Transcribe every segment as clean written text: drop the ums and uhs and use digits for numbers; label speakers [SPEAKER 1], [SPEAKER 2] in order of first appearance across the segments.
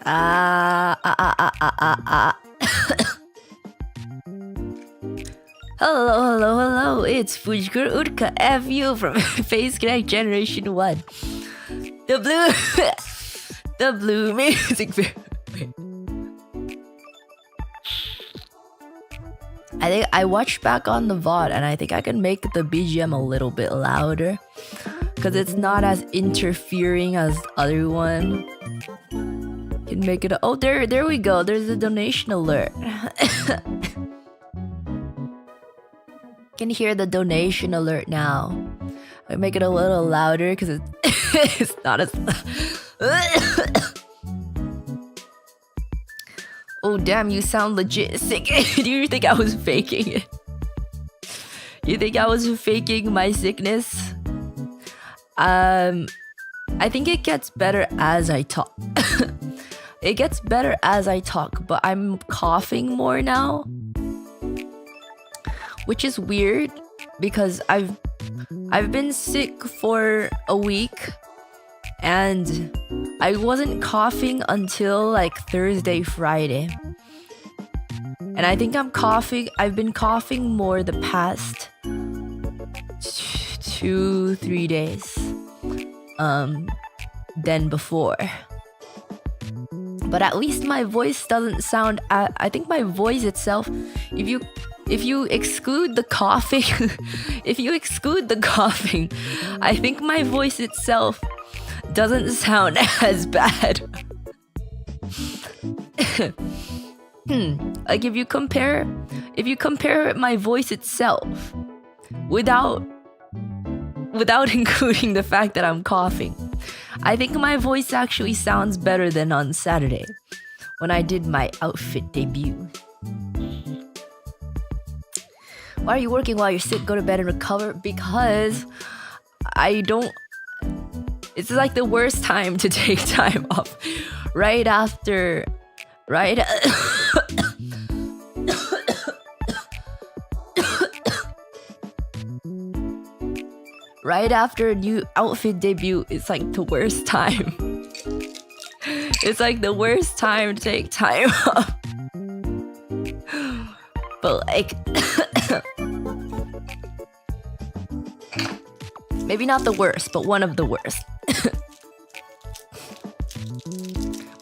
[SPEAKER 1] Hello, it's Fujikura Uruka, FU from Face Connect Generation 1. The blue music video. I think I watched back on the VOD and I think I can make the BGM a little bit louder because it's not as interfering as the other one. Can make it. Oh, there we go. There's a donation alert. Can hear the donation alert now. I make it a little louder because it's not as. Oh damn! You sound legit sick. Do you think I was faking it? You think I was faking my sickness? I think it gets better as I talk. It gets better as I talk, but I'm coughing more now, which is weird because I've been sick for a week and I wasn't coughing until like Thursday, Friday. And I think I've been coughing more the past 2-3 days than before. But at least my voice doesn't sound. I think my voice itself, if you exclude the coughing, I think my voice itself doesn't sound as bad. Like if you compare my voice itself without including the fact that I'm coughing, I think my voice actually sounds better than on Saturday when I did my outfit debut. Why are you working while you're sick? Go to bed and recover. Because I don't. It's like the worst time to take time off. Right after a new outfit debut, it's like the worst time. It's like the worst time to take time off. But like, maybe not the worst, but one of the worst.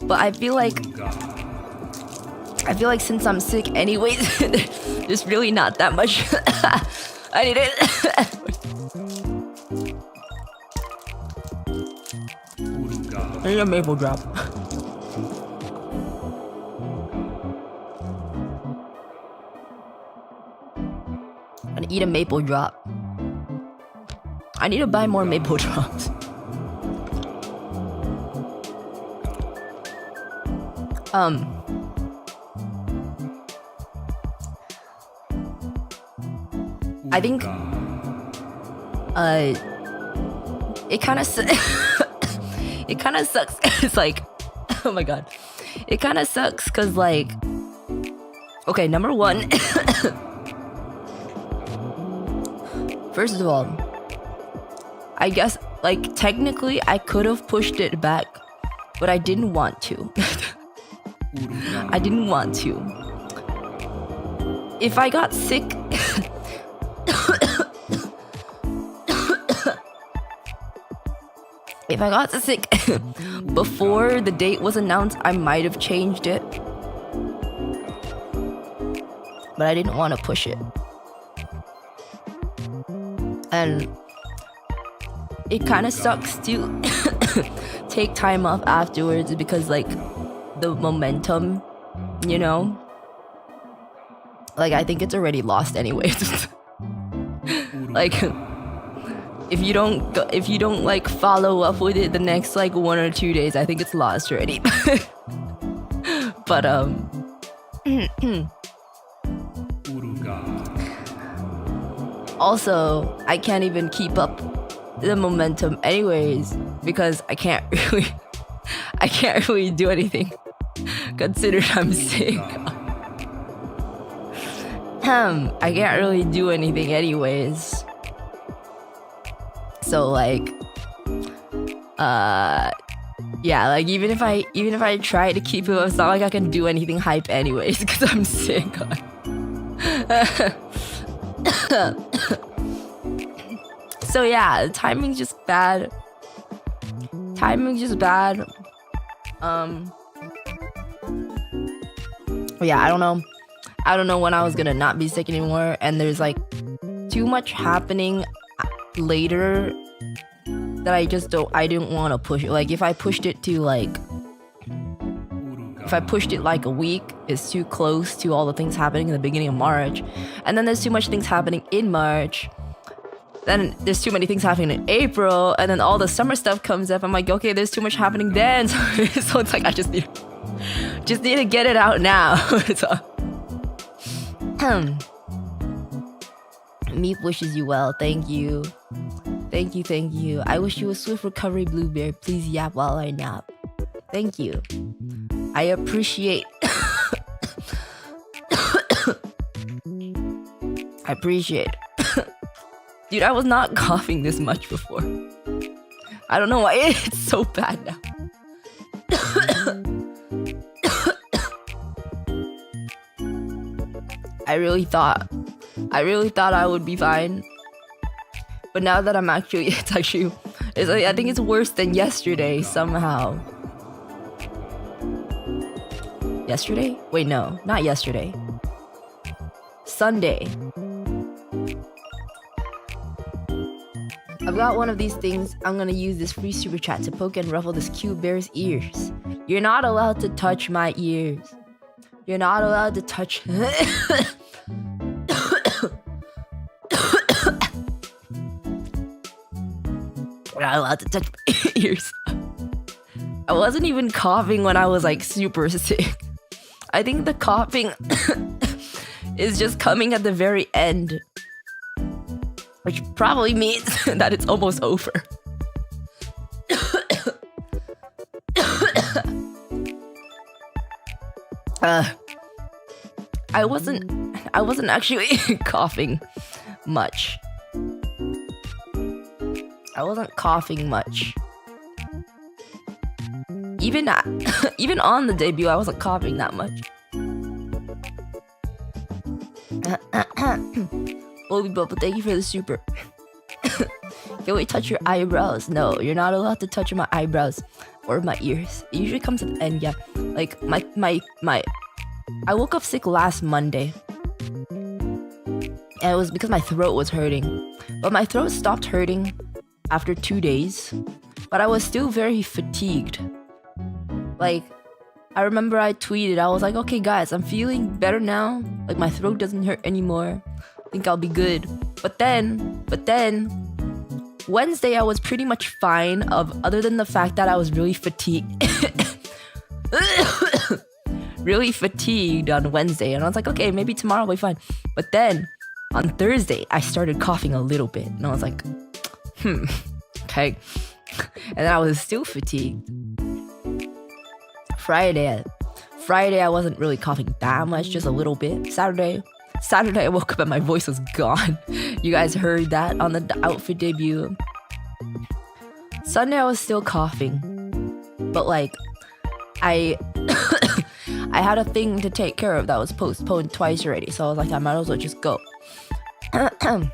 [SPEAKER 1] But I feel like since I'm sick anyways, there's really not that much. I need it. I need a maple drop. And eat a maple drop. I need to buy more maple drops. I think it kind of sucks. It's like, oh my god, it kind of sucks because like, okay, number one, first of all, I guess like technically I could have pushed it back, but I didn't want to. I didn't want to. If I got sick if I got sick before the date was announced, I might have changed it. But I didn't want to push it. And it kind of sucks to take time off afterwards because like the momentum, you know, like I think it's already lost anyways. Like if you don't like follow up with it the next like 1 or 2 days, I think it's lost already. But also I can't even keep up the momentum anyways because I can't really do anything considering I'm sick. I can't really do anything anyways. So like Yeah, like even if I try to keep it, it's not like I can do anything hype anyways because I'm sick. So yeah, timing's just bad. Yeah, I don't know when I was gonna not be sick anymore, and there's like too much happening later that I didn't want to push it. Like if I pushed it like a week, it's too close to all the things happening in the beginning of March, and then there's too much things happening in March, then there's too many things happening in April, and then all the summer stuff comes up. I'm like, okay, there's too much happening then. So it's like I just need to get it out now. So, Meep wishes you well. Thank you. I wish you a swift recovery, Bluebeard. Please yap while I nap. Thank you. I appreciate. Dude, I was not coughing this much before. I don't know why it's so bad now. I really thought I would be fine. But now that I think it's worse than yesterday somehow. Yesterday? Wait, no, not yesterday. Sunday. I've got one of these things. I'm gonna use this free super chat to poke and ruffle this cute bear's ears. You're not allowed to touch my ears. You're not allowed to touch. You're not allowed to touch my ears. I wasn't even coughing when I was like super sick. I think the coughing is just coming at the very end, which probably means that it's almost over. I wasn't actually coughing much. Even on the debut, I wasn't coughing that much. Bobby Bubble, thank you for the super. Can we touch your eyebrows? No, you're not allowed to touch my eyebrows or my ears. It usually comes at the end, yeah. Like I woke up sick last Monday. And it was because my throat was hurting. But my throat stopped hurting after 2 days. But I was still very fatigued. Like, I remember I tweeted, I was like, okay guys, I'm feeling better now. Like my throat doesn't hurt anymore. I think I'll be good. But then Wednesday I was pretty much fine, other than the fact that I was really fatigued. Really fatigued on Wednesday, and I was like, okay, maybe tomorrow I'll be fine. But then on Thursday I started coughing a little bit, and I was like, okay. And then I was still fatigued. Friday I wasn't really coughing that much, just a little bit. Saturday I woke up and my voice was gone. You guys heard that on the outfit debut. Sunday I was still coughing, but like I had a thing to take care of that was postponed twice already, so I was like, I might as well just go. I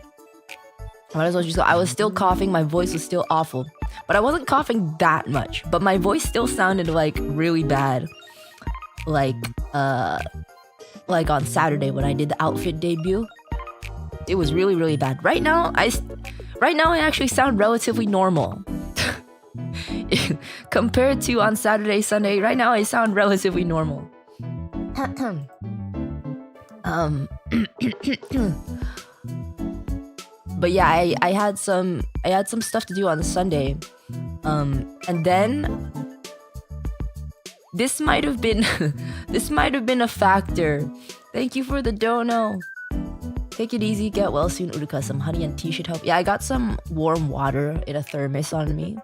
[SPEAKER 1] was still coughing, my voice was still awful, but I wasn't coughing that much, but my voice still sounded like really bad, like on Saturday when I did the outfit debut. It was really, really bad. Right now I actually sound relatively normal. Compared to on Saturday, Sunday, right now I sound relatively normal. But yeah, I had some stuff to do on Sunday. And then this might have been a factor. Thank you for the dono. Take it easy, get well soon, Uruka. Some honey and tea should help. Yeah, I got some warm water in a thermos on me.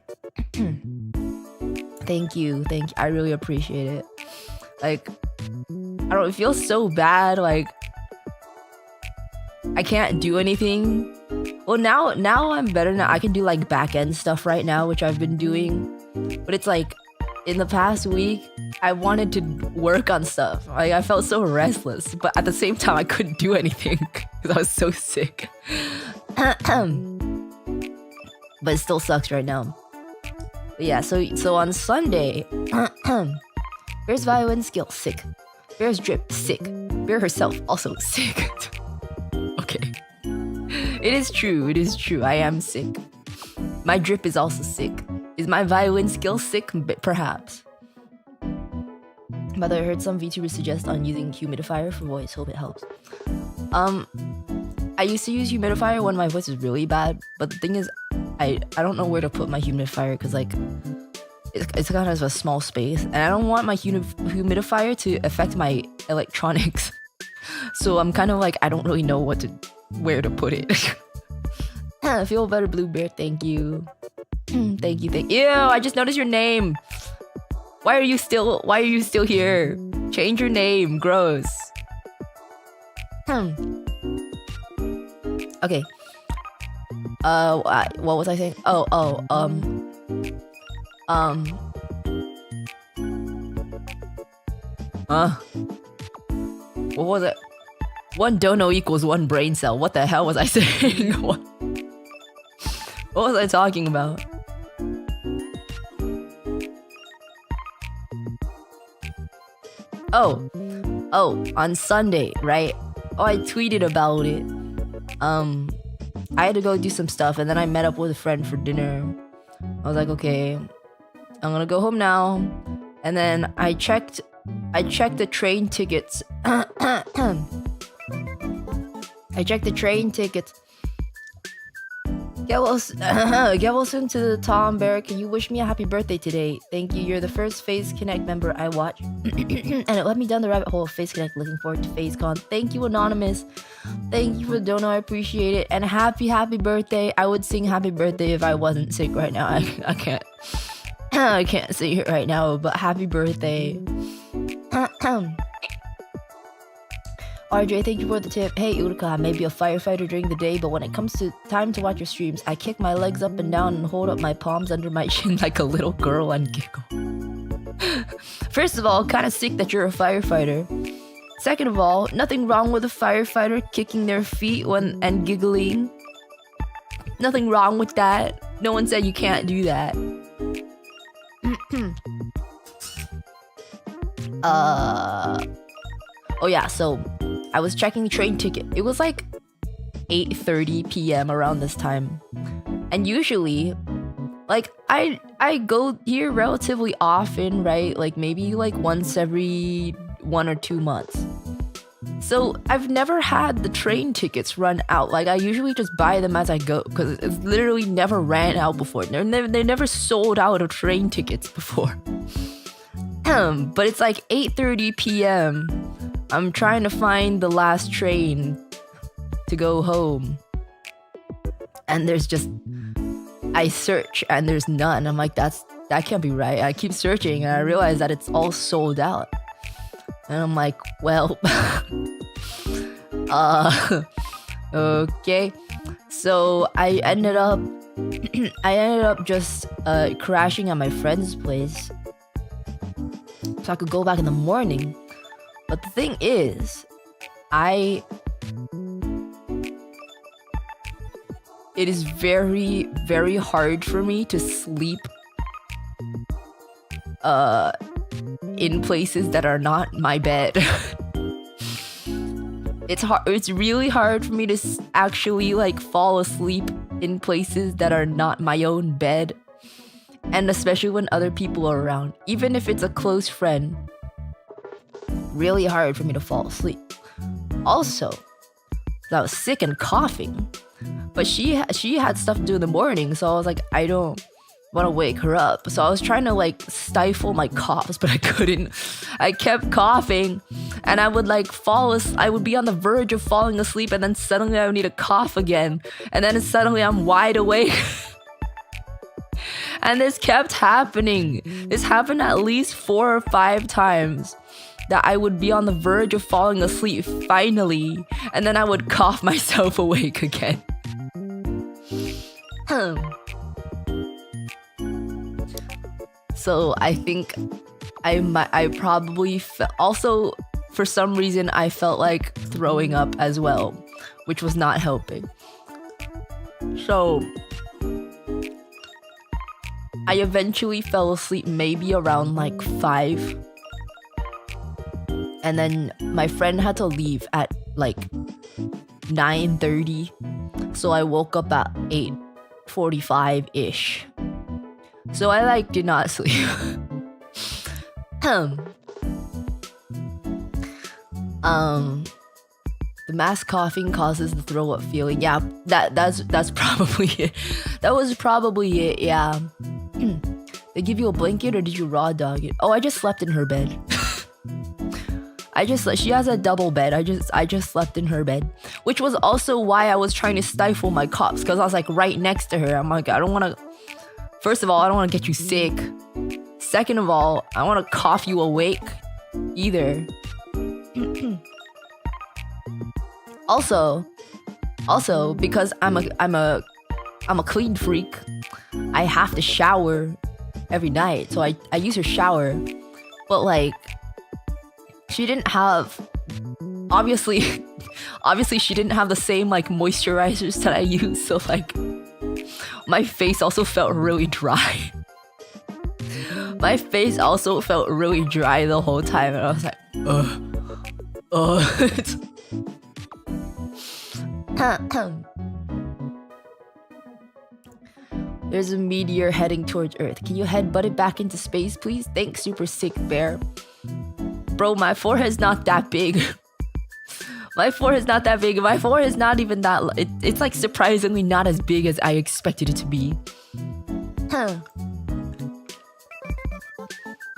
[SPEAKER 1] Thank you. I really appreciate it. Like, I don't, it feels so bad, like I can't do anything. Well, now I'm better now. I can do like back end stuff right now, which I've been doing. But it's in the past week, I wanted to work on stuff. Like, I felt so restless, but at the same time, I couldn't do anything because I was so sick. But it still sucks right now. But yeah, so on Sunday, Bear's violin skill, sick. Bear's drip, sick. Bear herself, also sick. Okay. It is true, I am sick. My drip is also sick. Is my violin skill sick? Perhaps. But I heard some VTubers suggest on using humidifier for voice, hope it helps. I used to use humidifier when my voice is really bad, but the thing is, I don't know where to put my humidifier because like it's kind of a small space, and I don't want my humidifier to affect my electronics. So I'm kind of like, I don't really know where to put it. Feel better, Blue Bear. Thank you. Thank you. Ew, I just noticed your name. Why are you still here? Change your name. Gross. Okay. What was I saying? What was it? One dono equals one brain cell. What the hell was I saying? What was I talking about? Oh, on Sunday, right? Oh, I tweeted about it. I had to go do some stuff, and then I met up with a friend for dinner. I was like, okay, I'm gonna go home now. And then I checked the train tickets. I checked the train tickets. Get well soon to the Tom Bear. Can you wish me a happy birthday today? Thank you. You're the first FaZe Connect member I watch. And it led me down the rabbit hole of FaZe Connect. Looking forward to FaZeCon. Thank you, Anonymous. Thank you for the dono. I appreciate it. And happy birthday. I would sing happy birthday if I wasn't sick right now. I can't. I can't sing it right now, but happy birthday. RJ, thank you for the tip. Hey, Uruka, I may be a firefighter during the day, but when it comes to time to watch your streams, I kick my legs up and down and hold up my palms under my chin like a little girl and giggle. First of all, kind of sick that you're a firefighter. Second of all, nothing wrong with a firefighter kicking their feet and giggling. Nothing wrong with that. No one said you can't do that. Oh yeah, so I was checking the train ticket. It was like 8:30 p.m. around this time. And usually, like, I go here relatively often, right? Like, maybe like once every 1 or 2 months. So I've never had the train tickets run out. Like, I usually just buy them as I go, because it's literally never ran out before. They never sold out of train tickets before. But it's like 8:30 p.m. I'm trying to find the last train to go home. And there's just... I search and there's none. I'm like, that can't be right. I keep searching and I realize that it's all sold out. And I'm like, well... okay. So I ended up just crashing at my friend's place so I could go back in the morning. But the thing is, it is very, very hard for me to sleep in places that are not my bed. It's really hard for me to actually like fall asleep in places that are not my own bed. And especially when other people are around. Even if it's a close friend. Really hard for me to fall asleep. Also, I was sick and coughing. But she had stuff to do in the morning, so I was like, I don't want to wake her up. So I was trying to like stifle my coughs, but I couldn't. I kept coughing, and I would like I would be on the verge of falling asleep, and then suddenly I would need to cough again, and then suddenly I'm wide awake. And this kept happening. This happened at least 4 or 5 times. That I would be on the verge of falling asleep finally, and then I would cough myself awake again. So I think I probably also for some reason I felt like throwing up as well, which was not helping. So I eventually fell asleep maybe around like 5. And then my friend had to leave at like 9:30. So I woke up at 8:45-ish. So I like did not sleep. The mass coughing causes the throw up feeling. Yeah, that's probably it. That was probably it, yeah. They give you a blanket or did you raw dog it? Oh, I just slept in her bed. She has a double bed. I just slept in her bed. Which was also why I was trying to stifle my coughs, because I was like right next to her. I'm like, I don't wanna, first of all, I don't wanna get you sick. Second of all, I don't wanna cough you awake either. Also, because I'm a clean freak, I have to shower every night, so I use her shower. But like, she didn't have, obviously she didn't have the same like moisturizers that I use, so like my face also felt really dry. My face also felt really dry the whole time, and I was like, There's a meteor heading towards Earth. Can you headbutt it back into space, please? Thanks, super sick bear. Bro, my forehead's not that big. My forehead's not that big. My forehead's not even that... It's like surprisingly not as big as I expected it to be. Did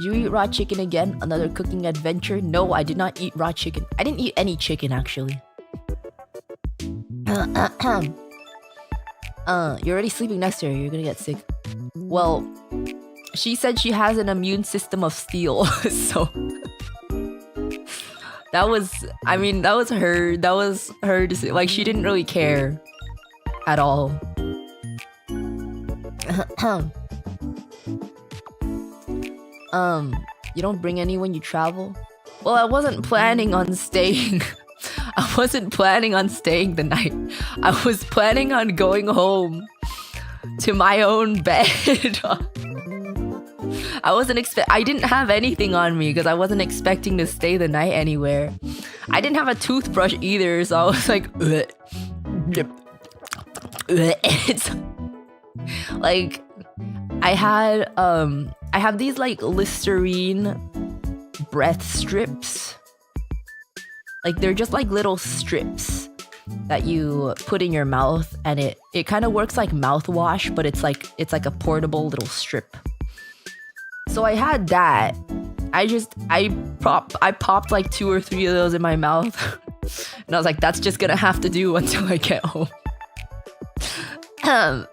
[SPEAKER 1] you eat raw chicken again? Another cooking adventure? No, I did not eat raw chicken. I didn't eat any chicken, actually. You're already sleeping next to her. You're gonna get sick. Well, she said she has an immune system of steel, so... That was her decision. Like, she didn't really care at all. You don't bring anyone you travel? Well, I wasn't planning on staying. I wasn't planning on staying the night. I was planning on going home to my own bed. I didn't have anything on me because I wasn't expecting to stay the night anywhere. I didn't have a toothbrush either, so I was like, it's like I have these like Listerine breath strips. Like, they're just like little strips that you put in your mouth, and it kind of works like mouthwash, but it's like a portable little strip. So I had that. I popped like 2 or 3 of those in my mouth. And I was like, that's just gonna have to do until I get home. I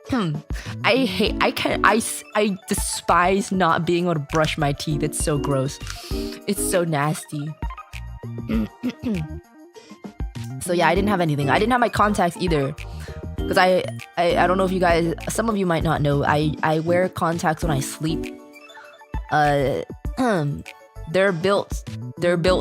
[SPEAKER 1] despise not being able to brush my teeth. It's so gross. It's so nasty. So yeah, I didn't have anything. I didn't have my contacts either. Because I don't know if you guys, some of you might not know, I wear contacts when I sleep. They're built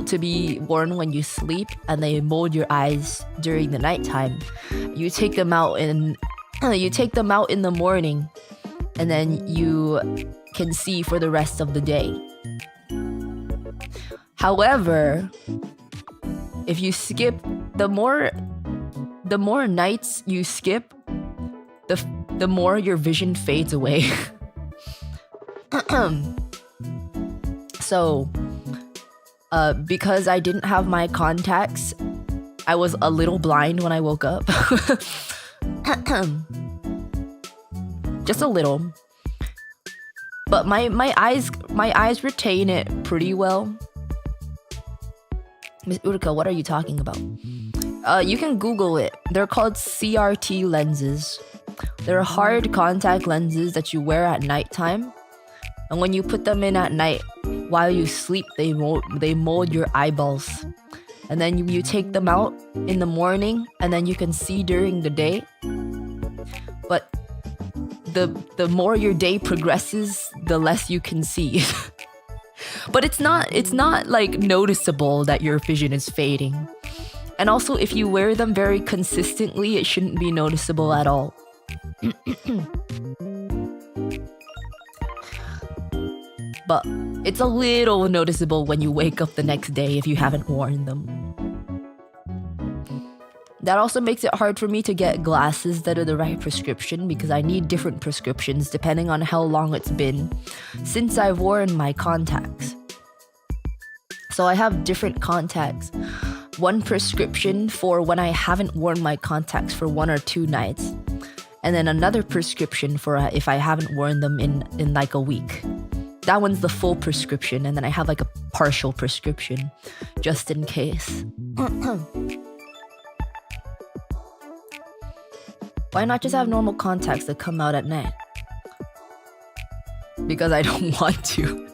[SPEAKER 1] to be worn when you sleep, and they mold your eyes during the nighttime. You take them out in the morning, and then you can see for the rest of the day. However, if you skip, the more nights you skip, the more your vision fades away. So, because I didn't have my contacts, I was a little blind when I woke up. Just a little. But my eyes retain it pretty well. Miss Uruka, what are you talking about? You can Google it. They're called CRT lenses. They're hard contact lenses that you wear at nighttime. And when you put them in at night, while you sleep, they mold your eyeballs. And then you take them out in the morning, and then you can see during the day. But the more your day progresses, the less you can see. But it's not like noticeable that your vision is fading. And also, if you wear them very consistently, it shouldn't be noticeable at all. But it's a little noticeable when you wake up the next day if you haven't worn them. That also makes it hard for me to get glasses that are the right prescription, because I need different prescriptions depending on how long it's been since I've worn my contacts. So I have different contacts. One prescription for when I haven't worn my contacts for 1 or 2 nights. And then another prescription for if I haven't worn them in like a week. That one's the full prescription, and then I have like a partial prescription just in case. Why not just have normal contacts that come out at night? Because I don't want to.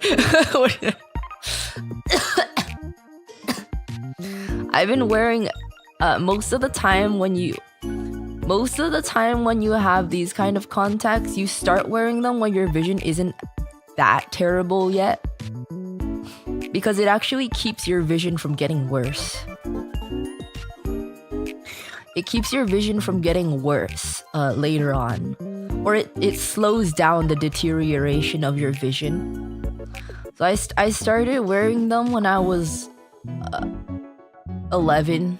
[SPEAKER 1] I've been wearing most of the time when you have these kind of contacts, you start wearing them when your vision isn't that terrible yet, because it actually keeps your vision from getting worse. It keeps your vision from getting worse later on, or it slows down the deterioration of your vision. So I started wearing them when I was 11.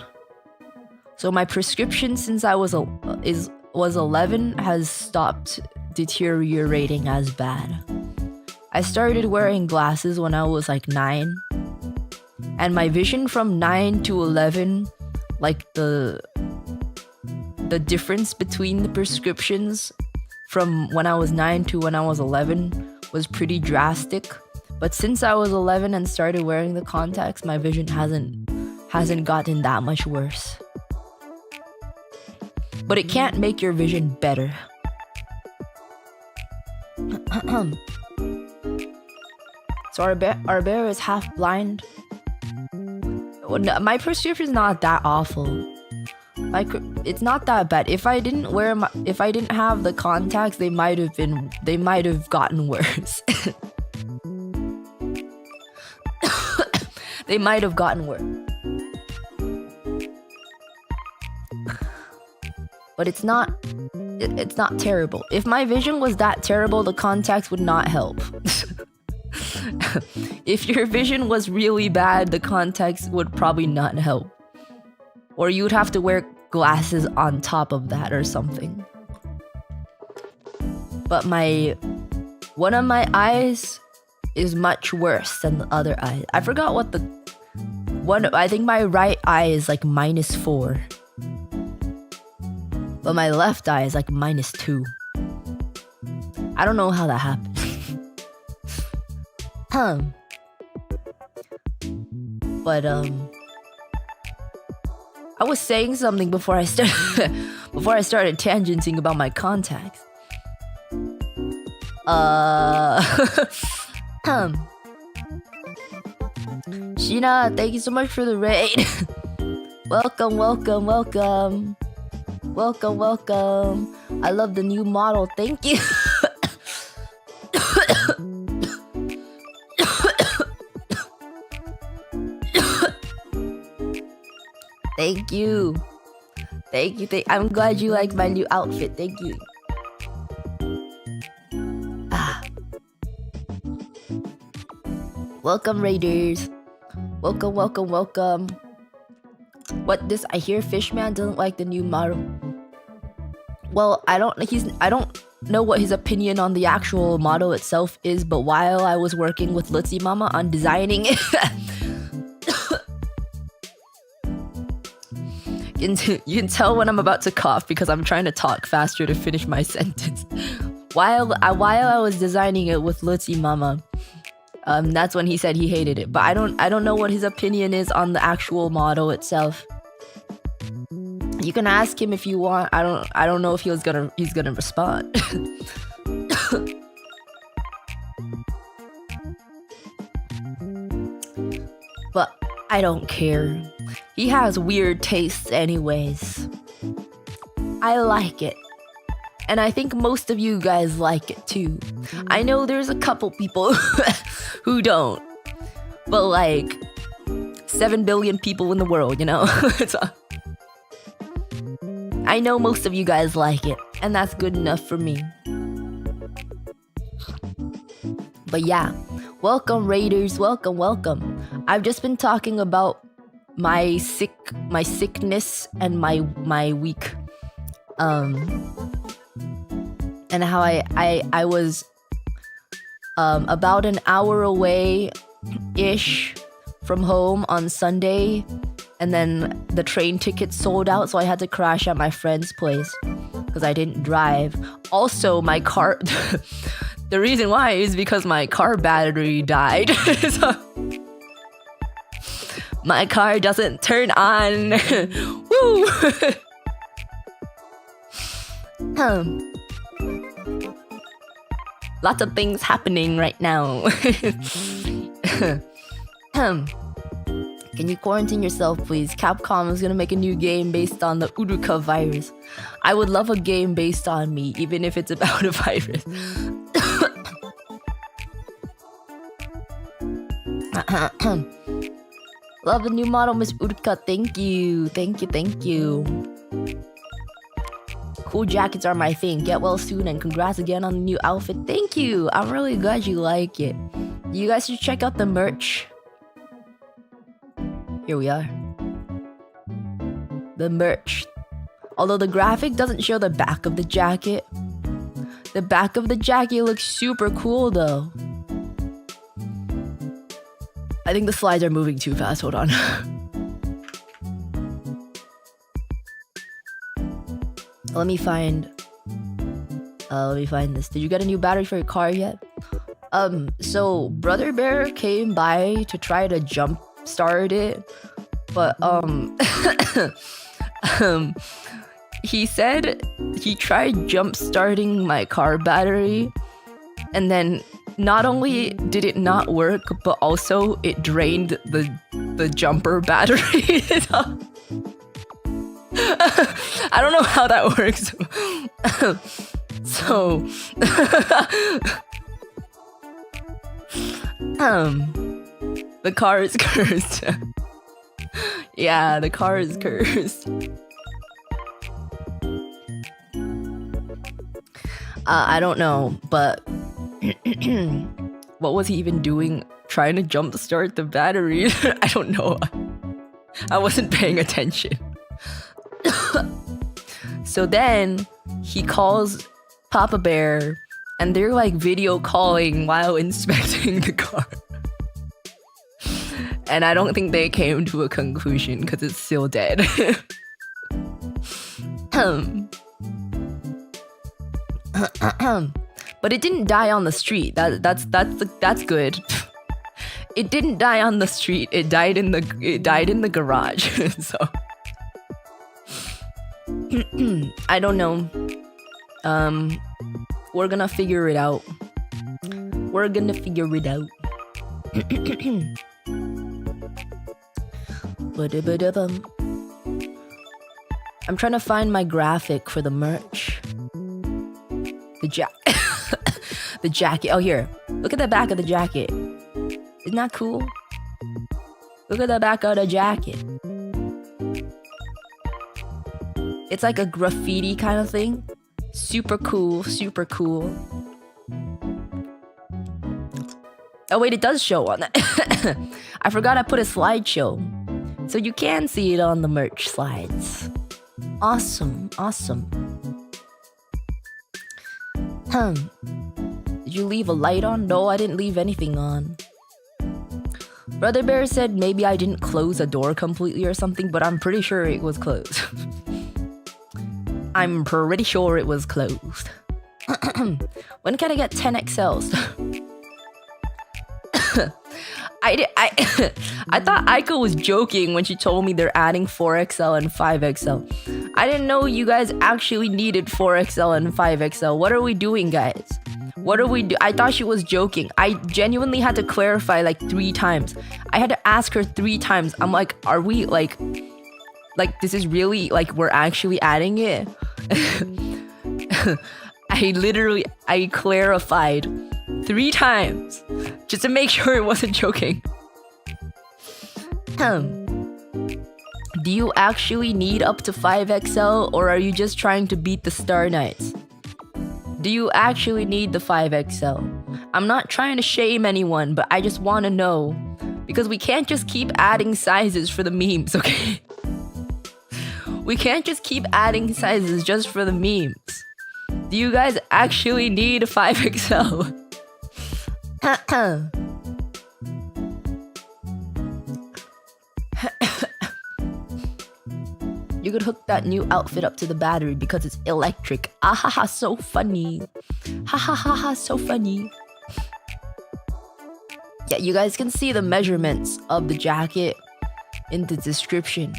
[SPEAKER 1] So my prescription since I was 11 has stopped deteriorating as bad. I started wearing glasses when I was like 9, and my vision from 9 to 11, like the difference between the prescriptions from when I was 9 to when I was 11 was pretty drastic. But since I was 11 and started wearing the contacts, my vision hasn't gotten that much worse. But it can't make your vision better. So our bear is half blind. Well, no, my prescription's not that awful. It's not that bad. If I didn't have the contacts, they might have gotten worse. They might have gotten worse. But it's not terrible. If my vision was that terrible, the contacts would not help. If your vision was really bad, the contacts would probably not help. Or you'd have to wear glasses on top of that or something. But one of my eyes is much worse than the other eye. I forgot what I think my right eye is like -4. But my left eye is like -2. I don't know how that happened. But I was saying something before I started tangenting about my contacts. Sheena, thank you so much for the raid. Welcome. I love the new model. Thank you. Thank you. I'm glad you like my new outfit. Thank you. Welcome, Raiders. Welcome. I hear Fishman doesn't like the new model. Well, I don't know what his opinion on the actual model itself is, but while I was working with Lutzy Mama on designing it, you can tell when I'm about to cough because I'm trying to talk faster to finish my sentence. While I was designing it with Lutzy Mama, that's when he said he hated it. But I don't know what his opinion is on the actual model itself. You can ask him if you want. I don't know if he's gonna respond. But I don't care. He has weird tastes anyways. I like it. And I think most of you guys like it too. I know there's a couple people who don't. But like 7 billion people in the world, you know? I know most of you guys like it, and that's good enough for me. But yeah, welcome Raiders, welcome. I've just been talking about my sickness and my week. And how I was about an hour away-ish from home on Sunday, and then the train tickets sold out, so I had to crash at my friend's place because I didn't drive. Also, my car... The reason why is because my car battery died. So my car doesn't turn on. Woo! Lots of things happening right now. Can you quarantine yourself, please? Capcom is gonna make a new game based on the Uruka virus. I would love a game based on me, even if it's about a virus. Love the new model, Miss Uruka. Thank you. Cool jackets are my thing. Get well soon and congrats again on the new outfit. Thank you. I'm really glad you like it. You guys should check out the merch. Here we are. The merch. Although the graphic doesn't show the back of the jacket. The back of the jacket looks super cool though. I think the slides are moving too fast. Hold on. Let me find this. Did you get a new battery for your car yet? So Brother Bear came by to try to jump start it, but he said he tried jump starting my car battery, and then not only did it not work, but also it drained the jumper battery. I don't know how that works. So the car is cursed. Yeah, the car is cursed. I don't know, but what was he even doing trying to jump start the battery? I don't know. I wasn't paying attention. So then he calls Papa Bear and they're like video calling while inspecting the car. And I don't think they came to a conclusion because it's still dead. But it didn't die on the street. That's good. It didn't die on the street. It died in the garage. So I don't know. We're gonna figure it out. I'm trying to find my graphic for the merch. The jacket. Oh, here. Look at the back of the jacket. Isn't that cool? Look at the back of the jacket. It's like a graffiti kind of thing. Super cool. Oh wait, it does show on that. I forgot I put a slideshow. So you can see it on the merch slides. Awesome. Did you leave a light on? No, I didn't leave anything on. Brother Bear said maybe I didn't close a door completely or something, but I'm pretty sure it was closed. I'm pretty sure it was closed. When can I get 10 XLs? I thought Aiko was joking when she told me they're adding 4XL and 5XL. I didn't know you guys actually needed 4XL and 5XL. What are we doing, guys? What are we do? I thought she was joking. I genuinely had to clarify like 3 times. I had to ask her 3 times. I'm like, are we like this is really like we're actually adding it? I clarified 3 times just to make sure it wasn't joking. Do you actually need up to 5XL, or are you just trying to beat the Star Knights? Do you actually need the 5XL? I'm not trying to shame anyone, but I just want to know. Because we can't just keep adding sizes for the memes, okay? We can't just keep adding sizes just for the memes. Do you guys actually need a 5XL? You could hook that new outfit up to the battery because it's electric. Ahaha, so funny. Ha ha ha ha, so funny. Yeah, you guys can see the measurements of the jacket in the description.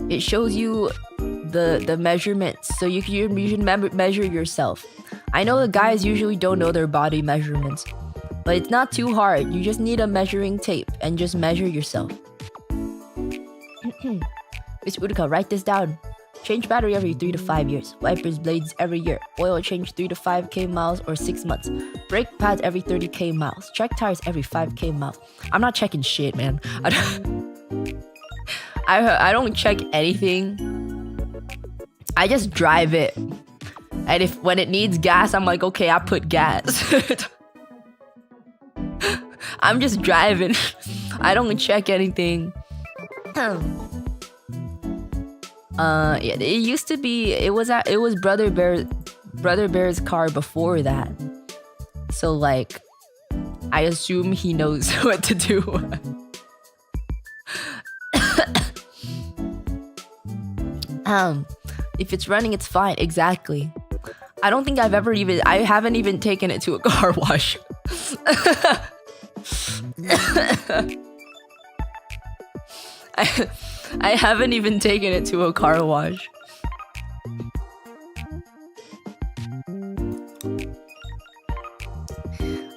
[SPEAKER 1] It shows you the measurements, so you can measure yourself. I know the guys usually don't know their body measurements, but it's not too hard. You just need a measuring tape and just measure yourself. Miss Uruka, write this down. Change battery every 3 to 5 years. Wipers, blades every year. Oil change 3 to 5k miles or 6 months. Brake pads every 30k miles. Check tires every 5k miles. I'm not checking shit, man. I don't check anything. I just drive it. And when it needs gas, I'm like, okay, I put gas. I'm just driving. I don't check anything. Yeah, it used to be. It was Brother Bear's car before that. So like, I assume he knows what to do. If it's running, it's fine. Exactly. I don't think I haven't even taken it to a car wash. I haven't even taken it to a car wash.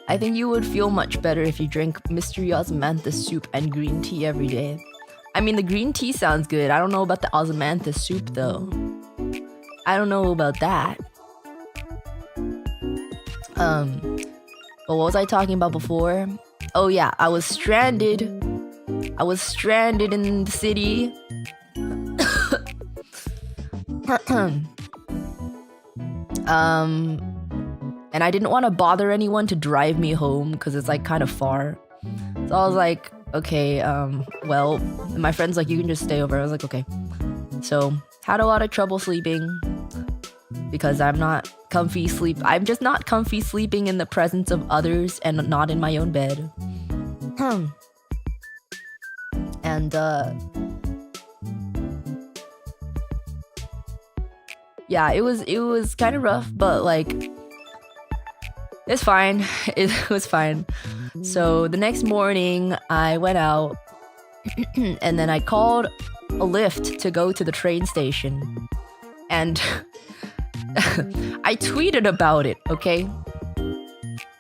[SPEAKER 1] I think you would feel much better if you drank mystery osmanthus soup and green tea every day. I mean, the green tea sounds good. I don't know about the osmanthus soup though. I don't know about that. But what was I talking about before? Oh yeah, I was stranded in the city. And I didn't want to bother anyone to drive me home because it's like kind of far. So I was like, okay, well, my friend's like, you can just stay over. I was like, okay. So had a lot of trouble sleeping because I'm just not comfy sleeping in the presence of others and not in my own bed. And yeah, it was kind of rough, but like it's fine. It was fine. So the next morning I went out and then I called a Lyft to go to the train station. And I tweeted about it, okay?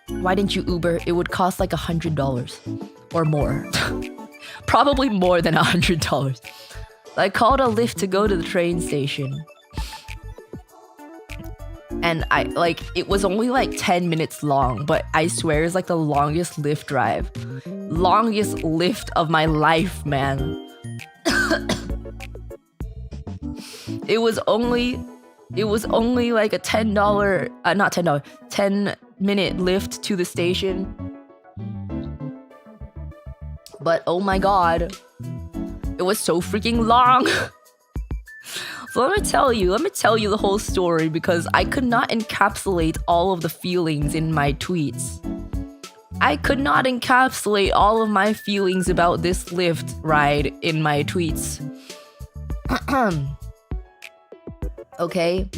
[SPEAKER 1] Why didn't you Uber? It would cost like $100 or more. Probably more than $100. I called a Lyft to go to the train station. And it was only like 10 minutes long, but I swear it's like the longest Lyft drive. Longest Lyft of my life, man. It was only like a $10, 10-minute Lyft to the station. But oh my god, it was so freaking long. So let me tell you the whole story because I could not encapsulate all of the feelings in my tweets. I could not encapsulate all of my feelings about this Lyft ride in my tweets. Okay?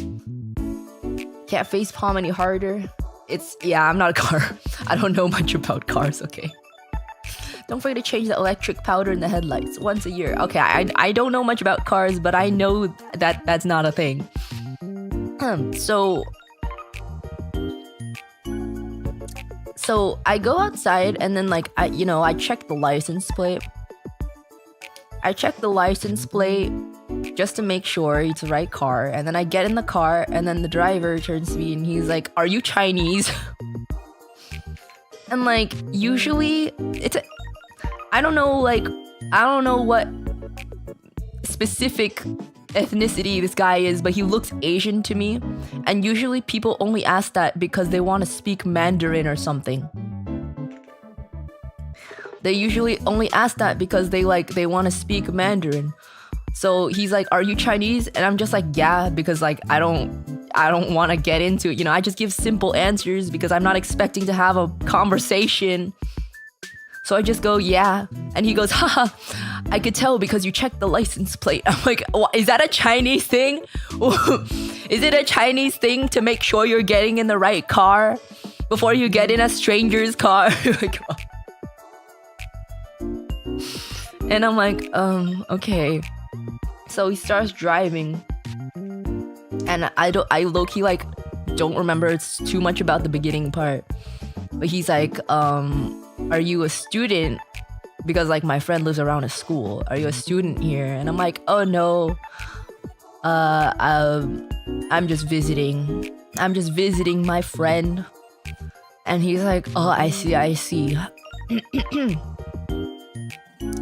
[SPEAKER 1] Can't facepalm any harder. I'm not a car. I don't know much about cars, okay? Don't forget to change the electric powder in the headlights once a year. Okay, I don't know much about cars, but I know that that's not a thing. So I go outside and then like I check the license plate. just to make sure it's the right car. And then I get in the car, and then the driver turns to me and he's like, "Are you Chinese?" And like, usually I don't know what specific ethnicity this guy is, but he looks Asian to me. And usually people only ask that because they want to speak Mandarin or something. They usually only ask that because they want to speak Mandarin. So he's like, "Are you Chinese?" And I'm just like, "Yeah," because like I don't want to get into it. I just give simple answers because I'm not expecting to have a conversation. So I just go, "Yeah." And he goes, "Haha, I could tell because you checked the license plate." I'm like, "Is that a Chinese thing? Is it a Chinese thing to make sure you're getting in the right car before you get in a stranger's car?" And I'm like, okay. So he starts driving, and I low-key like don't remember it's too much about the beginning part. But he's like, "Are you a student?" Because like my friend lives around a school. "Are you a student here?" And I'm like, "Oh no, I'm just visiting. I'm just visiting my friend." And he's like, "Oh, I see."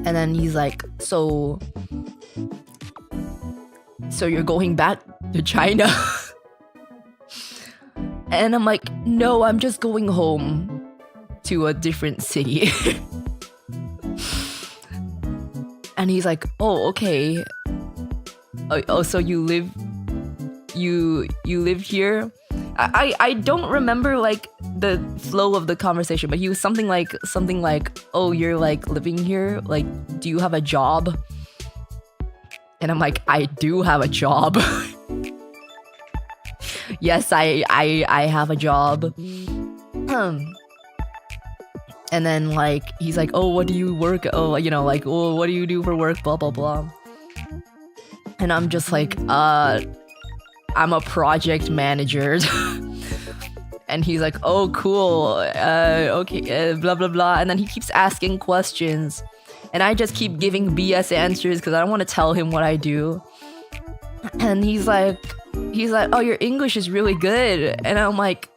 [SPEAKER 1] And then he's like, so you're going back to China?" And I'm like, "No, I'm just going home to a different city." And he's like, "Oh, okay. Oh, so you live here?" I don't remember like the flow of the conversation, but he was something like, "Oh, you're like living here? Like, do you have a job?" And I'm like, "I do have a job." Yes, I have a job. And then like he's like, "Oh, what do you work? Oh, like, oh, what do you do for work? Blah blah blah." And I'm just like, "I'm a project manager." And he's like, "Oh, cool. Okay, blah blah blah." And then he keeps asking questions, and I just keep giving BS answers because I don't want to tell him what I do. And he's like, "Oh, your English is really good." And I'm like,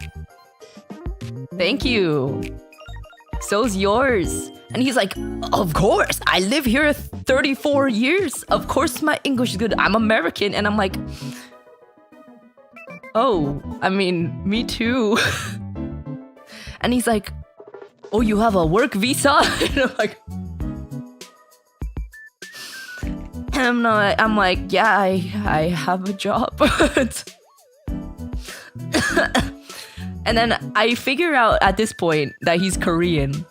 [SPEAKER 1] "Thank you. So's yours." And he's like, "Of course, I live here 34 years. Of course my English is good. I'm American." And I'm like, "Oh, I mean, me too." And he's like, "Oh, you have a work visa?" And I'm like, I'm like, "Yeah, I have a job." And then I figure out at this point that he's Korean.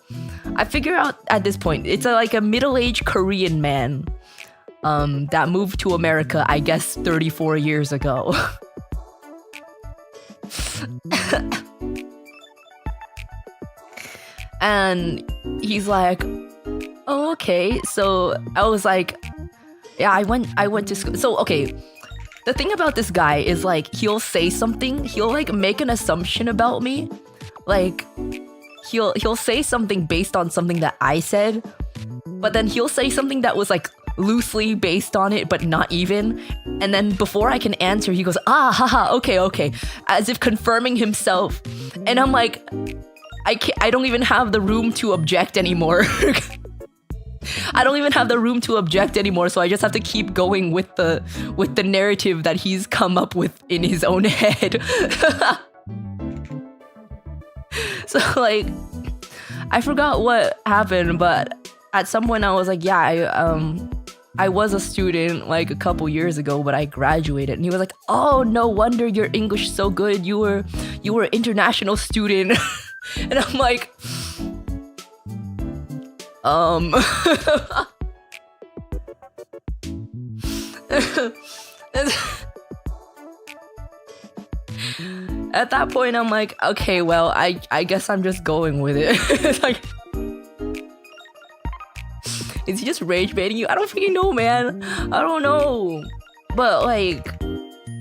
[SPEAKER 1] I figure out at this point it's like a middle-aged Korean man that moved to America, I guess 34 years ago. And he's like, "Oh, okay." So I was like, "Yeah, I went to school." So okay, the thing about this guy is like he'll say something, he'll like make an assumption about me, like he'll say something based on something that I said, but then he'll say something that was like loosely based on it but not even, and then before I can answer he goes, "Ah, haha, okay," as if confirming himself. And I'm like, I don't even have the room to object anymore. I don't even have the room to object anymore, so I just have to keep going with the narrative that he's come up with in his own head. So like, I forgot what happened, but at some point I was like, "Yeah, I was a student like a couple years ago, but I graduated." And he was like, "Oh, no wonder your English is so good. You were an international student." And I'm like, At that point I'm like, "Okay, well, I guess I'm just going with it." It's like, is he just rage baiting you? I don't freaking know, man. I don't know. But like,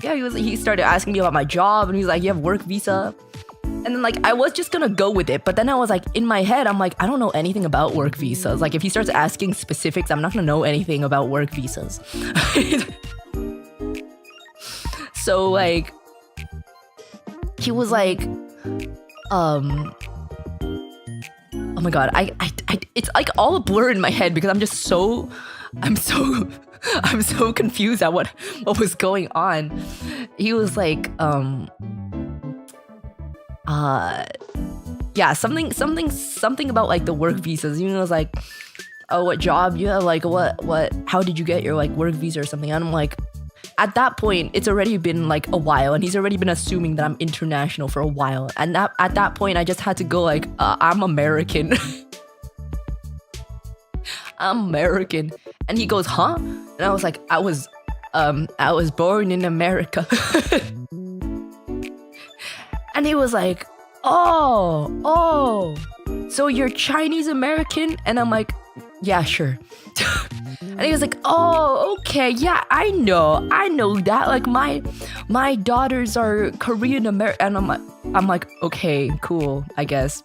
[SPEAKER 1] yeah, he started asking me about my job, and he's like, "You have work visa?" And then like I was just gonna go with it, but then I was like, in my head I'm like, I don't know anything about work visas. Like if he starts asking specifics, I'm not gonna know anything about work visas. So like, he was like, oh my god, I it's like all a blur in my head because I'm so confused at what was going on. He was like, yeah, something about like the work visas. He was like, oh, what job you have? Like, what? How did you get your like work visa or something? And I'm like, at that point, it's already been like a while, and he's already been assuming that I'm international for a while. And at that point, I just had to go like, I'm American. I'm American. And he goes, huh? And I was like, I was born in America. And he was like, oh, so you're Chinese American? And I'm like, yeah, sure. And he was like, oh, okay, yeah, I know that. Like my daughters are Korean American. And I'm like, okay, cool, I guess.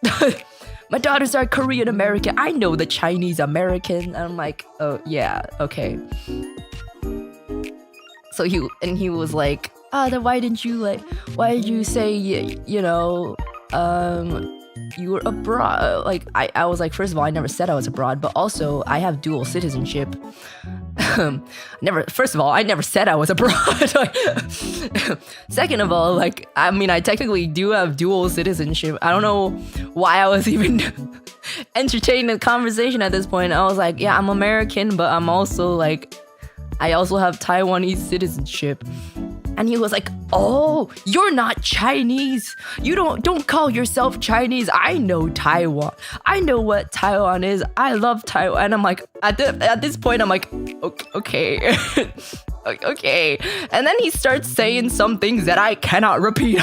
[SPEAKER 1] My daughters are Korean American. I know the Chinese American. And I'm like, oh yeah, okay. So he was like, then why did you say, you know, you were abroad? Like, I was like, first of all, I never said I was abroad, but also I have dual citizenship. First of all, I never said I was abroad. Second of all, like, I mean, I technically do have dual citizenship. I don't know why I was even entertaining the conversation at this point. I was like, yeah, I'm American, but I'm also like, I also have Taiwanese citizenship. And he was like, oh, you're not Chinese. You don't call yourself Chinese. I know Taiwan. I know what Taiwan is. I love Taiwan. And I'm like, at this point, I'm like, okay. Okay. And then he starts saying some things that I cannot repeat.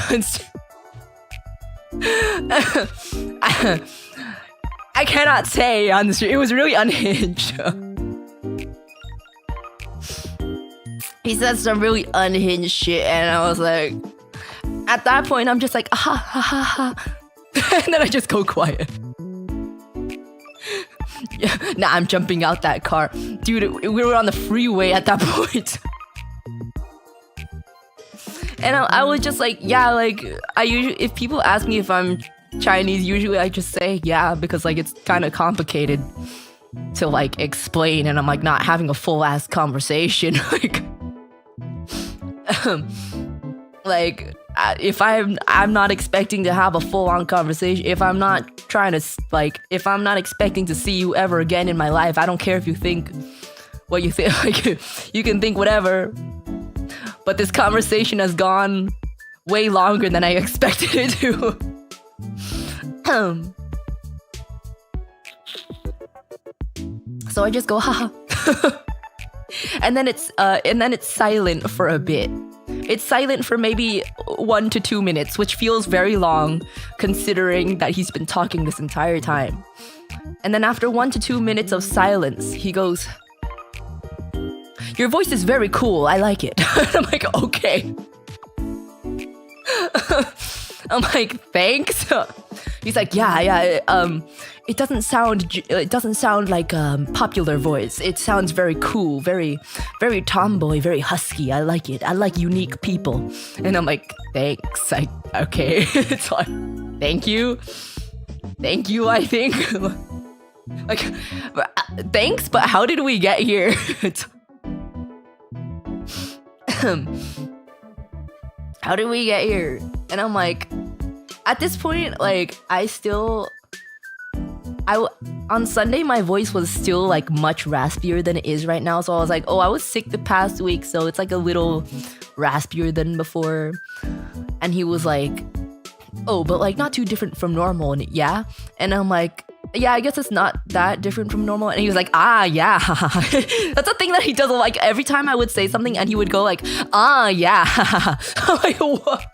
[SPEAKER 1] I cannot say on the street. It was really unhinged. He said some really unhinged shit, and I was like, at that point, I'm just like, ha ha ha ha. And then I just go quiet. Yeah, nah, I'm jumping out that car. Dude, we were on the freeway at that point. And I was just like, yeah, like, if people ask me if I'm Chinese, usually I just say, yeah, because like, it's kind of complicated to like explain, and I'm like not having a full ass conversation. Like, if I'm not expecting to have a full-on conversation, if I'm not expecting to see you ever again in my life, I don't care if you think what you think. Like, you can think whatever, but this conversation has gone way longer than I expected it to. So I just go, haha. And then it's silent for a bit. It's silent for maybe 1 to 2 minutes, which feels very long considering that he's been talking this entire time. And then after 1 to 2 minutes of silence, he goes, your voice is very cool. I like it. And I'm like, okay. I'm like, thanks. He's like, yeah. It doesn't sound like popular voice. It sounds very cool, very, very tomboy, very husky. I like it. I like unique people. And I'm like, thanks. Okay. It's like, thank you, I think. Like, thanks, but how did we get here? How did we get here? And I'm like, at this point, like, on Sunday, my voice was still like much raspier than it is right now. So I was like, oh, I was sick the past week, so it's like a little raspier than before. And he was like, oh, but like not too different from normal, yeah? And I'm like, yeah, I guess it's not that different from normal. And he was like, yeah. That's a thing that he does. Like, every time I would say something and he would go like, yeah. I'm like, what?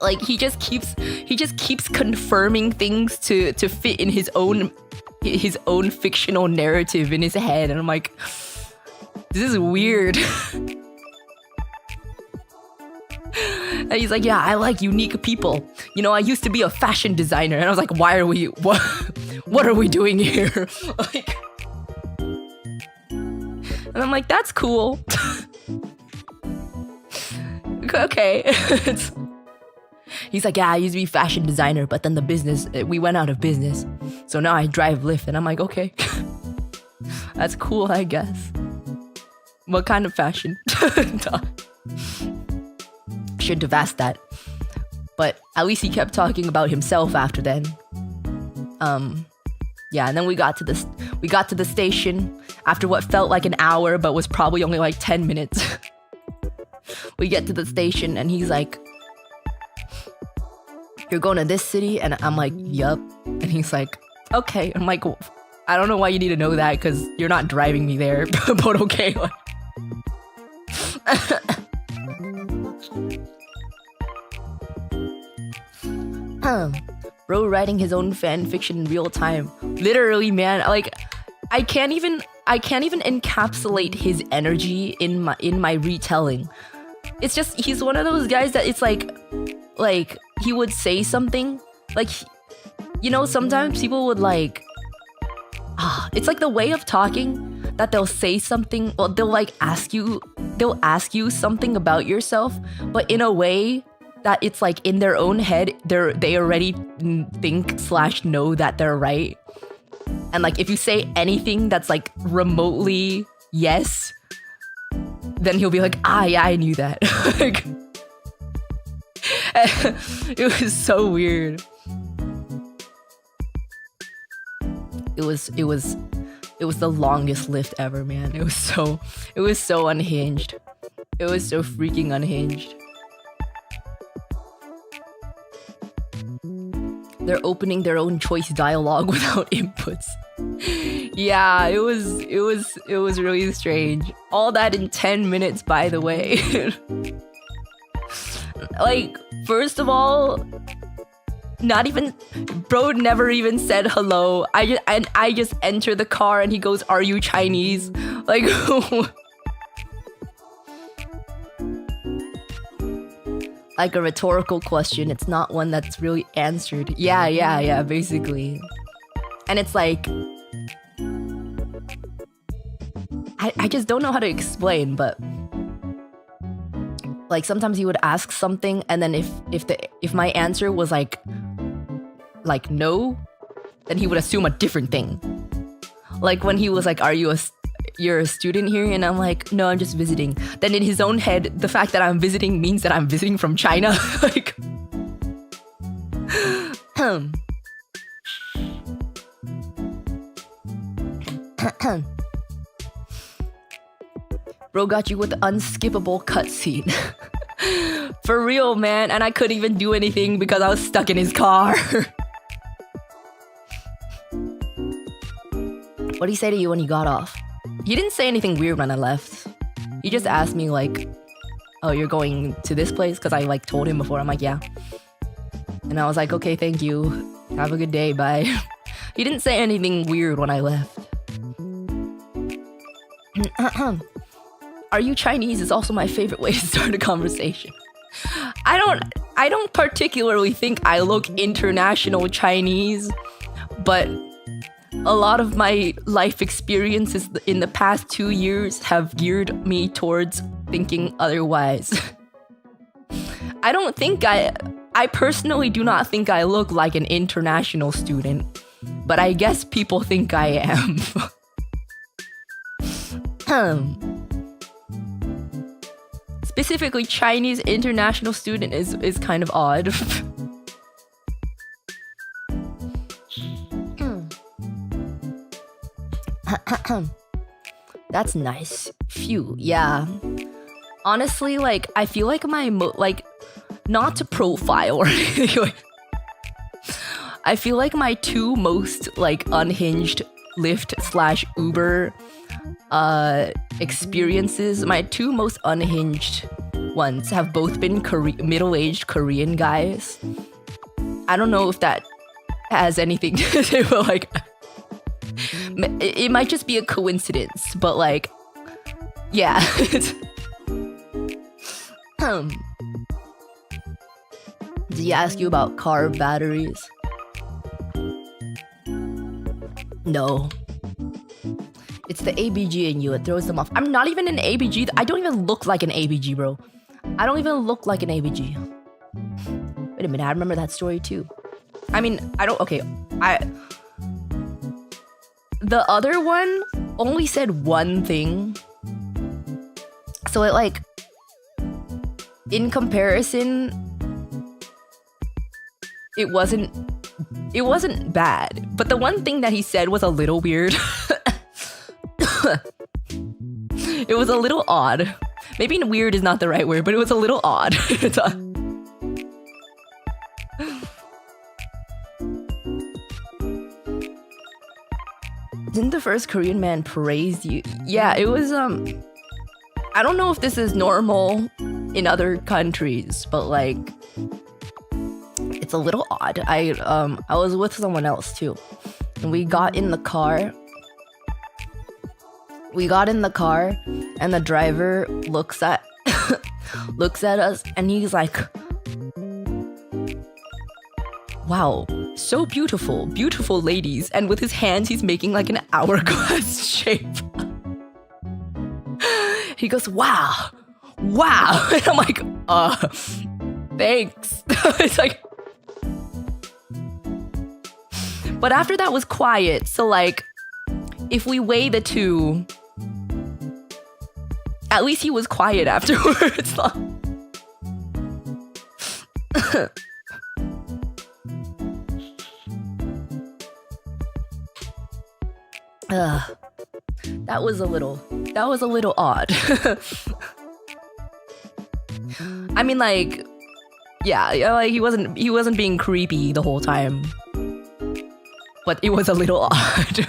[SPEAKER 1] Like, he just keeps confirming things to fit in his own fictional narrative in his head, and I'm like, this is weird. And he's like, yeah, I like unique people. You know, I used to be a fashion designer. And I was like, why what are we doing here? Like, and I'm like, that's cool. Okay. He's like, yeah, I used to be fashion designer, but then we went out of business. So now I drive Lyft. And I'm like, okay. That's cool, I guess. What kind of fashion? Shouldn't have asked that. But at least he kept talking about himself after then. Yeah, and then we got to the station after what felt like an hour, but was probably only like 10 minutes. We get to the station and he's like, you're going to this city? And I'm like, yup. And he's like, okay. I'm like, I don't know why you need to know that because you're not driving me there, but okay. Bro writing his own fan fiction in real time. Literally, man, like I can't even encapsulate his energy in my retelling. It's just he's one of those guys that it's like he would say something like, you know, sometimes people would like it's like the way of talking that they'll say something, or they'll ask you something about yourself, but in a way that it's like in their own head they already think / know that they're right. And like if you say anything that's like remotely yes, then he'll be like, yeah, I knew that. Like, it was so weird. It was the longest lift ever, man. It was so unhinged. It was so freaking unhinged. They're opening their own choice dialogue without inputs. Yeah, it was really strange. All that in 10 minutes, by the way. Like, first of all, bro never even said hello. I just enter the car and he goes, "Are you Chinese?" Like, like a rhetorical question. It's not one that's really answered. Yeah, basically. And it's like, I just don't know how to explain, but like sometimes he would ask something, and then if my answer was like no, then he would assume a different thing. Like when he was like, you're a student here? And I'm like, no, I'm just visiting. Then in his own head, the fact that I'm visiting means that I'm visiting from China. Like, bro got you with the unskippable cutscene. For real, man. And I couldn't even do anything because I was stuck in his car. What did he say to you when you got off? He didn't say anything weird when I left. He just asked me like, oh, you're going to this place? Because I like told him before. I'm like, yeah. And I was like, okay, thank you. Have a good day, bye. He didn't say anything weird when I left. Are you Chinese is also my favorite way to start a conversation. I don't particularly think I look international Chinese, but a lot of my life experiences in the past 2 years have geared me towards thinking otherwise. I personally do not think I look like an international student, but I guess people think I am. Specifically, Chinese international student is kind of odd. That's nice. Phew, yeah. Honestly, like, I feel like my not to profile or anything. I feel like my two most like unhinged Lyft / Uber experiences, my two most unhinged ones have both been middle-aged Korean guys. I don't know if that has anything to do with like, it might just be a coincidence, but like, yeah. Did he ask you about car batteries? No. It's the ABG in you. It throws them off. I'm not even an ABG. I don't even look like an ABG, bro. I don't even look like an ABG. Wait a minute. I remember that story too. I mean, I don't... Okay. The other one only said one thing. So it like... In comparison... It wasn't bad. But the one thing that he said was a little weird. It was a little odd. Maybe weird is not the right word, but it was a little odd. Didn't the first Korean man praise you? Yeah, it was, I don't know if this is normal in other countries, but like, it's a little odd. I was with someone else too, and we got in the car. And the driver looks at us and he's like, wow, so beautiful, beautiful ladies. And with his hands, he's making like an hourglass shape. He goes, wow. And I'm like, thanks. It's like, but after that was quiet. So like, if we weigh the two, at least he was quiet afterwards. That was a little odd. I mean, like, yeah, like he wasn't being creepy the whole time, but it was a little odd.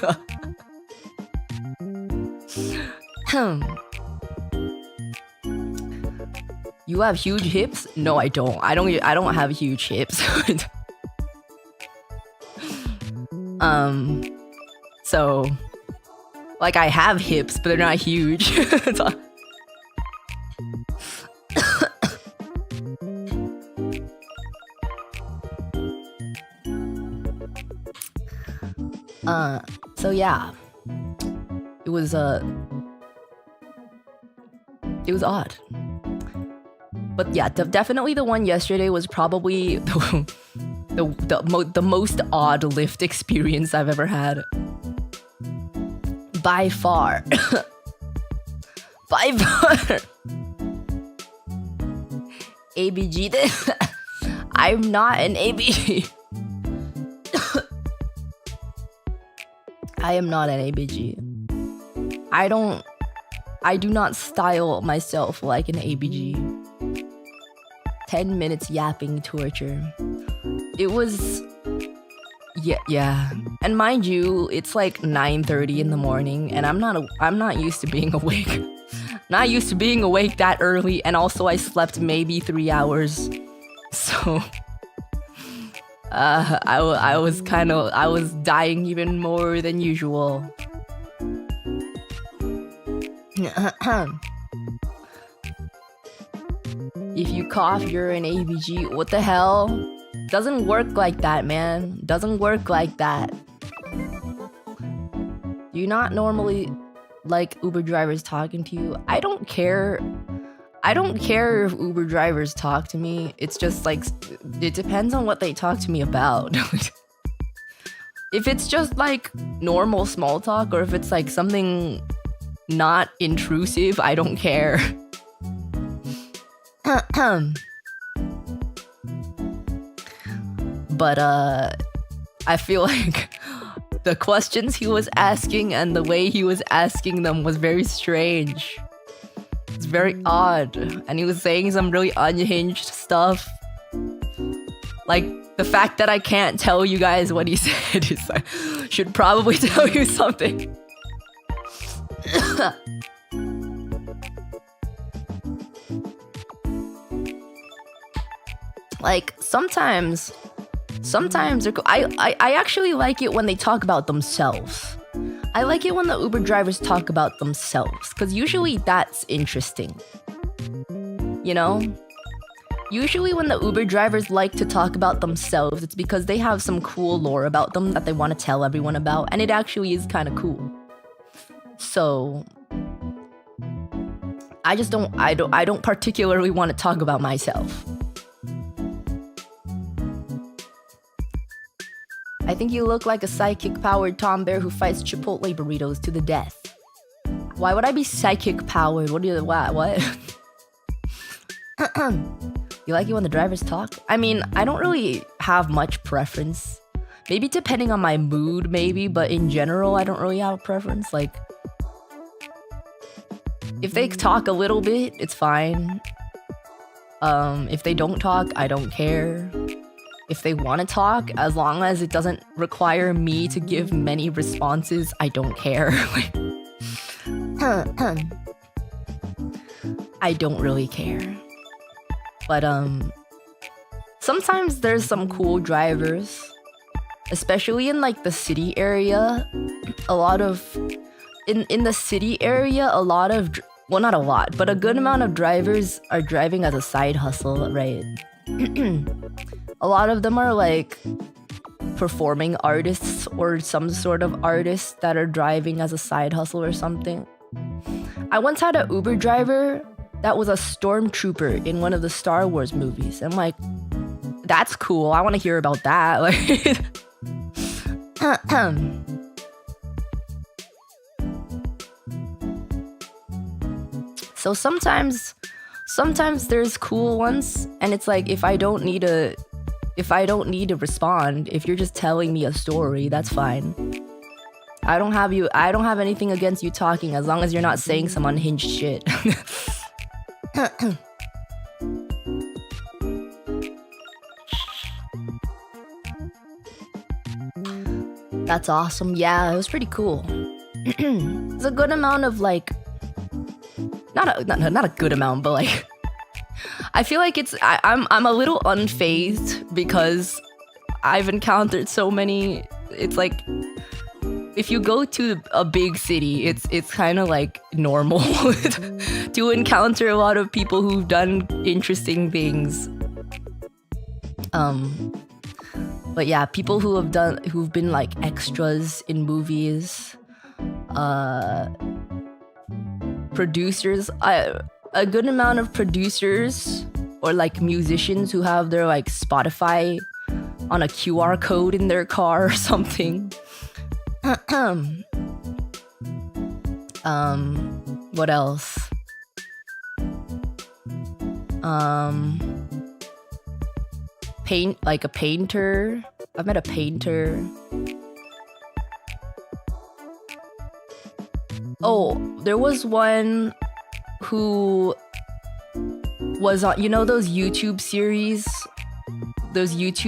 [SPEAKER 1] You have huge hips? No, I don't. I don't have huge hips. So, like, I have hips, but they're not huge. So yeah, it was odd. But yeah, definitely the one yesterday was probably the most odd lift experience I've ever had. By far. By far. ABG. I'm not an ABG. I am not an ABG. I do not style myself like an ABG. 10 minutes yapping torture. It was... Yeah. And mind you, it's like 9:30 in the morning, and I'm not used to being awake. Not used to being awake that early, and also I slept maybe 3 hours. So... I was dying even more than usual. If you cough, you're an ABG. What the hell? Doesn't work like that, man. Doesn't work like that. Do you not normally like Uber drivers talking to you? I don't care. I don't care if Uber drivers talk to me. It's just like, it depends on what they talk to me about. If it's just like normal small talk, or if it's like something not intrusive, I don't care. But I feel like the questions he was asking and the way he was asking them was very strange. It's very odd. And he was saying some really unhinged stuff. Like, the fact that I can't tell you guys what he said is like, should probably tell you something. Like, sometimes I actually like it when they talk about themselves. I like it when the Uber drivers talk about themselves, because usually that's interesting. You know? Usually when the Uber drivers like to talk about themselves, it's because they have some cool lore about them that they want to tell everyone about, and it actually is kind of cool. So I don't particularly want to talk about myself. I think you look like a psychic-powered Tom Bear who fights Chipotle burritos to the death. Why would I be psychic-powered? What? You like it when the drivers talk? I mean, I don't really have much preference. Maybe depending on my mood, maybe, but in general, I don't really have a preference. Like, if they talk a little bit, it's fine. If they don't talk, I don't care. If they want to talk, as long as it doesn't require me to give many responses, I don't care. I don't really care. But sometimes there's some cool drivers, especially in like the city area. A lot of in the city area, a lot of, well, not a lot, but a good amount of drivers are driving as a side hustle, right? A lot of them are like performing artists or some sort of artists that are driving as a side hustle or something. I once had an Uber driver that was a stormtrooper in one of the Star Wars movies. I'm like, that's cool. I want to hear about that. Like, so sometimes there's cool ones, and it's like if I don't need to respond, if you're just telling me a story, that's fine. I don't have anything against you talking as long as you're not saying some unhinged shit. That's awesome. Yeah, it was pretty cool. It's a good amount of like, not a good amount, but like, I feel like I'm a little unfazed because I've encountered so many. It's like, if you go to a big city, it's kind of like normal to encounter a lot of people who've done interesting things. But yeah, people who've been like extras in movies, producers, a good amount of producers or like musicians who have their like Spotify on a QR code in their car or something. What else? Like a painter. I've met a painter. Oh, there was one who was on, you know, those YouTube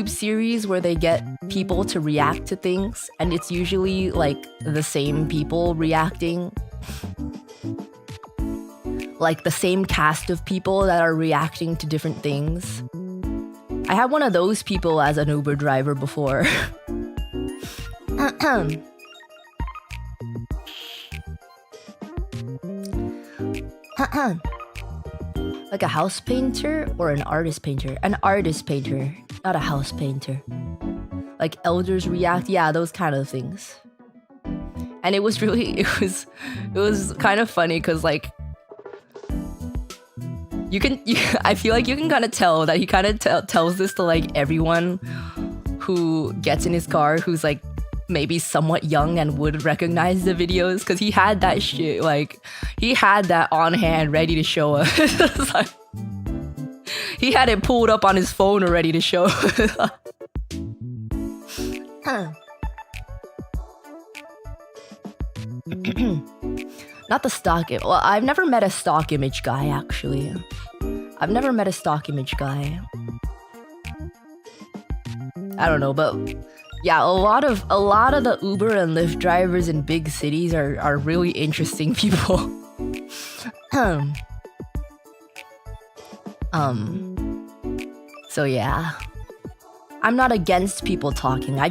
[SPEAKER 1] series where they get people to react to things, and it's usually like the same people reacting, like the same cast of people that are reacting to different things. I had one of those people as an Uber driver before. Like a house painter or an artist painter? An artist painter, not a house painter. Like elders react, yeah, those kind of things. And it was kind of funny because like I feel like you can kind of tell that he kind of tells this to like everyone who gets in his car who's like maybe somewhat young and would recognize the videos, because he had that shit, like he had that on hand ready to show us. Like, he had it pulled up on his phone already to show us. Not the stock. Well, I've never met a stock image guy, actually. I've never met a stock image guy. I don't know, but yeah, a lot of the Uber and Lyft drivers in big cities are really interesting people. So yeah. I'm not against people talking. I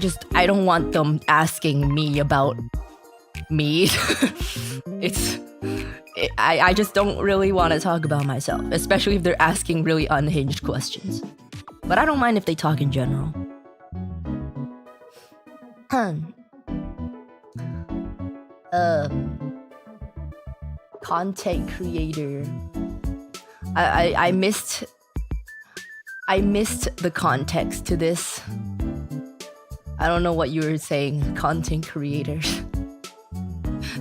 [SPEAKER 1] don't want them asking me about me. I just don't really want to talk about myself, especially if they're asking really unhinged questions. But I don't mind if they talk in general. Content creator. I missed the context to this. I don't know what you were saying, content creators.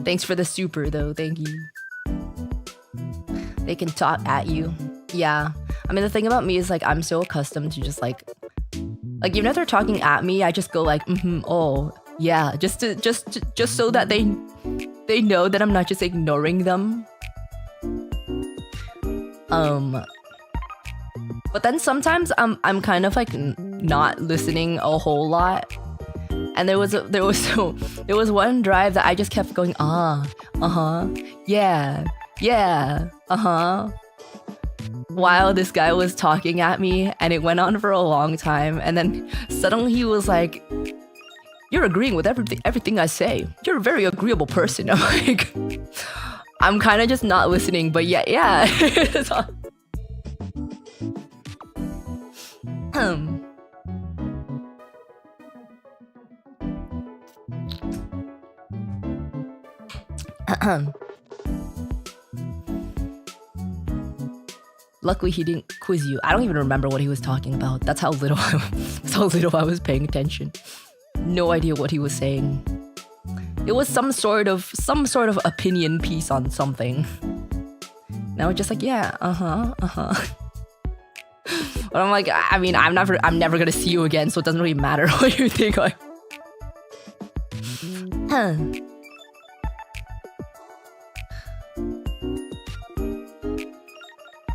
[SPEAKER 1] Thanks for the super though, thank you. They can talk at you. Yeah. I mean, the thing about me is like, I'm so accustomed to just like even if they're talking at me, I just go like, oh, yeah, just so that they know that I'm not just ignoring them. But then sometimes I'm kind of like not listening a whole lot. And there was one drive that I just kept going, yeah, while this guy was talking at me, and it went on for a long time, and then suddenly he was like, "You're agreeing with everything I say. You're a very agreeable person." I'm like, I'm kind of just not listening, but yeah. Luckily, he didn't quiz you. I don't even remember what he was talking about. That's how little I was paying attention. No idea what he was saying. It was some sort of opinion piece on something. And I was just like, yeah, But I'm like, I mean, I'm never gonna see you again, so it doesn't really matter what you think.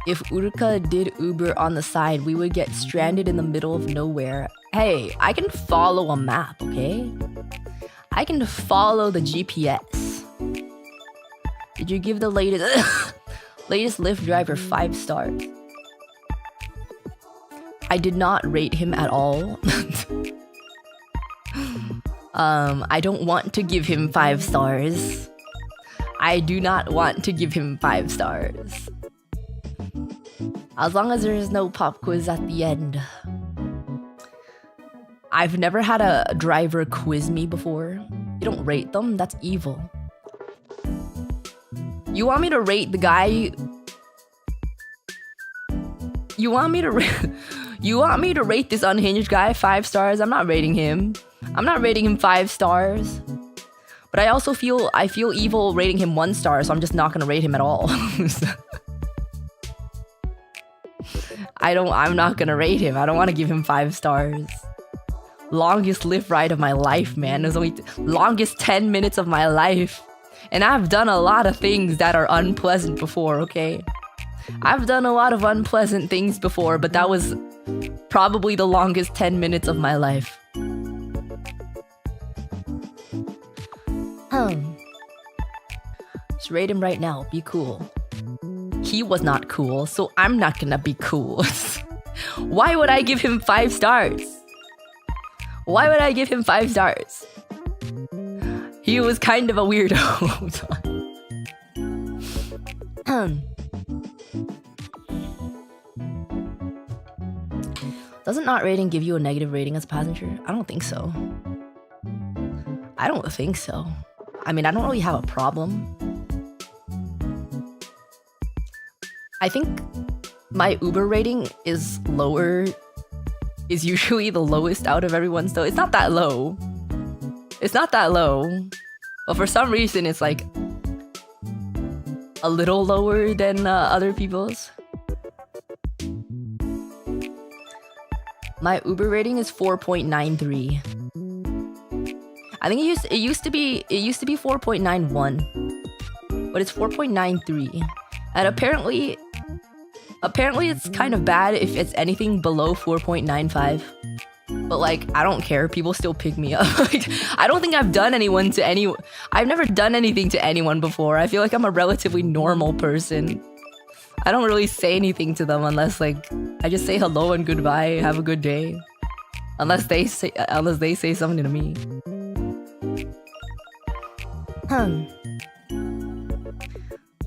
[SPEAKER 1] If Uruka did Uber on the side, we would get stranded in the middle of nowhere. Hey, I can follow a map, okay? I can follow the GPS. Did you give the latest Lyft driver 5 stars? I did not rate him at all. I don't want to give him 5 stars. I do not want to give him 5 stars. As long as there is no pop quiz at the end. I've never had a driver quiz me before. You don't rate them? That's evil. You want me to rate the guy? You want me to rate this unhinged guy 5 stars? I'm not rating him. I'm not rating him 5 stars. But I also feel evil rating him 1 star, so I'm just not gonna rate him at all. I'm not gonna rate him. I don't want to give him 5 stars. Longest Lyft ride of my life, man. It was only longest 10 minutes of my life. And I've done a lot of things that are unpleasant before, okay? I've done a lot of unpleasant things before, but that was probably the longest 10 minutes of my life. Just rate him right now. Be cool. He was not cool, so I'm not gonna be cool. Why would I give him 5 stars? Why would I give him 5 stars? He was kind of a weirdo. Doesn't not rating give you a negative rating as a passenger? I don't think so. I don't think so. I mean, I don't really have a problem. I think my Uber rating is usually the lowest out of everyone's, though. It's not that low. It's not that low. But for some reason, it's like a little lower than other people's. My Uber rating is 4.93. I think it used to be 4.91, but it's 4.93. And apparently it's kind of bad if it's anything below 4.95. But like, I don't care. People still pick me up. Like, I don't think I've done I've never done anything to anyone before. I feel like I'm a relatively normal person. I don't really say anything to them unless like I just say hello and goodbye, have a good day. Unless they say something to me.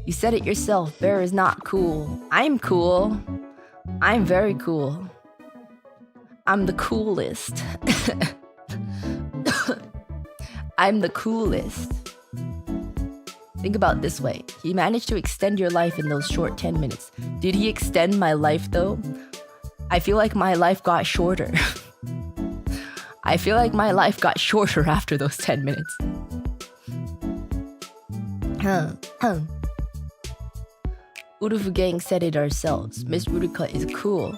[SPEAKER 1] You said it yourself, Bear is not cool. I'm cool. I'm very cool. I'm the coolest. I'm the coolest. Think about it this way. He managed to extend your life in those short 10 minutes. Did he extend my life though? I feel like my life got shorter. I feel like my life got shorter after those 10 minutes. Urufu gang said it ourselves. Miss Uruka is cool.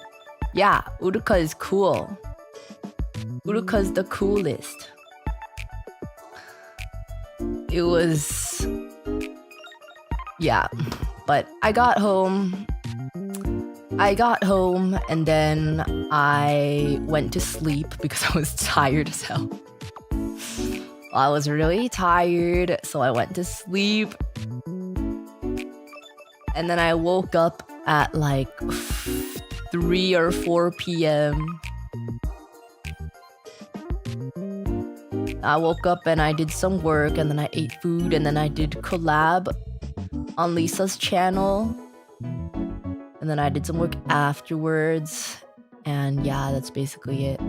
[SPEAKER 1] Yeah, Uruka is cool. Uruka's the coolest. It was... yeah, but I got home and then I went to sleep because I was tired as hell. I was really tired, so I went to sleep. And then I woke up at like 3 or 4 p.m. I woke up and I did some work, and then I ate food, and then I did collab on Lisa's channel. And then I did some work afterwards. And yeah, that's basically it.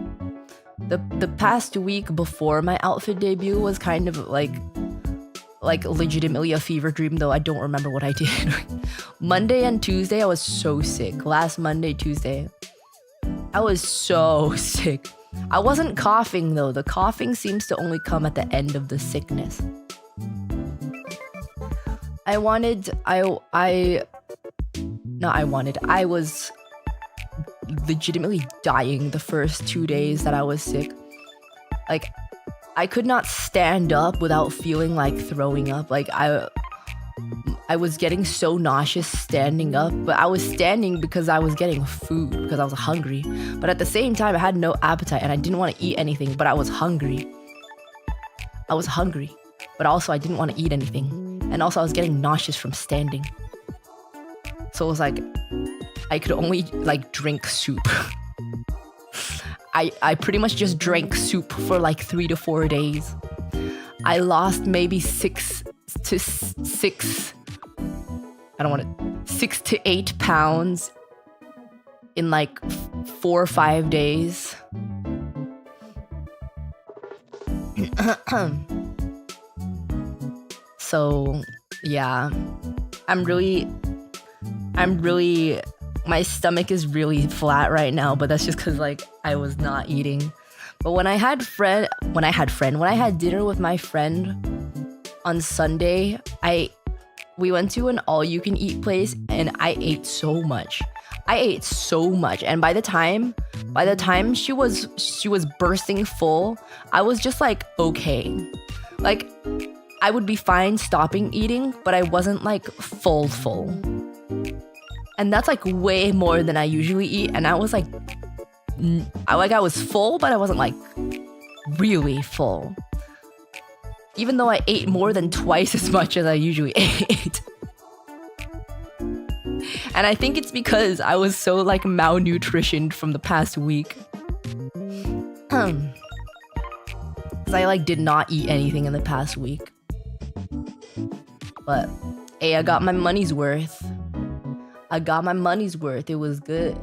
[SPEAKER 1] The past week before my outfit debut was kind of like legitimately a fever dream, though I don't remember what I did. Monday and Tuesday, I was so sick. Last Monday, Tuesday, I was so sick. I wasn't coughing though. The coughing seems to only come at the end of the sickness. I was legitimately dying the first 2 days that I was sick. Like, I could not stand up without feeling like throwing up. Like, I was getting so nauseous standing up, but I was standing because I was getting food, because I was hungry. But at the same time, I had no appetite and I didn't want to eat anything, but I was hungry. I was hungry, but also I didn't want to eat anything. And also I was getting nauseous from standing. So it was like, I could only like drink soup. I pretty much just drank soup for like 3 to 4 days. I lost maybe 6 to 8 pounds in like 4 or 5 days. So yeah, my stomach is really flat right now, but that's just because like I was not eating. But when I had dinner with my friend on Sunday, we went to an all-you-can-eat place and I ate so much. And by the time she was bursting full, I was just like, okay. Like, I would be fine stopping eating, but I wasn't like full. And that's like way more than I usually eat. And I was like, I was full, but I wasn't like really full. Even though I ate more than twice as much as I usually ate. And I think it's because I was so like malnutritioned from the past week. Because I like did not eat anything in the past week. But hey, I got my money's worth. It was good.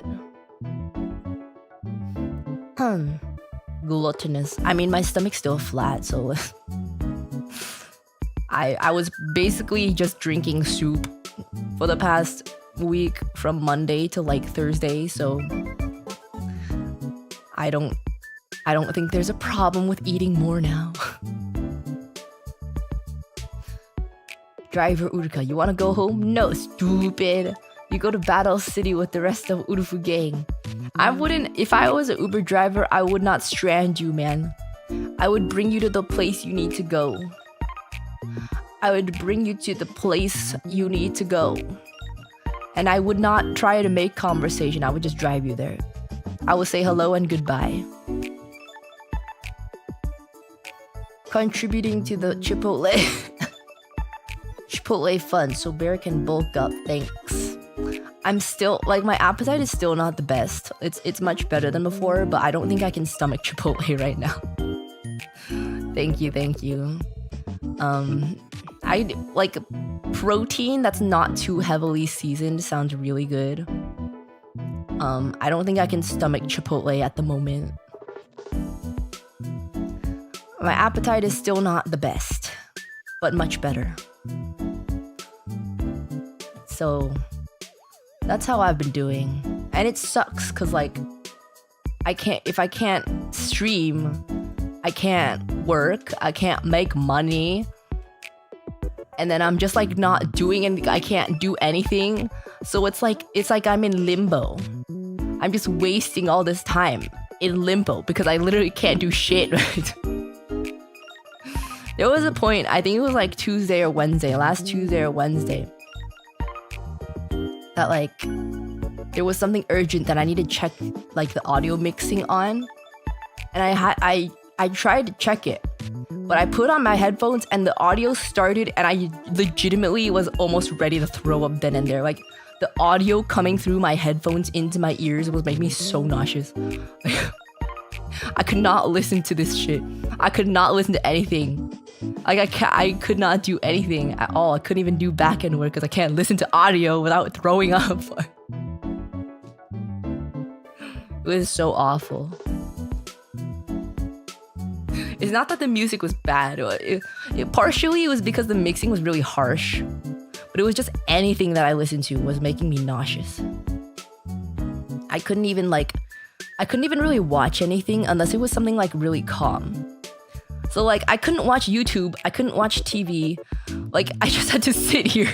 [SPEAKER 1] Gluttonous. I mean, my stomach's still flat, so I was basically just drinking soup for the past week from Monday to like Thursday, so I don't think there's a problem with eating more now. Driver Uruka, you wanna go home? No, stupid. You go to Battle City with the rest of Urufu gang. If I was an Uber driver, I would not strand you, man. I would bring you to the place you need to go. And I would not try to make conversation. I would just drive you there. I would say hello and goodbye. Contributing to the Chipotle fund so Bear can bulk up. Thanks. I'm still like, my appetite is still not the best. It's much better than before, but I don't think I can stomach Chipotle right now. Thank you. I like protein that's not too heavily seasoned sounds really good. I don't think I can stomach Chipotle at the moment. My appetite is still not the best, but much better. So that's how I've been doing. And it sucks because like if I can't stream, I can't work, I can't make money. And then I'm just like not doing anything. I can't do anything. So it's like I'm in limbo. I'm just wasting all this time in limbo because I literally can't do shit. Right? There was a point, I think it was like last Tuesday or Wednesday, that like there was something urgent that I need to check like the audio mixing on. And I tried to check it, but I put on my headphones and the audio started and I legitimately was almost ready to throw up then and there. Like the audio coming through my headphones into my ears was making me so nauseous. I could not listen to this shit. I could not listen to anything. Like I could not do anything at all. I couldn't even do back-end work because I can't listen to audio without throwing up. It was so awful. It's not that the music was bad. Partially it was because the mixing was really harsh. But it was just anything that I listened to was making me nauseous. I couldn't even really watch anything unless it was something like really calm. So like I couldn't watch YouTube, I couldn't watch TV. Like I just had to sit here.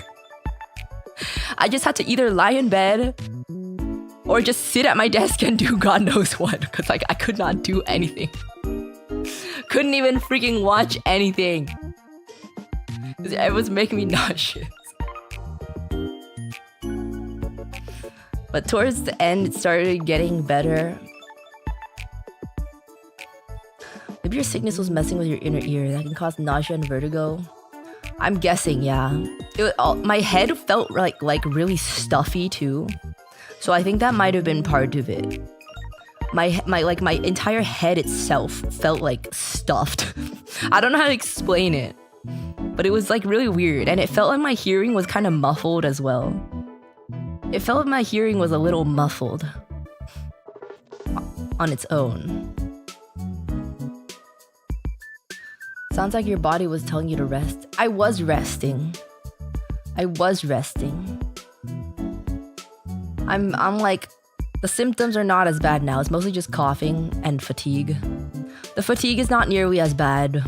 [SPEAKER 1] I just had to either lie in bed or just sit at my desk and do God knows what, because like I could not do anything. Couldn't even freaking watch anything. It was making me nauseous. But towards the end, it started getting better. Maybe your sickness was messing with your inner ear. That can cause nausea and vertigo. I'm guessing, yeah. My head felt like really stuffy too. So I think that might have been part of it. My entire head itself felt like stuffed. I don't know how to explain it. But it was like really weird. And it felt like my hearing was kind of muffled as well. It felt like my hearing was a little muffled on its own. Sounds like your body was telling you to rest. I was resting. I'm like, the symptoms are not as bad now. It's mostly just coughing and fatigue. The fatigue is not nearly as bad.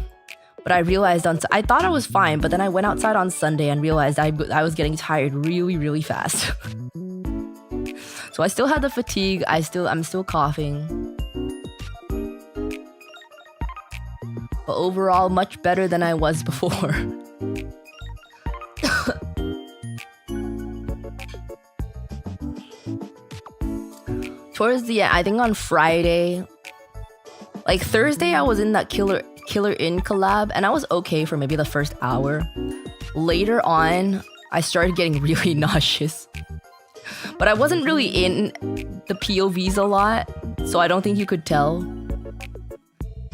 [SPEAKER 1] But I realized I thought I was fine, but then I went outside on Sunday and realized I was getting tired really, really fast. So I still had the fatigue. I'm still coughing. But overall, much better than I was before. Towards the end, I think on Friday, like Thursday, I was in that Killer In collab, and I was okay for maybe the first hour. Later on, I started getting really nauseous. But I wasn't really in the POVs a lot, so I don't think you could tell.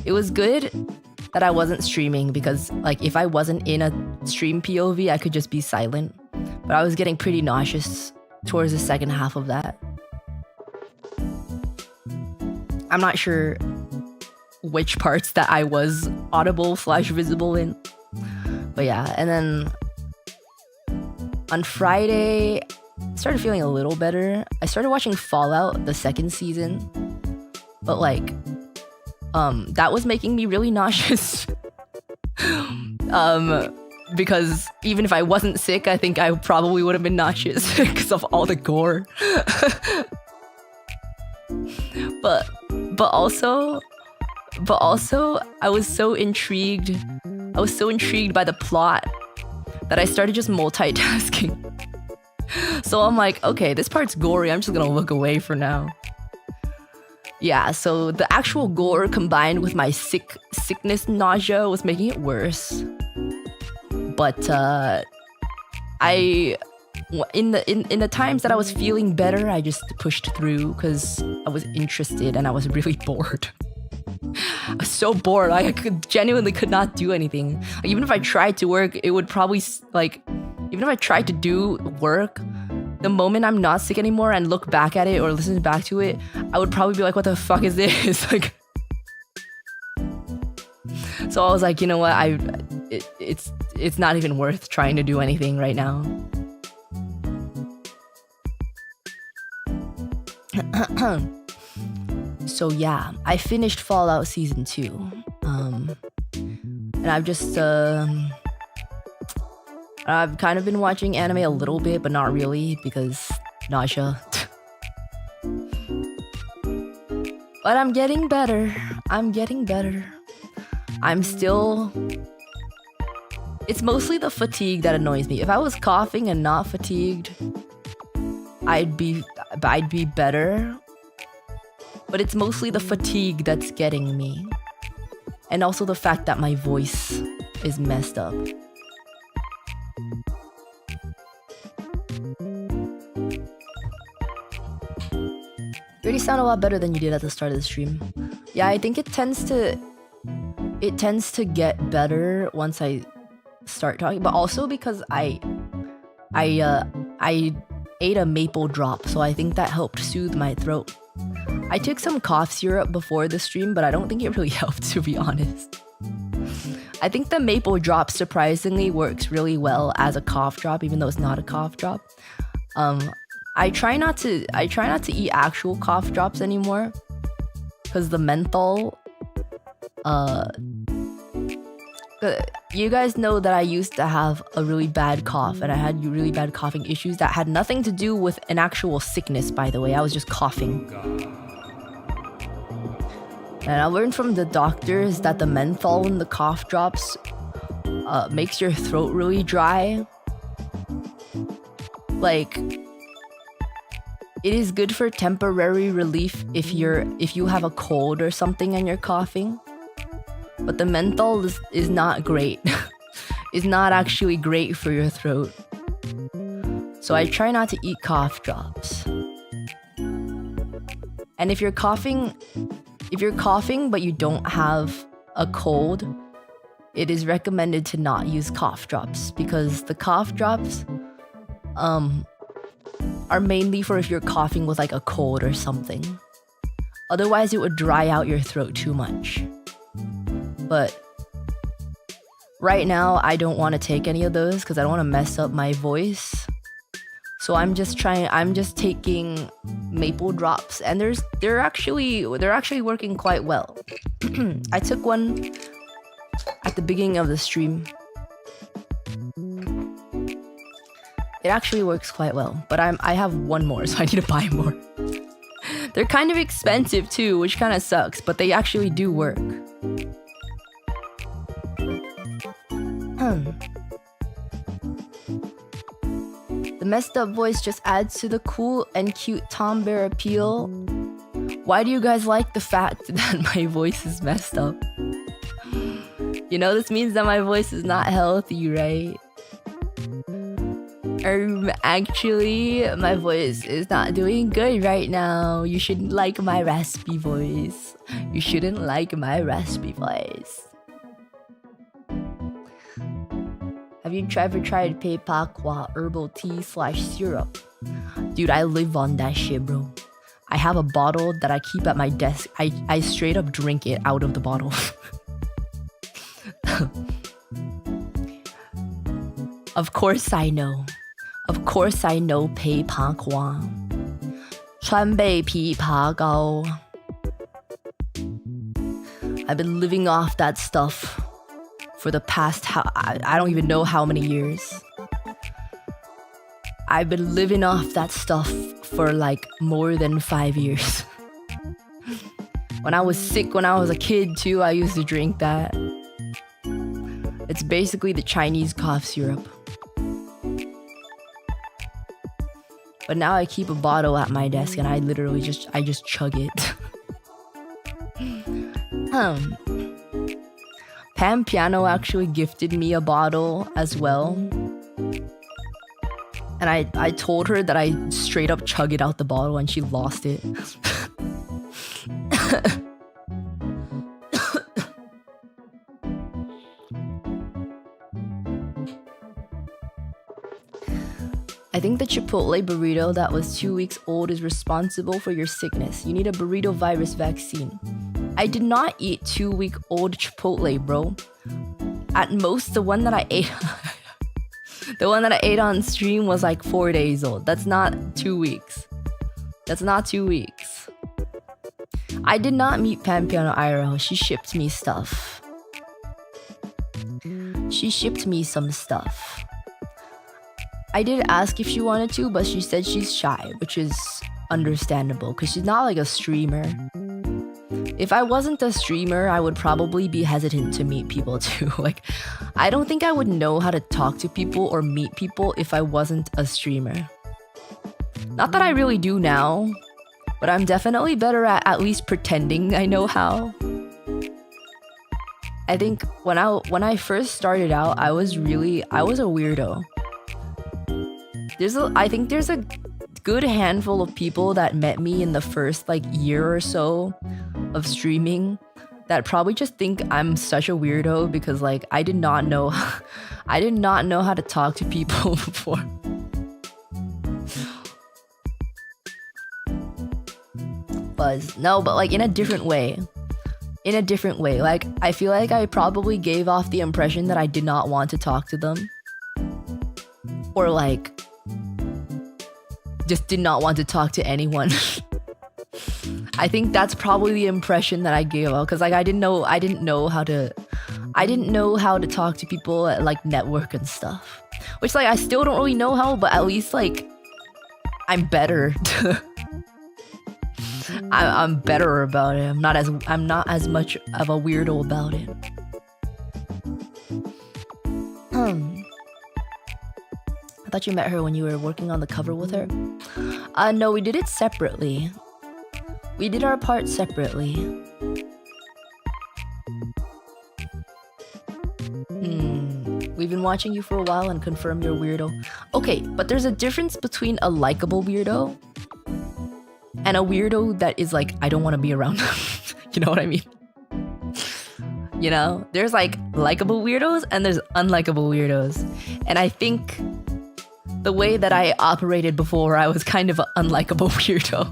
[SPEAKER 1] It was good that I wasn't streaming because, like, if I wasn't in a stream POV, I could just be silent. But I was getting pretty nauseous towards the second half of that. I'm not sure which parts that I was audible/visible in. But yeah, and then on Friday, I started feeling a little better. I started watching Fallout, the second season. But like, that was making me really nauseous. Because even if I wasn't sick, I think I probably would have been nauseous because of all the gore. But also, I was so intrigued. I was so intrigued by the plot that I started just multitasking. So I'm like, okay, this part's gory. I'm just gonna look away for now. Yeah, so the actual gore combined with my sickness nausea was making it worse. But in the times that I was feeling better, I just pushed through because I was interested and I was really bored. I was so bored. I genuinely could not do anything. Like, even if I tried to work, it would probably even if I try to do work, the moment I'm not sick anymore and look back at it or listen back to it, I would probably be like, what the fuck is this? Like, so I was like, you know what? It's not even worth trying to do anything right now. So yeah, I finished Fallout Season 2. And I've kind of been watching anime a little bit, but not really because nausea. But I'm getting better. It's mostly the fatigue that annoys me. If I was coughing and not fatigued, I'd be better. But it's mostly the fatigue that's getting me. And also the fact that my voice is messed up. You already sound a lot better than you did at the start of the stream. Yeah, I think it tends to get better once I start talking, but also because I ate a maple drop, so I think that helped soothe my throat. I took some cough syrup before the stream, but I don't think it really helped, to be honest. I think the maple drop surprisingly works really well as a cough drop, even though it's not a cough drop. I try not to eat actual cough drops anymore, because the menthol. You guys know that I used to have a really bad cough, and I had really bad coughing issues that had nothing to do with an actual sickness, by the way. I was just coughing. And I learned from the doctors that the menthol in the cough drops makes your throat really dry. Like, it is good for temporary relief if you have a cold or something and you're coughing. But the menthol is not great. It's not actually great for your throat. So I try not to eat cough drops. And if you're coughing but you don't have a cold, it is recommended to not use cough drops, because the cough drops are mainly for if you're coughing with like a cold or something. Otherwise it would dry out your throat too much. But right now I don't want to take any of those because I don't want to mess up my voice. So I'm just taking maple drops, and they're actually working quite well. I took one at the beginning of the stream. It actually works quite well, but I have one more, so I need to buy more. They're kind of expensive too, which kind of sucks, but they actually do work. The messed up voice just adds to the cool and cute Tom Bear appeal. Why do you guys like the fact that my voice is messed up? You know, this means that my voice is not healthy, right? Actually, my voice is not doing good right now. You shouldn't like my raspy voice. You shouldn't like my raspy voice. Have you ever tried Pepakwa herbal tea /syrup? Dude, I live on that shit, bro. I have a bottle that I keep at my desk. I straight up drink it out of the bottle. Of course I know. Of course I know Pepakwa. 川贝枇杷膏. I've been living off that stuff for the past, I don't even know how many years. I've been living off that stuff for like more than 5 years. When I was sick when I was a kid too, I used to drink that. It's basically the Chinese cough syrup. But now I keep a bottle at my desk and I literally just chug it. Pam Piano actually gifted me a bottle as well. And I told her that I straight up chug it out the bottle and she lost it. think the Chipotle burrito that was 2 weeks old is responsible for your sickness. You need a burrito virus vaccine. I did not eat 2-week-old Chipotle, bro. At most, the one that I ate... the one that I ate on stream was like 4 days old. That's not 2 weeks. That's not 2 weeks. I did not meet Pampiano IRL. She shipped me stuff. She shipped me some stuff. I did ask if she wanted to, but she said she's shy, which is understandable because she's not like a streamer. If I wasn't a streamer, I would probably be hesitant to meet people too. Like, I don't think I would know how to talk to people or meet people if I wasn't a streamer. Not that I really do now, but I'm definitely better at least pretending I know how. I think when I first started out, I was a weirdo. I think there's a good handful of people that met me in the first like year or so of streaming that probably just think I'm such a weirdo because like I did not know how to talk to people before. But like in a different way. Like I feel like I probably gave off the impression that I did not want to talk to them. Or like just did not want to talk to anyone. I think that's probably the impression that I gave off because like I didn't know how to talk to people at like network and stuff. Which like I still don't really know how, but at least like I'm better. I'm better about it. I'm not as much of a weirdo about it. I thought you met her when you were working on the cover with her. No, we did it separately. We did our part separately. We've been watching you for a while and confirm you're a weirdo. Okay, but there's a difference between a likable weirdo and a weirdo that is like, I don't want to be around them. You know what I mean? You know? There's like likable weirdos and there's unlikable weirdos. And I think the way that I operated before, I was kind of an unlikable weirdo.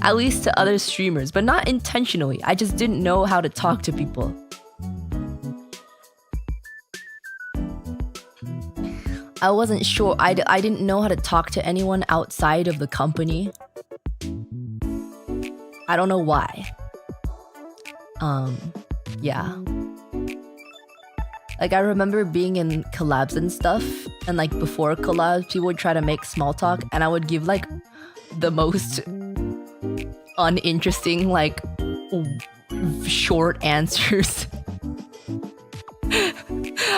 [SPEAKER 1] At least to other streamers, but not intentionally. I just didn't know how to talk to people. I wasn't sure. I didn't know how to talk to anyone outside of the company. I don't know why. Yeah. Like I remember being in collabs and stuff, and like before collabs, people would try to make small talk, and I would give like the most uninteresting, like short answers.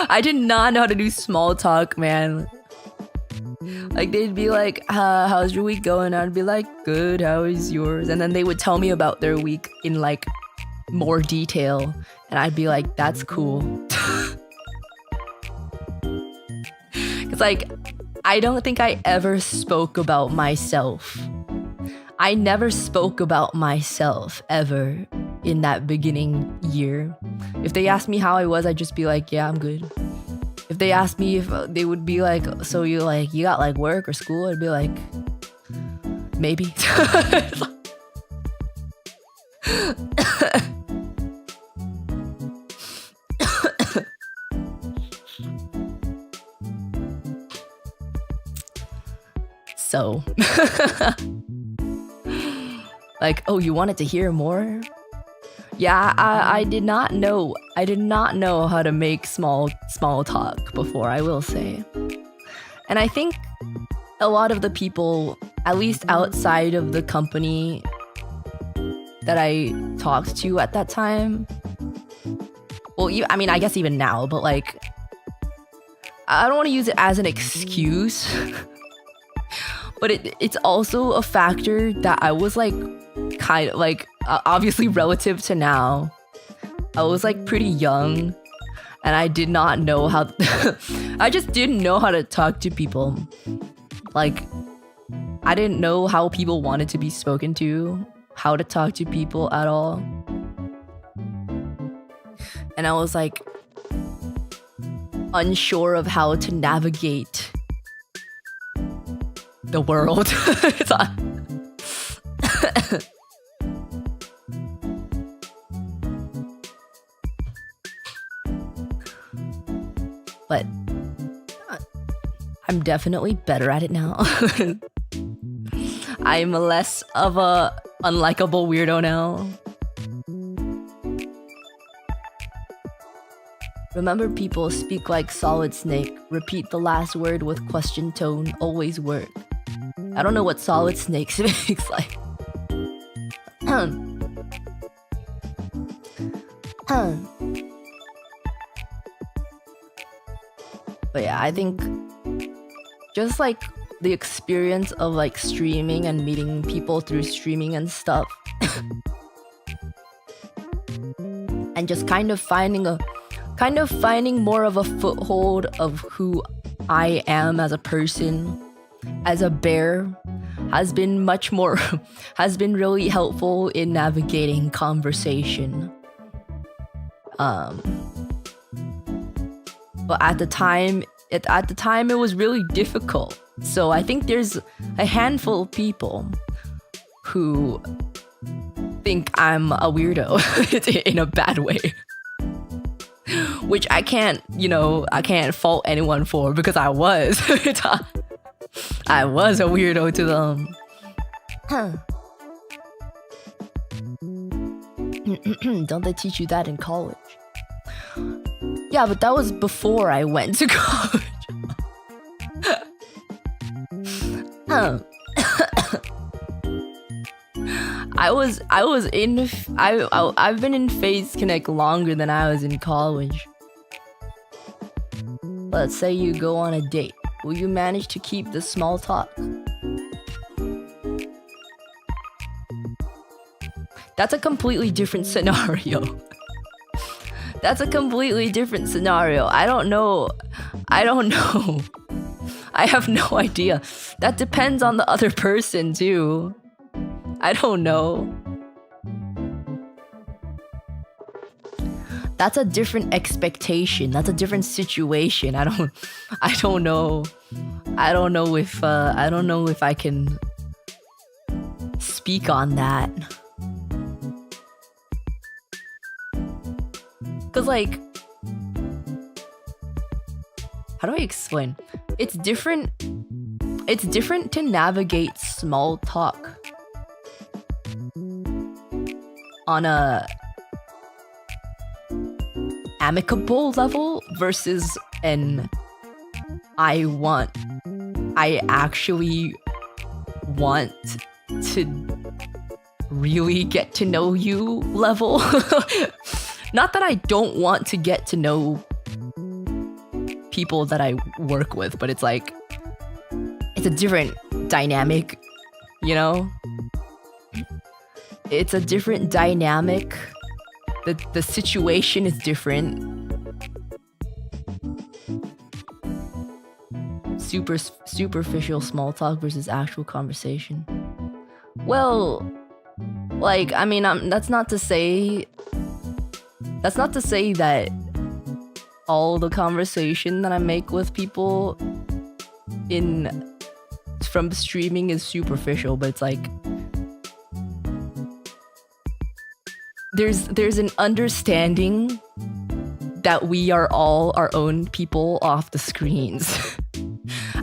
[SPEAKER 1] I did not know how to do small talk, man. Like they'd be like, how's your week going? I'd be like, good, how is yours? And then they would tell me about their week in like more detail, and I'd be like, that's cool. It's like, I don't think I ever spoke about myself. I never spoke about myself ever in that beginning year. If they asked me how I was, I'd just be like, yeah, I'm good. If they asked me if they would be like, so you got like work or school? I'd be like, maybe. So, like, oh, you wanted to hear more? Yeah, I did not know. I did not know how to make small talk before, I will say. And I think a lot of the people, at least outside of the company that I talked to at that time, well, I mean, I guess even now, but like, I don't want to use it as an excuse. But it's also a factor that I was like, kind of like, obviously relative to now, I was like pretty young and I did not know how, I just didn't know how to talk to people. Like, I didn't know how people wanted to be spoken to, how to talk to people at all. And I was like, unsure of how to navigate the world. But I'm definitely better at it now. I'm less of a unlikable weirdo now. Remember, people speak like Solid Snake. Repeat the last word with question tone. Always work. I don't know what Solid Snake speaks like. But yeah, I think just like the experience of like streaming and meeting people through streaming and stuff, and just kind of finding more of a foothold of who I am as a person, as a bear, has been really helpful in navigating conversation. But at the time it was really difficult. So I think there's a handful of people who think I'm a weirdo in a bad way. Which I can't fault anyone for, because I was. I was a weirdo to them. Don't they teach you that in college? Yeah, but that was before I went to college. I've been in Phase Connect longer than I was in college. Let's say you go on a date. Will you manage to keep the small talk? That's a completely different scenario. I don't know. I have no idea. That depends on the other person too. I don't know. That's a different expectation. That's a different situation. I don't know. I don't know if I can speak on that. Cause like, how do I explain? It's different to navigate small talk on a amicable level versus an I actually want to really get to know you level. Not that I don't want to get to know people that I work with, but it's like, it's a different dynamic, you know? It's a different dynamic. The situation is different. Superficial small talk versus actual conversation. Well, like, I mean, that's not to say that all the conversation that I make with people from streaming is superficial, but it's like there's an understanding that we are all our own people off the screens.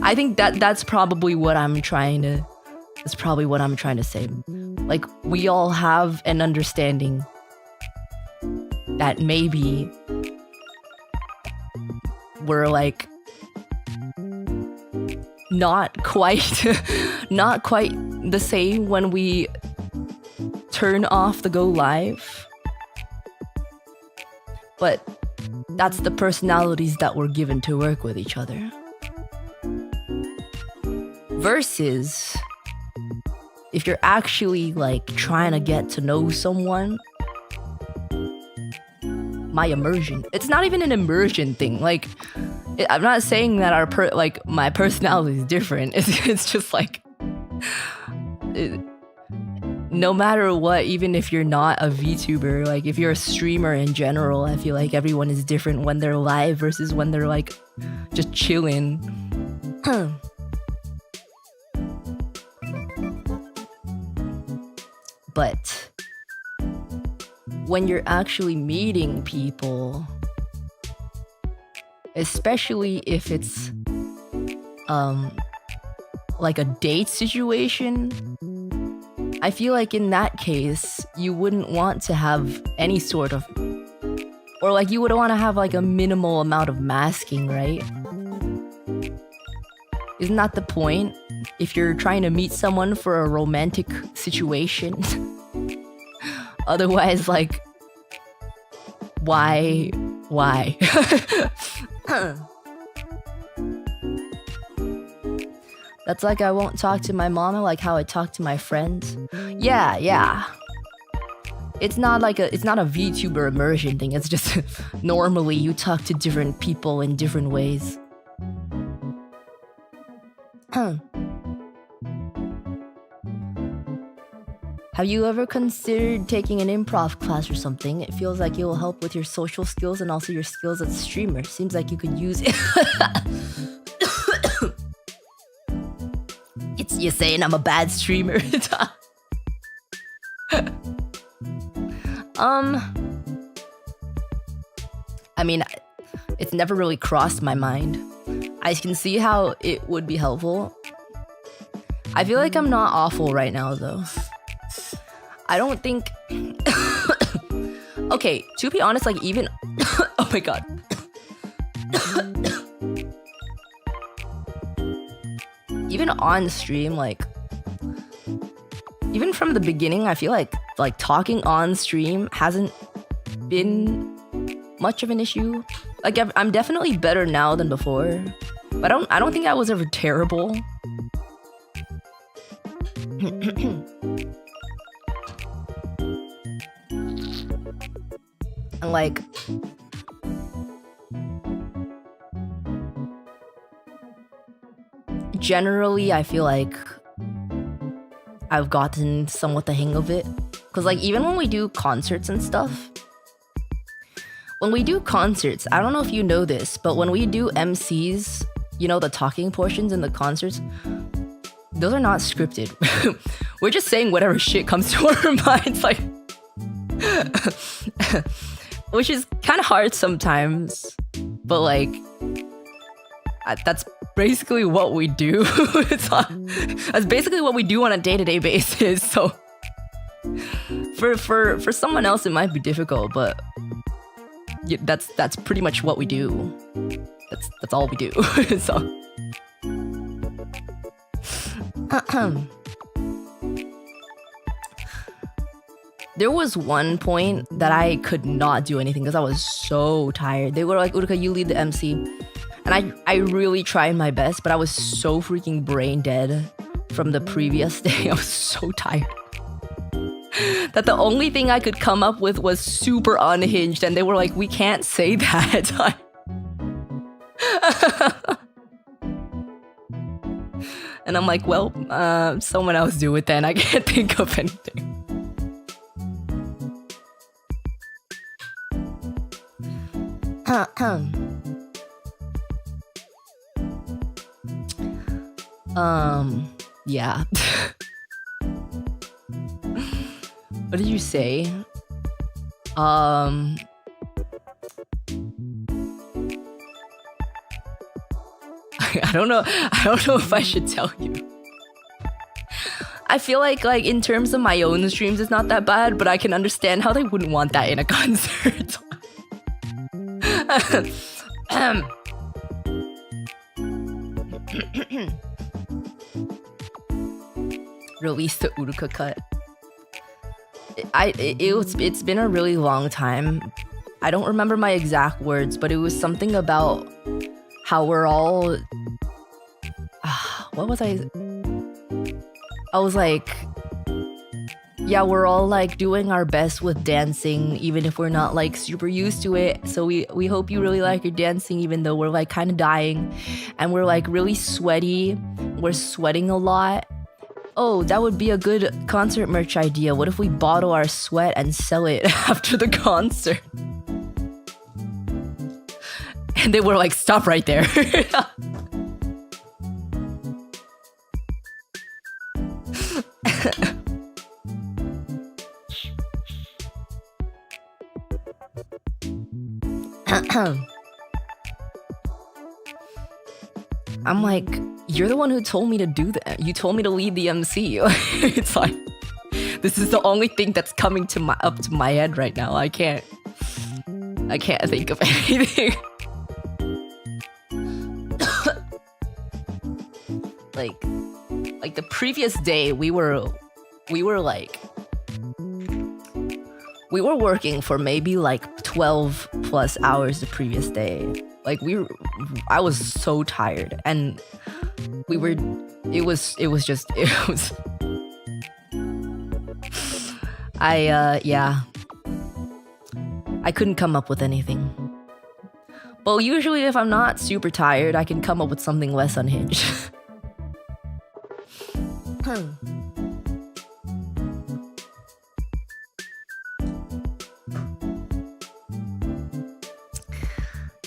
[SPEAKER 1] I think that's probably what I'm trying to say. Like, we all have an understanding that maybe we're like not quite the same when we turn off the go live, but that's the personalities that we're given to work with each other. Versus if you're actually like trying to get to know someone, my immersion. It's not even an immersion thing. Like, I'm not saying that my personality is different. It's just like, no matter what, even if you're not a VTuber, like if you're a streamer in general, I feel like everyone is different when they're live versus when they're like just chilling. But when you're actually meeting people, especially if it's like a date situation, I feel like in that case you wouldn't want to have any sort of, or like you would want to have like a minimal amount of masking, right? Isn't that the point? If you're trying to meet someone for a romantic situation. Otherwise, like, why? That's like I won't talk to my mama like how I talk to my friends. Yeah. It's not a VTuber immersion thing. It's just normally you talk to different people in different ways. Have you ever considered taking an improv class or something? It feels like it will help with your social skills and also your skills as a streamer. Seems like you could use it. It's you saying I'm a bad streamer. I mean, it's never really crossed my mind. I can see how it would be helpful. I feel like I'm not awful right now, though. I don't think... Okay, to be honest, like even... Oh my god. Even on stream, like... Even from the beginning, I feel like talking on stream hasn't been much of an issue. Like I'm definitely better now than before, but I don't think I was ever terrible. And like generally I feel like I've gotten somewhat the hang of it. Cause like even when we do concerts and stuff, I don't know if you know this, but when we do MCs, you know, the talking portions in the concerts, those are not scripted. We're just saying whatever shit comes to our minds, like, which is kind of hard sometimes, but like, that's basically what we do. That's basically what we do on a day-to-day basis. So for someone else, it might be difficult, but yeah, that's pretty much what we do. That's all we do. So there was one point that I could not do anything because I was so tired. They were like, Uruka, you lead the MC. And I really tried my best, but I was so freaking brain dead from the previous day. I was so tired that the only thing I could come up with was super unhinged, and they were like, we can't say that. And I'm like, well, someone else do it then. I can't think of anything. Yeah. What did you say? I don't know if I should tell you. I feel like in terms of my own streams, it's not that bad, but I can understand how they wouldn't want that in a concert. Release the Uruka cut. It's been a really long time. I don't remember my exact words, but it was something about how we're all... what was I was like... Yeah, we're all like doing our best with dancing, even if we're not like super used to it. So we hope you really like your dancing, even though we're like kind of dying. And we're like really sweaty. We're sweating a lot. Oh, that would be a good concert merch idea. What if we bottle our sweat and sell it after the concert? And they were like, stop right there. I'm like, you're the one who told me to do that. You told me to lead the MC. It's like, this is the only thing that's coming to up to my head right now. I can't think of anything. like the previous day, we were working for maybe like 12 plus hours the previous day. Like I was so tired, and it was I couldn't come up with anything. But usually if I'm not super tired, I can come up with something less unhinged.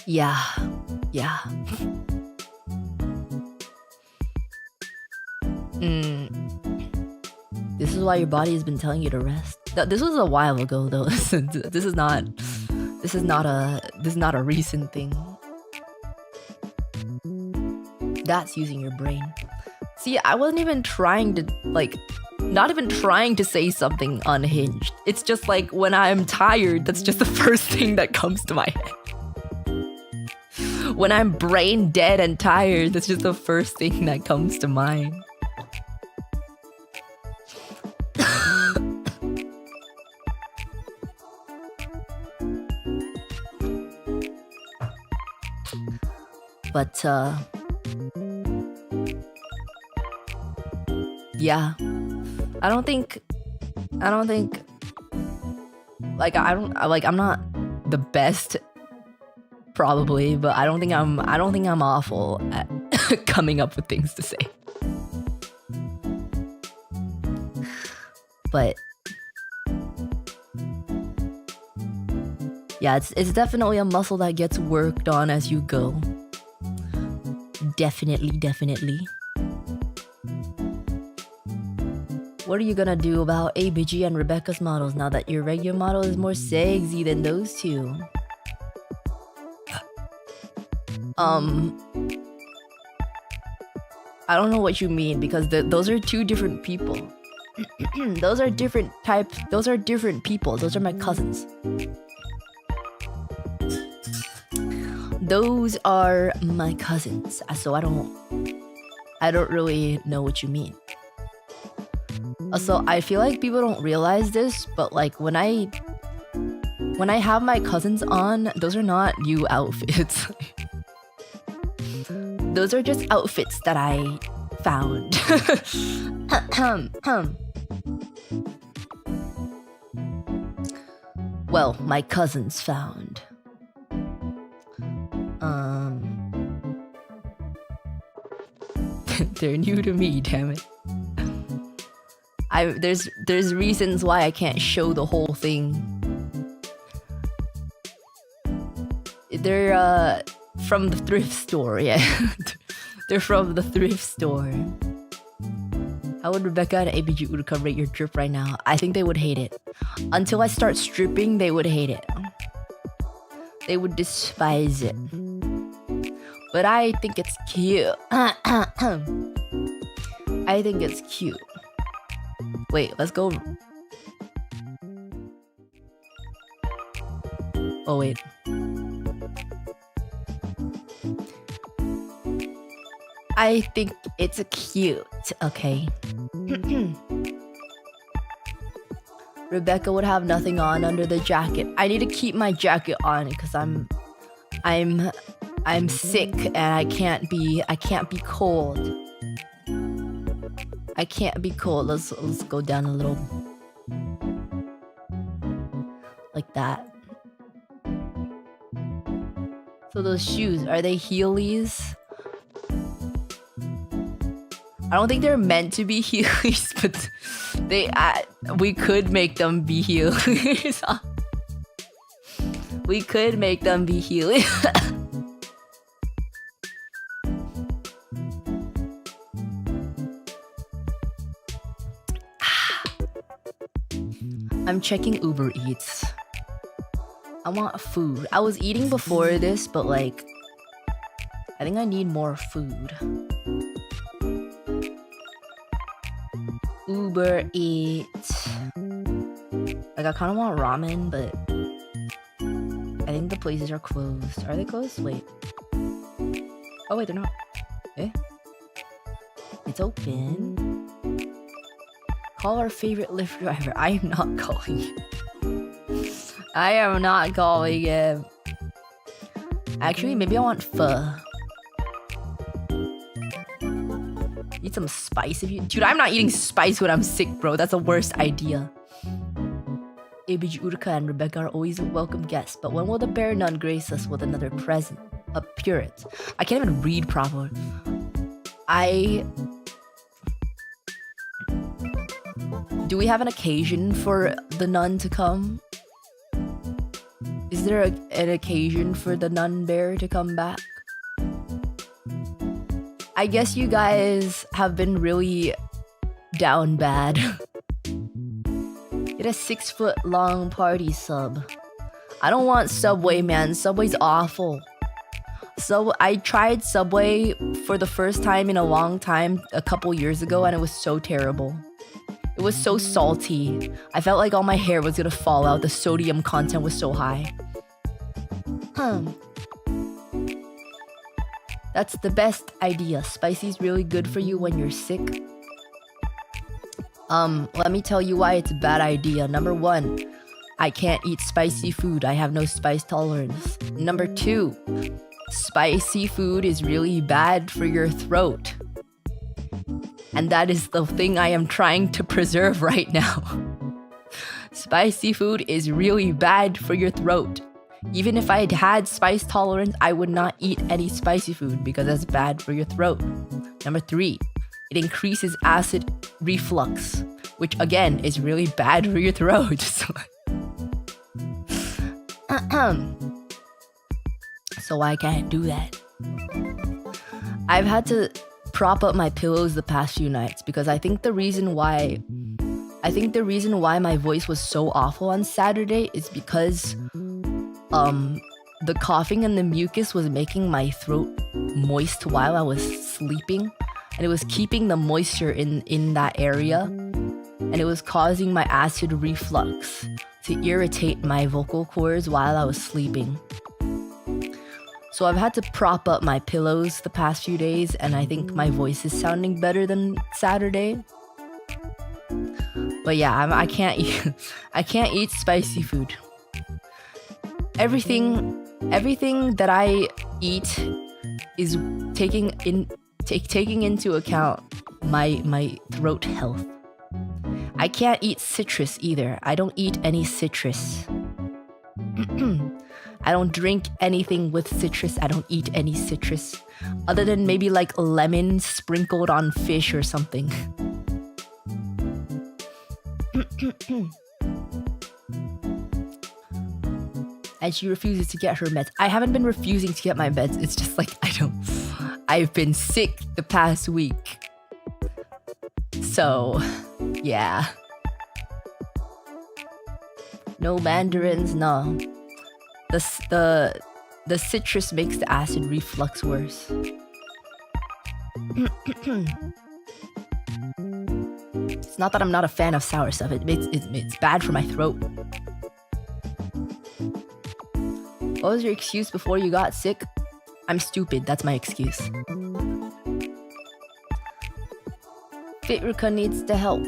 [SPEAKER 1] Yeah. This is why your body has been telling you to rest. This was a while ago, though. This is not a recent thing. That's using your brain. See, I wasn't even trying to not even trying to say something unhinged. It's just like when I'm tired, that's just the first thing that comes to my head. When I'm brain dead and tired, that's just the first thing that comes to mind. But yeah, I don't think I'm not the best, probably, but I don't think I'm awful at coming up with things to say. But yeah, it's definitely a muscle that gets worked on as you go. Definitely. What are you gonna do about ABG and Rebecca's models now that your regular model is more sexy than those two? I don't know what you mean, because those are two different people. Those are different people. Those are my cousins. Those are my cousins. So I don't really know what you mean. Also, I feel like people don't realize this, but like when I have my cousins on, those are not new outfits. Those are just outfits that I found. Well, my cousins found. They're new to me, damn it. There's reasons why I can't show the whole thing. They're from the thrift store, yeah. They're from the thrift store. How would Rebecca and ABG Uruka rate your drip right now? I think they would hate it. Until I start stripping, they would hate it. They would despise it. But I think it's cute. I think it's cute. Wait, let's go. Oh, wait. I think it's cute, okay? Rebecca would have nothing on under the jacket. I need to keep my jacket on because I'm sick and I can't be cold. I can't be cold. Let's go down a little. Like that. So those shoes, are they heelys? I don't think they're meant to be heelys, but we could make them be heelys. We could make them be heelys. I'm checking Uber Eats. I want food. I was eating before this, but like, I think I need more food. Uber Eats. Like, I kind of want ramen, but I think the places are closed. Are they closed? Wait. Oh, wait, they're not. Eh? It's open. Call our favorite Lyft driver. I am not calling him. I am not calling him. Actually, maybe I want pho. Eat some spice if you... Dude, I'm not eating spice when I'm sick, bro. That's the worst idea. Fujikura Uruka and Rebecca are always a welcome guests, but when will the bear nun grace us with another present? A purist. I can't even read properly. Do we have an occasion for the nun to come? Is there an occasion for the nun bear to come back? I guess you guys have been really down bad. Get a 6-foot-long party sub. I don't want Subway, man. Subway's awful. So I tried Subway for the first time in a long time a couple years ago, and it was so terrible. It was so salty. I felt like all my hair was gonna fall out. The sodium content was so high. That's the best idea. Spicy's really good for you when you're sick. Let me tell you why it's a bad idea. Number 1, I can't eat spicy food. I have no spice tolerance. Number 2, spicy food is really bad for your throat. And that is the thing I am trying to preserve right now. Spicy food is really bad for your throat. Even if I had had spice tolerance, I would not eat any spicy food because that's bad for your throat. Number 3, it increases acid reflux, which again is really bad for your throat. So I can't do that. I've had to prop up my pillows the past few nights because I think the reason why my voice was so awful on Saturday is because the coughing and the mucus was making my throat moist while I was sleeping, and it was keeping the moisture in that area, and it was causing my acid reflux to irritate my vocal cords while I was sleeping. So I've had to prop up my pillows the past few days, and I think my voice is sounding better than Saturday. But yeah, I can't eat spicy food. Everything that I eat is taking into account my throat health. I can't eat citrus either. I don't eat any citrus. I don't drink anything with citrus. I don't eat any citrus. Other than maybe like lemon sprinkled on fish or something. And she refuses to get her meds. I haven't been refusing to get my meds. It's just like, I've been sick the past week. So, yeah. No mandarins, no. The citrus makes the acid reflux worse. It's not that I'm not a fan of sour stuff. It's bad for my throat. What was your excuse before you got sick? I'm stupid. That's my excuse. Fitruka needs the help.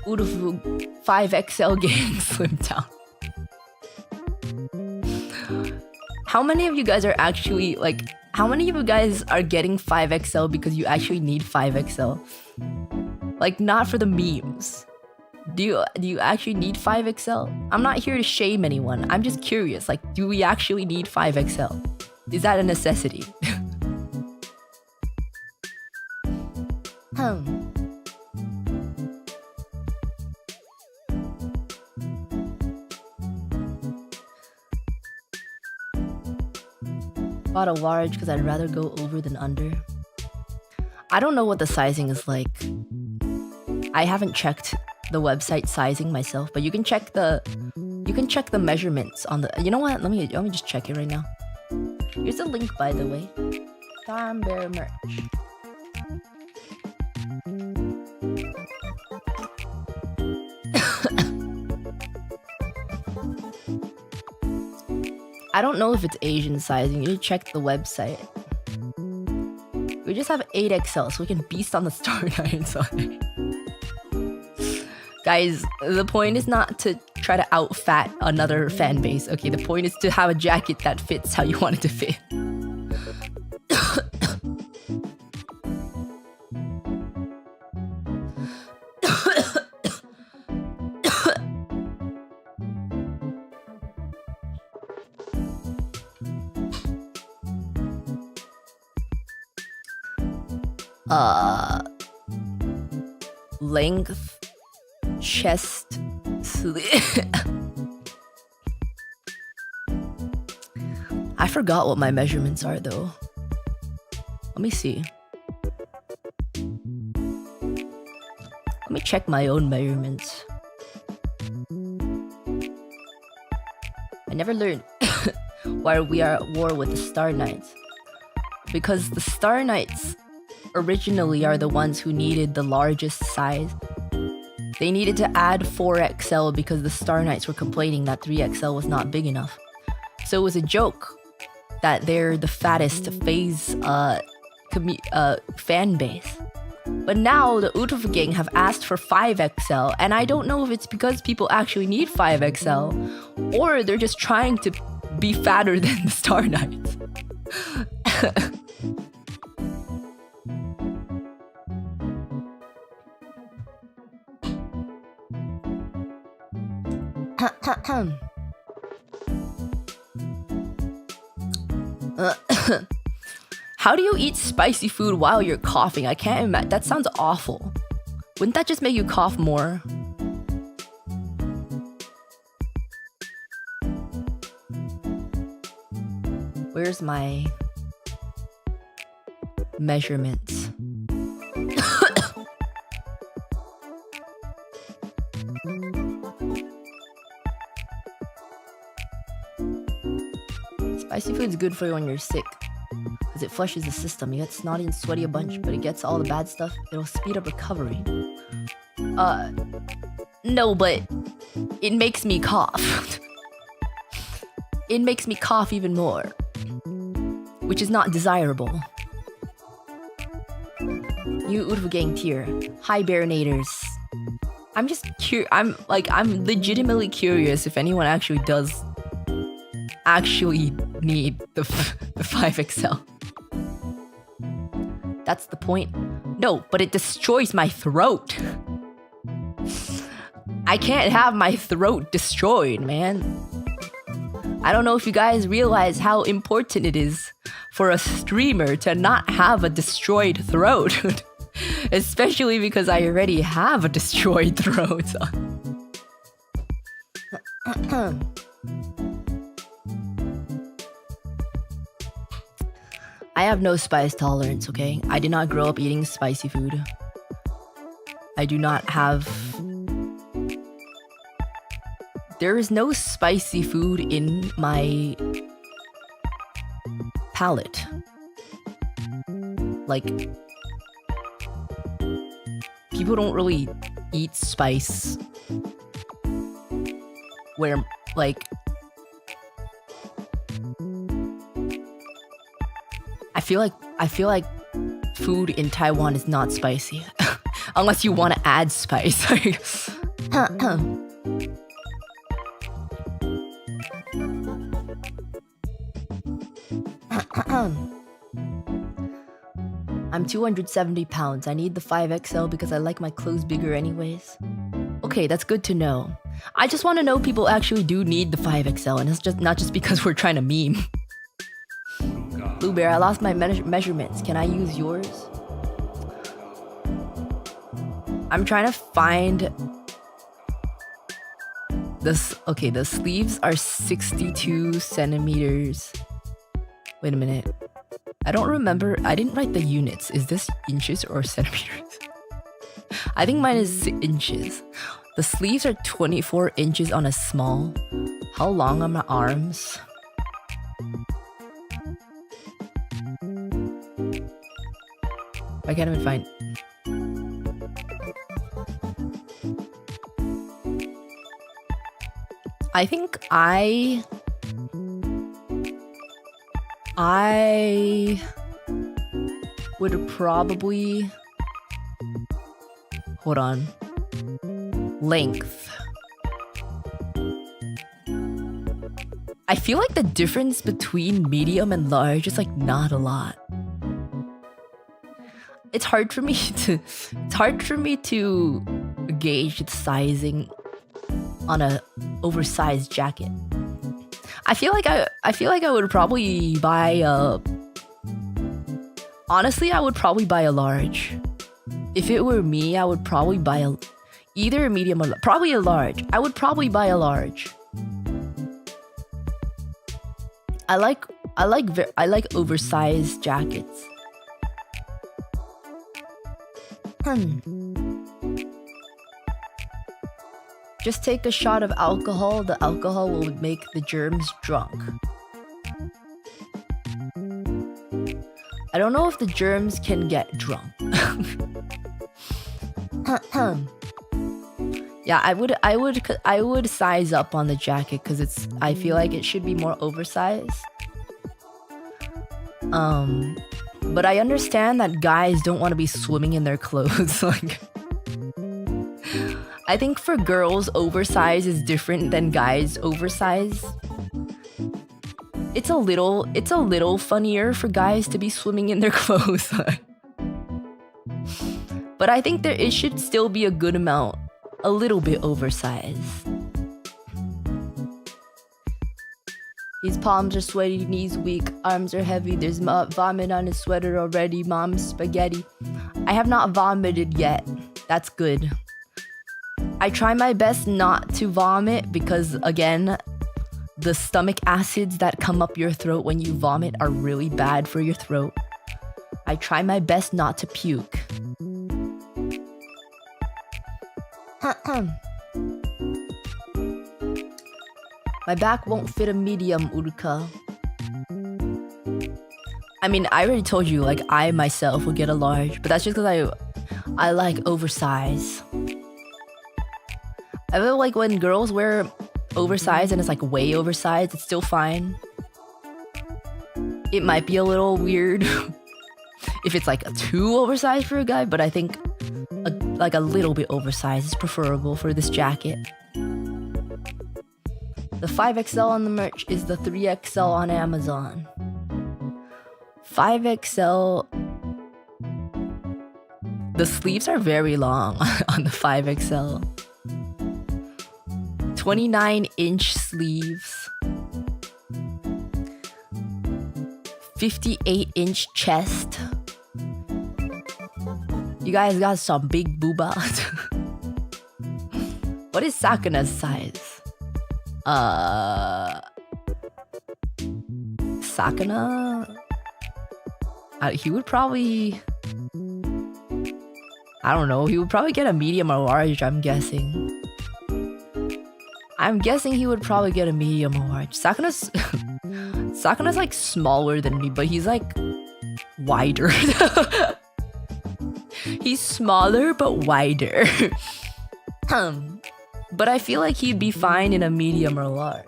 [SPEAKER 1] Urufu 5XL getting slimmed down. How many of you guys are actually like? How many of you guys are getting 5XL because you actually need 5XL? Like, not for the memes. Do you actually need 5XL? I'm not here to shame anyone. I'm just curious. Like, do we actually need 5XL? Is that a necessity? Bought a large because I'd rather go over than under. I don't know what the sizing is like. I haven't checked the website sizing myself, but you can check the measurements on the. You know what? Let me just check it right now. Here's a link, by the way. Time Bear merch. I don't know if it's Asian sizing. You need to check the website. We just have 8XL, so we can beast on the Star Knights on it. Guys, the point is not to try to out-fat another fan base, okay? The point is to have a jacket that fits how you want it to fit. Length, chest, sleeve. I forgot what my measurements are though. Let me see. Let me check my own measurements. I never learned why we are at war with the Star Knights. Because the Star Knights originally are the ones who needed the largest size. They needed to add 4XL because the Star Knights were complaining that 3XL was not big enough. So it was a joke that they're the fattest phase fan base. But now the Vtuber gang have asked for 5XL, and I don't know if it's because people actually need 5XL or they're just trying to be fatter than the Star Knights. How do you eat spicy food while you're coughing? I can't imagine. That sounds awful. Wouldn't that just make you cough more? Where's my measurements? Spicy food's good for you when you're sick, because it flushes the system. You get snotty and sweaty a bunch, but it gets all the bad stuff. It'll speed up recovery. No, but it makes me cough. It makes me cough even more, which is not desirable. New Vtuber gang tier. Hi, Baronators. I'm just I'm legitimately curious if anyone actually does need the 5XL. That's the point. No, but it destroys my throat. I can't have my throat destroyed, man. I don't know if you guys realize how important it is for a streamer to not have a destroyed throat. Especially because I already have a destroyed throat. I have no spice tolerance, okay? I did not grow up eating spicy food. I do not have... There is no spicy food in my palate. Like, people don't really eat spice where, like, I feel like food in Taiwan is not spicy unless you want to add spice. I'm 270 pounds. I need the 5XL because I like my clothes bigger anyways. Okay, that's good to know. I just want to know people actually do need the 5XL, and it's just not just because we're trying to meme. Blue Bear, I lost my measurements. Can I use yours? I'm trying to find this. Okay, the sleeves are 62 centimeters. Wait a minute. I don't remember. I didn't write the units. Is this inches or centimeters? I think mine is 6 inches. The sleeves are 24 inches on a small. How long are my arms? I can't even find. I think I would probably, hold on, length. I feel like the difference between medium and large is like not a lot. It's hard for me to gauge the sizing on a oversized jacket. I feel like I would probably buy a. Honestly, I would probably buy a large. If it were me, I would probably buy either a medium or probably a large. I would probably buy a large. I like oversized jackets. Just take a shot of alcohol. The alcohol will make the germs drunk. I don't know if the germs can get drunk. Yeah, I would size up on the jacket because I feel like it should be more oversized. But I understand that guys don't want to be swimming in their clothes. Like, I think for girls, oversize is different than guys oversize. It's a little funnier for guys to be swimming in their clothes. But I think it should still be a good amount, a little bit oversized. His palms are sweaty, knees weak, arms are heavy. There's vomit on his sweater already. Mom's spaghetti. I have not vomited yet. That's good. I try my best not to vomit because, again, the stomach acids that come up your throat when you vomit are really bad for your throat. I try my best not to puke. My back won't fit a medium, Uruka. I mean, I already told you, like, I myself would get a large, but that's just because I like oversize. I feel like when girls wear oversized and it's like way oversized, it's still fine. It might be a little weird if it's like too oversized for a guy, but I think like a little bit oversized is preferable for this jacket. The 5XL on the merch is the 3XL on Amazon. 5XL. The sleeves are very long on the 5XL. 29-inch sleeves. 58-inch chest. You guys got some big boobas. What is Sakana's size? Sakana? He would probably... I don't know. He would probably get a medium or large, I'm guessing. I'm guessing he would probably get a medium or large. Sakana's like smaller than me, but he's like wider. He's smaller but wider. But I feel like he'd be fine in a medium or large.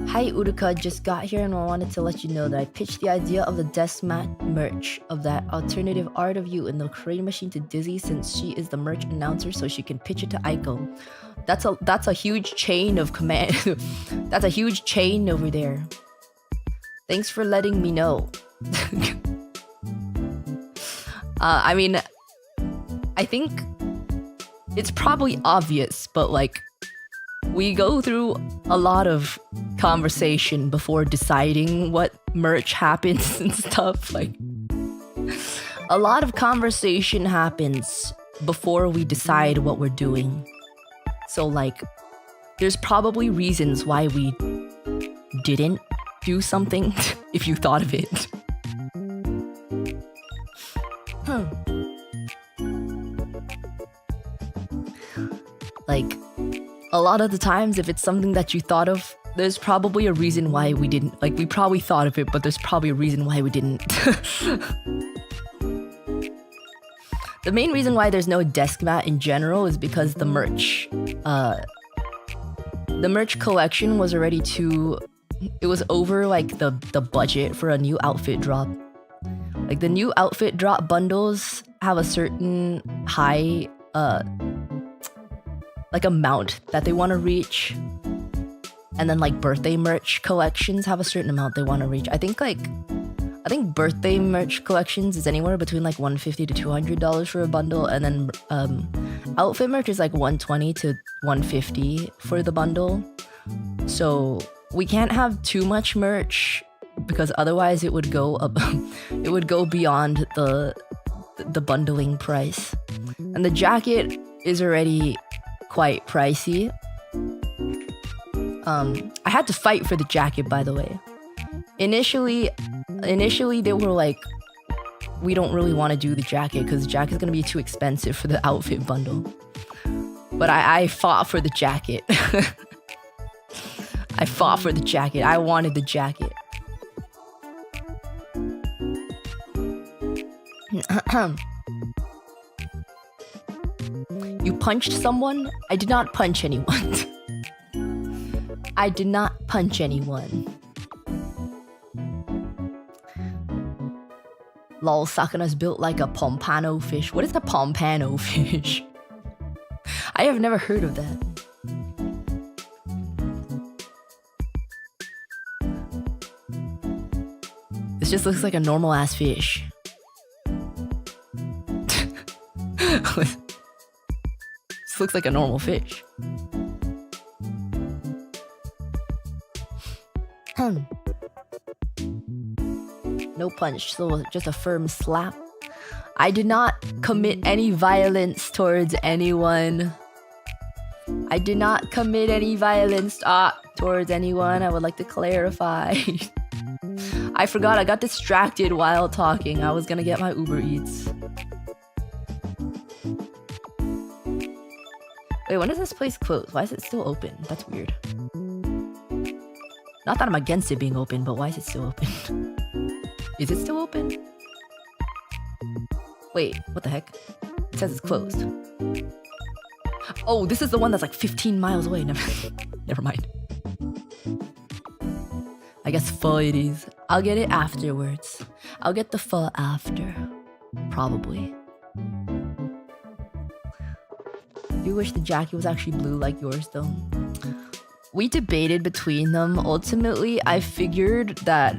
[SPEAKER 1] Hi Uruka, just got here and I wanted to let you know that I pitched the idea of the deathmat merch of that alternative art of you in the crane machine to Dizzy since she is the merch announcer so she can pitch it to Aiko. That's a huge chain of command. That's a huge chain over there. Thanks for letting me know. I mean, I think it's probably obvious, but like we go through a lot of conversation before deciding what merch happens and stuff. Like a lot of conversation happens before we decide what we're doing. So like there's probably reasons why we didn't do something if you thought of it. Like, a lot of the times, if it's something that you thought of, there's probably a reason why we didn't. Like, we probably thought of it, but there's probably a reason why we didn't. The main reason why there's no desk mat in general is because the merch collection was already it was over like the budget for a new outfit drop. Like, the new outfit drop bundles have a certain high like amount that they want to reach, and then like birthday merch collections have a certain amount they want to reach. I think birthday merch collections is anywhere between like $150 to $200 for a bundle, and then outfit merch is like $120 to $150 for the bundle. So we can't have too much merch because otherwise it would go up, it would go beyond the bundling price. And the jacket is already quite pricey. I had to fight for the jacket, by the way. Initially they were like, we don't really want to do the jacket because the jacket's gonna be too expensive for the outfit bundle. But I fought for the jacket. I fought for the jacket. I wanted the jacket. You punched someone? I did not punch anyone. I did not punch anyone. Lol, Sakana's built like a pompano fish. What is a pompano fish? I have never heard of that. This just looks like a normal ass fish. This looks like a normal fish. No punch, so just a firm slap. I did not commit any violence towards anyone. I did not commit any violence towards anyone. I would like to clarify. I forgot, I got distracted while talking. I was gonna get my Uber Eats. Wait, when does this place close? Why is it still open? That's weird. Not that I'm against it being open, but why is it still open? Is it still open? Wait, what the heck? It says it's closed. Oh, this is the one that's like 15 miles away. Never mind. I guess pho it is. I'll get it afterwards. I'll get the pho after. Probably. Do you wish the jacket was actually blue like yours though? We debated between them. Ultimately, I figured that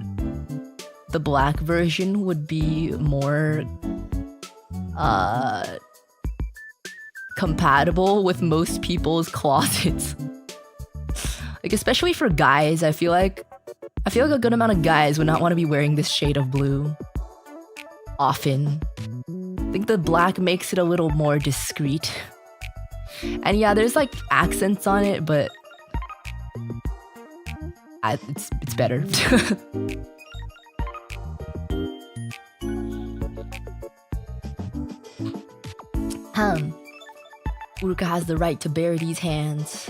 [SPEAKER 1] the black version would be more compatible with most people's closets. Like, especially for guys, I feel like a good amount of guys would not want to be wearing this shade of blue often. I think the black makes it a little more discreet. And yeah, there's like accents on it, but it's better. Uruka has the right to bear these hands.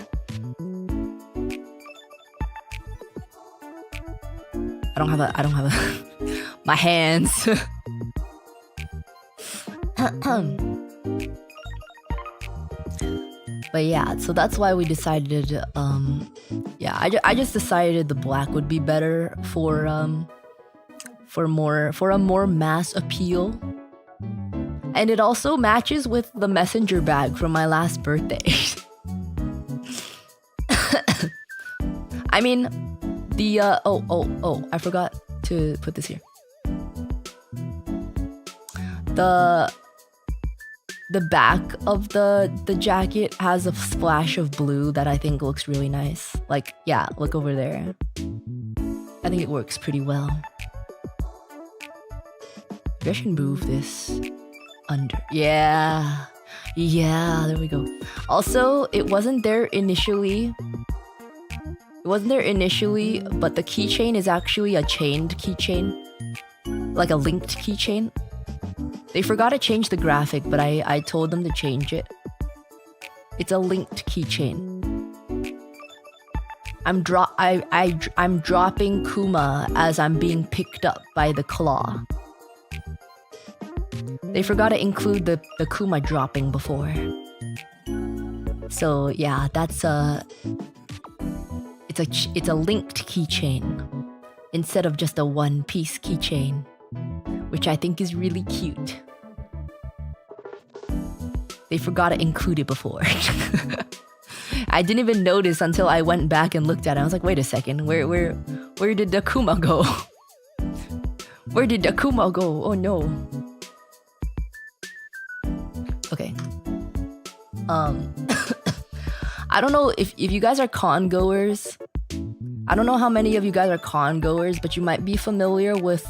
[SPEAKER 1] I don't have a my hands. But yeah, so that's why we decided yeah, I just decided the black would be better for a more mass appeal. And it also matches with the messenger bag from my last birthday. I mean, the oh, I forgot to put this here. The back of the jacket has a splash of blue that I think looks really nice. Like, yeah, look over there. I think it works pretty well. Maybe I should move this under. Yeah, there we go. Also, it wasn't there initially It wasn't there initially, but the keychain is actually a chained keychain. Like a linked keychain. They forgot to change the graphic, but I told them to change it. It's a linked keychain. I'm dropping Kuma as I'm being picked up by the claw. They forgot to include the Kuma dropping before. So yeah, that's it's a linked keychain instead of just a one-piece keychain, which I think is really cute. They forgot to include it before. I didn't even notice until I went back and looked at it. I was like, wait a second, where did the Kuma go? Where did the Kuma go? Oh no. Okay. I don't know if you guys are con goers. I don't know how many of you guys are con goers, but you might be familiar with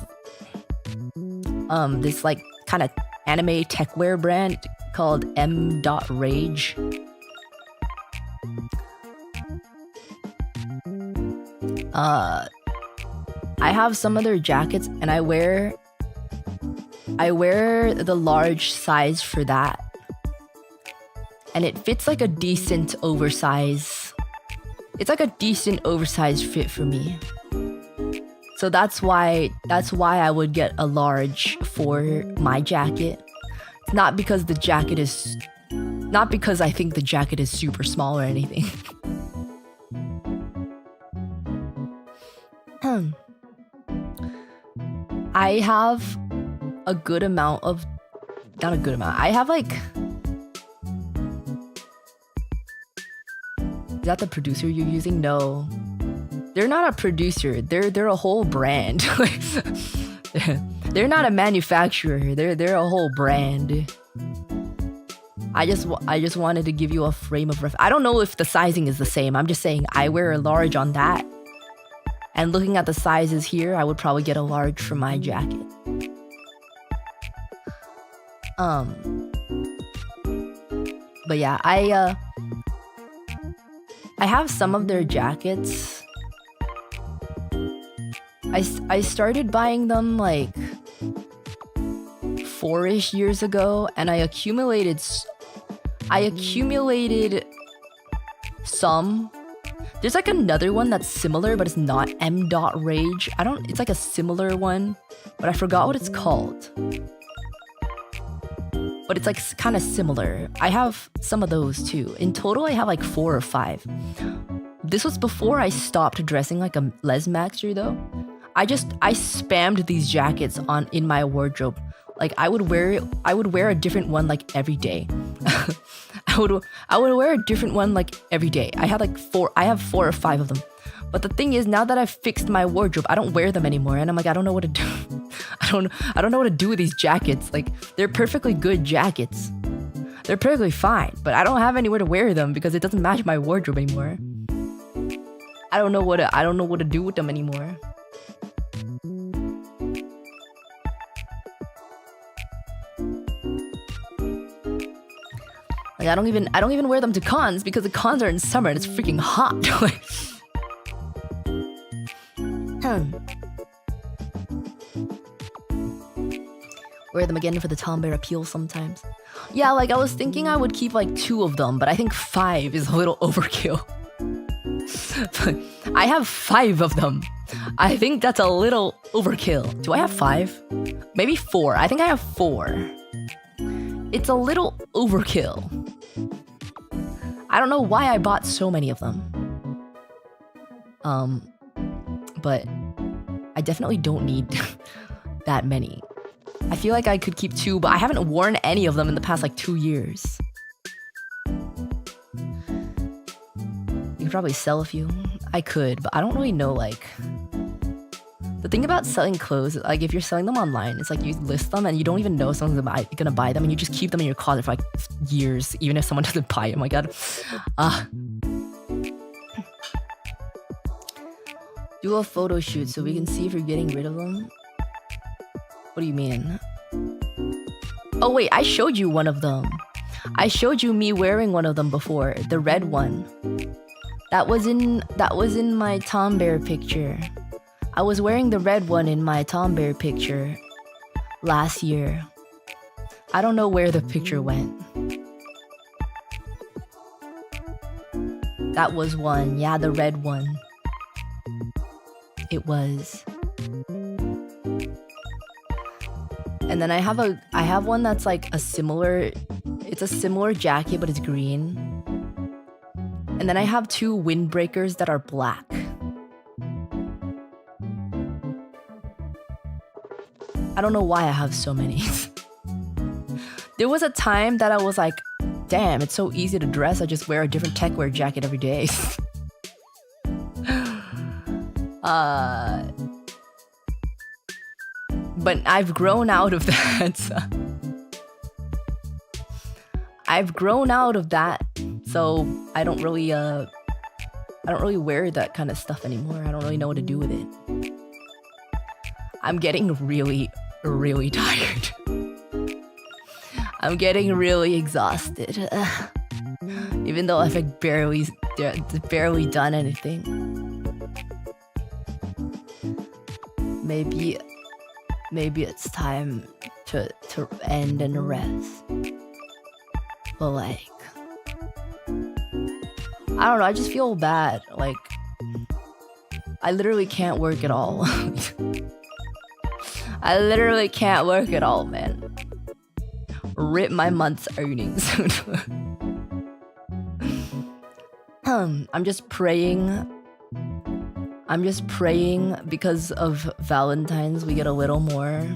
[SPEAKER 1] this like kind of anime techwear brand called M.Rage. I have some of their jackets and I wear the large size for that. And it fits like a decent oversize. It's like a decent oversized fit for me. So that's why I would get a large for my jacket. It's not because I think the jacket is super small or anything. I have a good amount of... Not a good amount. I have like... Is that the producer you're using? No. They're not a producer. They're a whole brand. They're not a manufacturer. They're a whole brand. I just wanted to give you a frame of reference. I don't know if the sizing is the same. I'm just saying I wear a large on that. And looking at the sizes here, I would probably get a large for my jacket. But yeah, I have some of their jackets. I started buying them like 4-ish years ago, and I accumulated some. There's like another one that's similar, but it's not M.Rage. It's like a similar one, but I forgot what it's called. But it's like kind of similar. I have some of those too. In total, I have like 4 or 5. This was before I stopped dressing like a lesmaxer though. I spammed these jackets in my wardrobe. Like I would wear a different one like every day. I would wear a different one like every day. I have 4 or 5 of them. But the thing is, now that I've fixed my wardrobe, I don't wear them anymore, and I'm like, I don't know what to do. I don't know what to do with these jackets. Like, they're perfectly good jackets. They're perfectly fine, but I don't have anywhere to wear them because it doesn't match my wardrobe anymore. I don't know what to do with them anymore. Like I don't even wear them to cons because the cons are in summer and it's freaking hot. Wear them again for the Tombear appeal sometimes. Yeah, like I was thinking I would keep like 2 of them, but I think 5 is a little overkill. I have 5 of them. I think that's a little overkill. Do I have 5? Maybe 4. I think I have 4. It's a little overkill. I don't know why I bought so many of them. But I definitely don't need that many. I feel like I could keep 2, but I haven't worn any of them in the past like 2 years. You could probably sell a few. I could, but I don't really know like... The thing about selling clothes, like if you're selling them online, it's like you list them and you don't even know if someone's gonna buy them and you just keep them in your closet for like years, even if someone doesn't buy it. Oh my god. Do a photo shoot so we can see if you're getting rid of them. What do you mean? Oh wait, I showed you one of them. I showed you me wearing one of them before, the red one. That was in my Tom Bear picture. I was wearing the red one in my Tom Bear picture last year. I don't know where the picture went. That was one. Yeah, the red one. It was. And then I have one that's like a similar jacket, but it's green. And then I have two windbreakers that are black. I don't know why I have so many. There was a time that I was like, damn, it's so easy to dress. I just wear a different techwear jacket every day. But I've grown out of that. I've grown out of that, so I don't really wear that kind of stuff anymore. I don't really know what to do with it. I'm getting really, really tired. I'm getting really exhausted. Even though I've like barely done anything. Maybe it's time to end and rest. But like, I don't know, I just feel bad. Like, I literally can't work at all. I literally can't work at all, man. Rip my month's earnings. I'm just praying because of Valentine's we get a little more,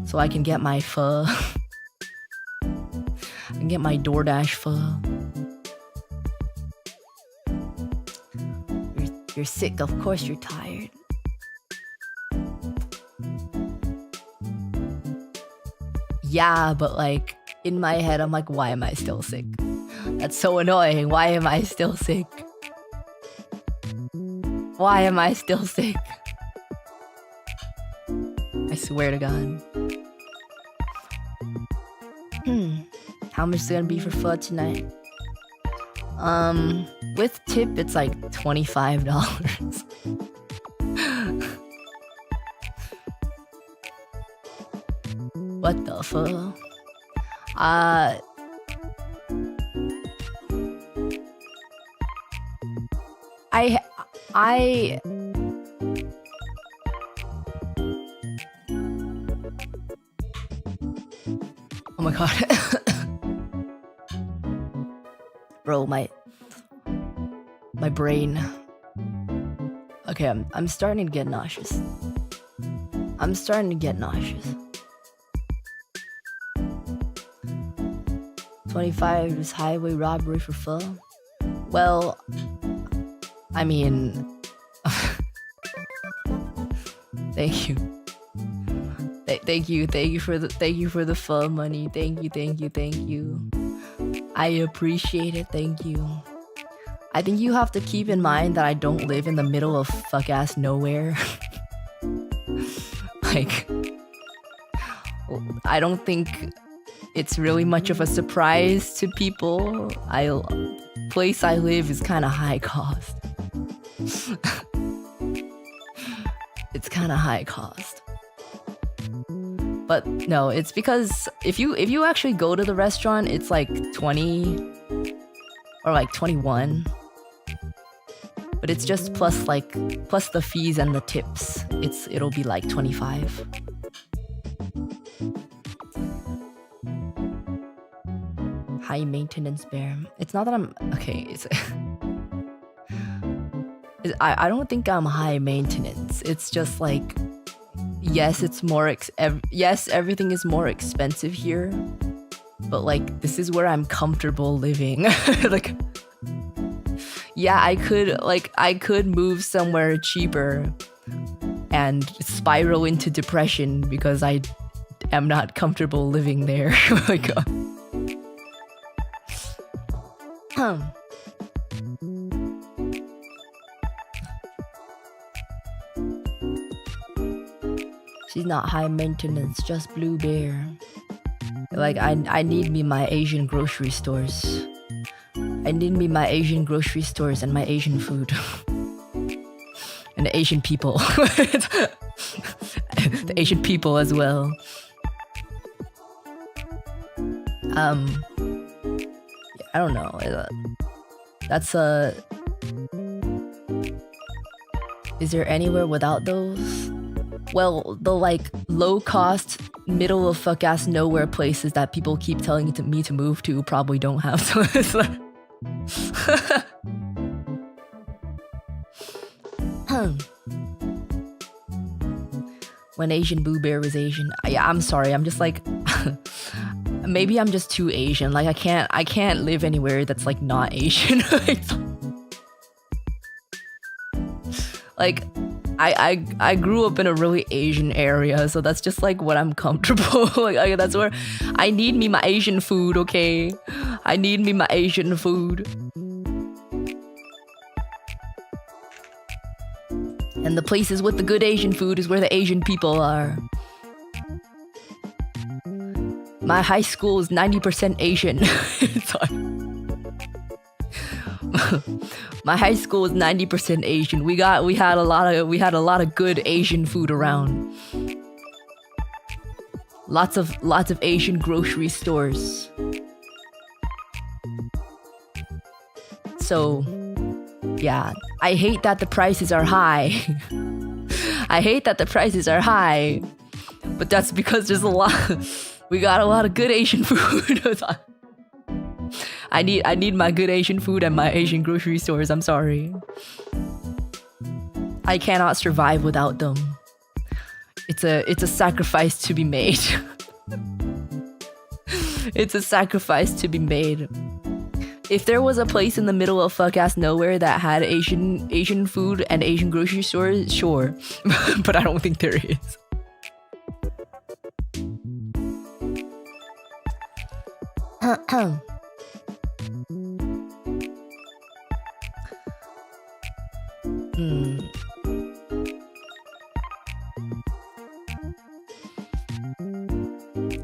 [SPEAKER 1] so I can get my pho. And get my DoorDash pho. You're sick, of course you're tired. Yeah, but like in my head I'm like, why am I still sick? That's so annoying. Why am I still sick? Why am I still sick? I swear to God. How much is it gonna be for pho tonight? With tip, it's like $25. What the fuck? Oh my god. Bro, my brain. Okay, I'm starting to get nauseous. 25 is highway robbery for pho. Well, I mean, thank you. Thank you for the pho money. Thank you. I appreciate it. Thank you. I think you have to keep in mind that I don't live in the middle of fuck ass nowhere. Like, I don't think it's really much of a surprise to people. Place I live is kind of high cost. It's kind of high cost. But no, it's because if you actually go to the restaurant, it's like 20 or like 21. But it's just plus the fees and the tips. It'll be like 25. High maintenance bear. It's not that I'm okay. I don't think I'm high maintenance. It's just like, yes, it's more yes, everything is more expensive here, but like this is where I'm comfortable living. Like, yeah, I could move somewhere cheaper and spiral into depression because I am not comfortable living there. Oh my god. She's not high maintenance, just blue bear. Like, I need me my Asian grocery stores. I need me my Asian grocery stores and my Asian food. And the Asian people. The Asian people as well. I don't know. That's is there anywhere without those? Well, the like low cost, middle of fuck ass nowhere places that people keep telling me to move to probably don't have those. When Asian Boo Bear was Asian. Yeah, I'm sorry. I'm just like maybe I'm just too Asian. Like I can't live anywhere that's like not Asian. Like I grew up in a really Asian area, so that's just like what I'm comfortable. Like that's where I need me my Asian food, okay? I need me my Asian food. And the places with the good Asian food is where the Asian people are. My high school is 90% Asian. My high school is 90% Asian. We had a lot of good Asian food around. Lots of Asian grocery stores. So, yeah, I hate that the prices are high. I hate that the prices are high. But that's because there's we got a lot of good Asian food. I need my good Asian food and my Asian grocery stores. I'm sorry. I cannot survive without them. It's a sacrifice to be made. It's a sacrifice to be made. If there was a place in the middle of fuck ass nowhere that had Asian food and Asian grocery stores, sure. But I don't think there is.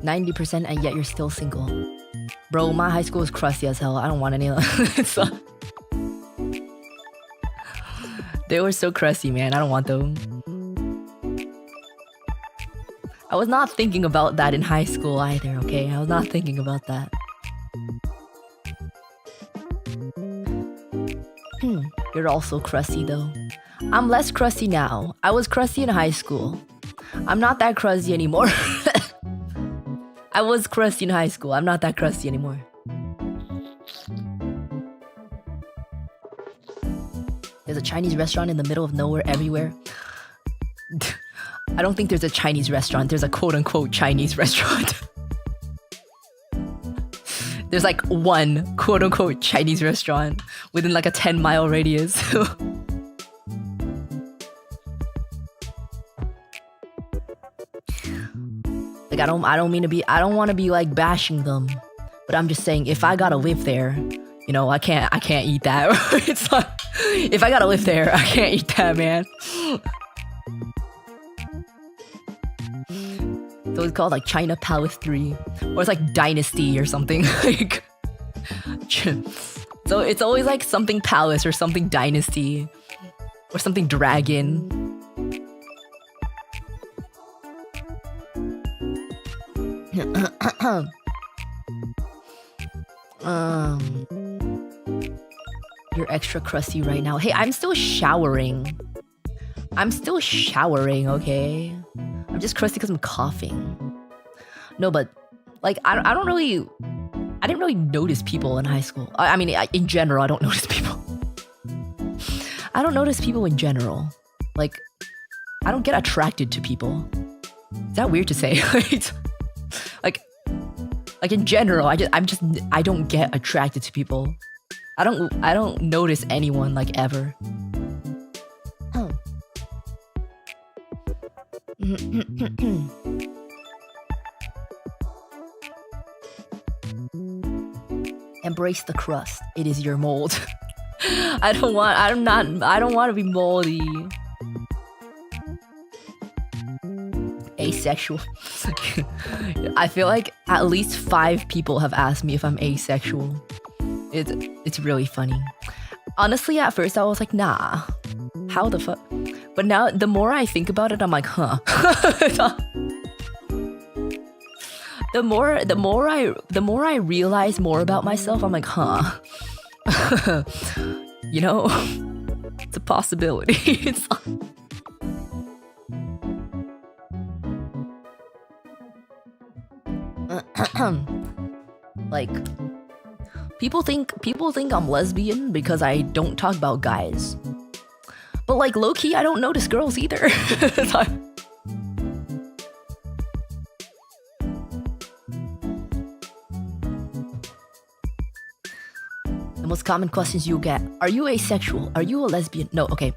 [SPEAKER 1] 90% and yet you're still single. Bro, my high school was crusty as hell. I don't want any of that. So, they were so crusty, man. I don't want them. I was not thinking about that in high school either, okay? I was not thinking about that. You're also crusty though. I'm less crusty now. I was crusty in high school. I'm not that crusty anymore. I was crusty in high school. I'm not that crusty anymore. There's a Chinese restaurant in the middle of nowhere everywhere. I don't think there's a Chinese restaurant. There's a quote-unquote Chinese restaurant. There's like one quote-unquote Chinese restaurant within like a 10-mile radius. Like I don't want to be like bashing them, but I'm just saying if I gotta live there, you know, I can't eat that. It's like if I gotta live there, I can't eat that, man. So it's called like China Palace 3, or it's like Dynasty or something. Like, so it's always like something Palace or something Dynasty or something Dragon. You're extra crusty right now. Hey, I'm still showering. Okay? I'm just crusty because I'm coughing. No, but like I didn't really notice people in high school. I mean, in general, I don't notice people. I don't notice people in general. Like, I don't get attracted to people. Is that weird to say? like in general, I don't get attracted to people. I don't notice anyone like ever. Embrace the crust. It is your mold. I don't want to be moldy. Asexual. I feel like at least 5 people have asked me if I'm asexual. It's really funny. Honestly, at first I was like, nah, how the fuck? But now, the more I think about it, I'm like, huh. the more I realize more about myself, I'm like, huh. You know, it's a possibility. It's like people think I'm lesbian because I don't talk about guys. But like low-key, I don't notice girls either. The most common questions you get: are you asexual? Are you a lesbian? No, okay.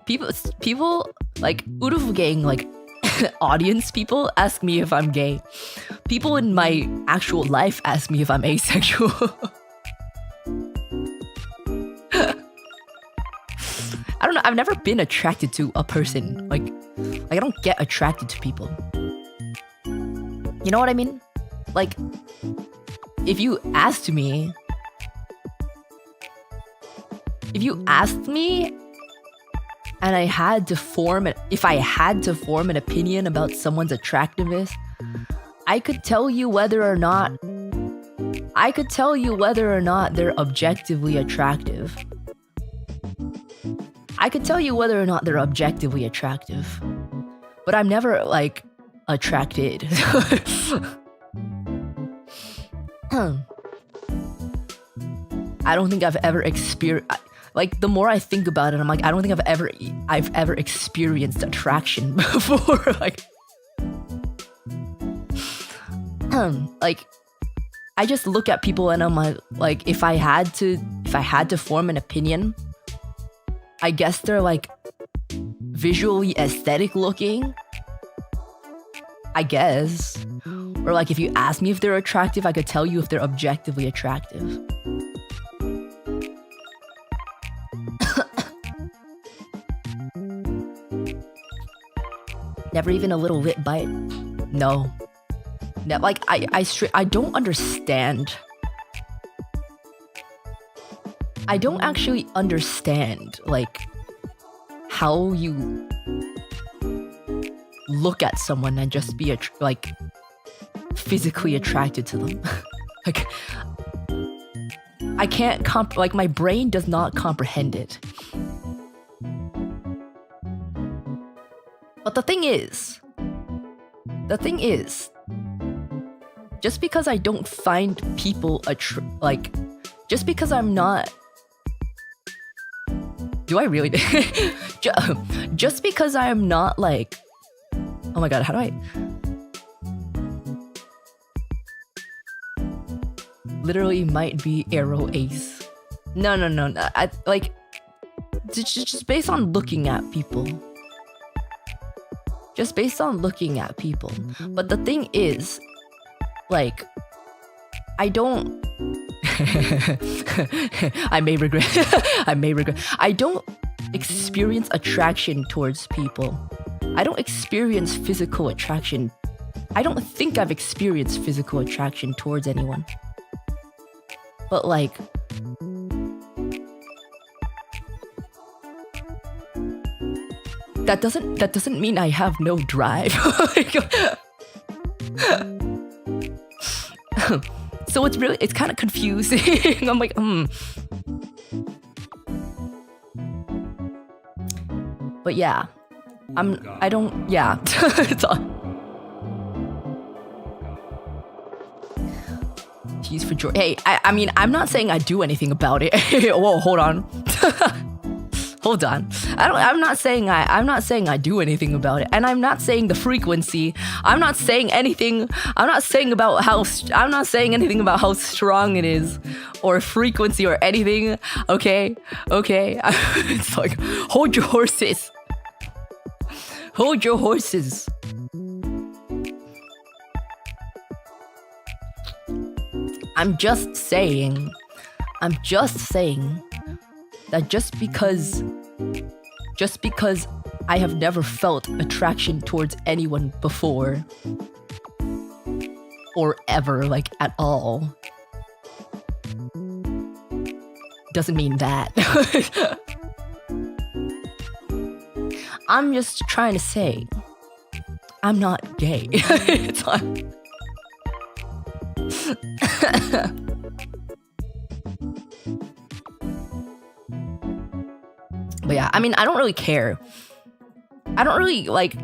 [SPEAKER 1] people like Urufu gang, like audience people ask me if I'm gay. People in my actual life ask me if I'm asexual. I don't know, I've never been attracted to a person. Like I don't get attracted to people. You know what I mean? Like, if you asked me and I had to form an opinion about someone's attractiveness, I could tell you whether or not they're objectively attractive. But I'm never like attracted. I don't think I've ever experienced. Like, the more I think about it, I'm like, I don't think I've ever experienced attraction before. Like, like, I just look at people and I'm like, if I had to form an opinion, I guess they're like visually aesthetic looking, I guess. Or like, if you ask me if they're attractive, I could tell you if they're objectively attractive. Never even a little lip bite? No. Like, I don't understand. I don't actually understand, like, how you look at someone and just be, like, physically attracted to them. Like, I can't like, my brain does not comprehend it. But the thing is, just because I don't find people just because I'm not, do I really? Just because I am not like, oh my god, how do I? Literally might be arrow ace. No. I like, just based on looking at people. But the thing is, like, I don't. I may regret. I don't experience attraction towards people. I don't experience physical attraction. I don't think I've experienced physical attraction towards anyone. But like, that doesn't mean I have no drive. So it's kind of confusing. I'm like, But yeah, yeah. It's all. Jeez for joy. Hey, I mean, I'm not saying I do anything about it. Whoa, hold on. Hold on. I'm not saying I do anything about it, and I'm not saying the frequency. I'm not saying anything about how strong it is, or frequency, or anything. Okay. It's like, hold your horses. I'm just saying that just because I have never felt attraction towards anyone before, or ever, like, at all, doesn't mean that. I'm just trying to say, I'm not gay. It's like... But yeah, I mean, I don't really care. I don't really, like,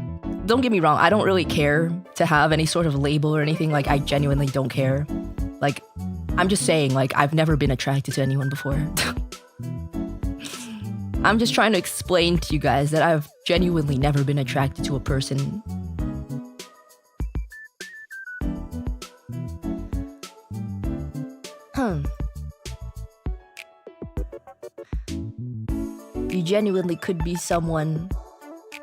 [SPEAKER 1] don't get me wrong, I don't really care to have any sort of label or anything. Like, I genuinely don't care. Like, I'm just saying, like, I've never been attracted to anyone before. I'm just trying to explain to you guys that I've genuinely never been attracted to a person. You genuinely could be someone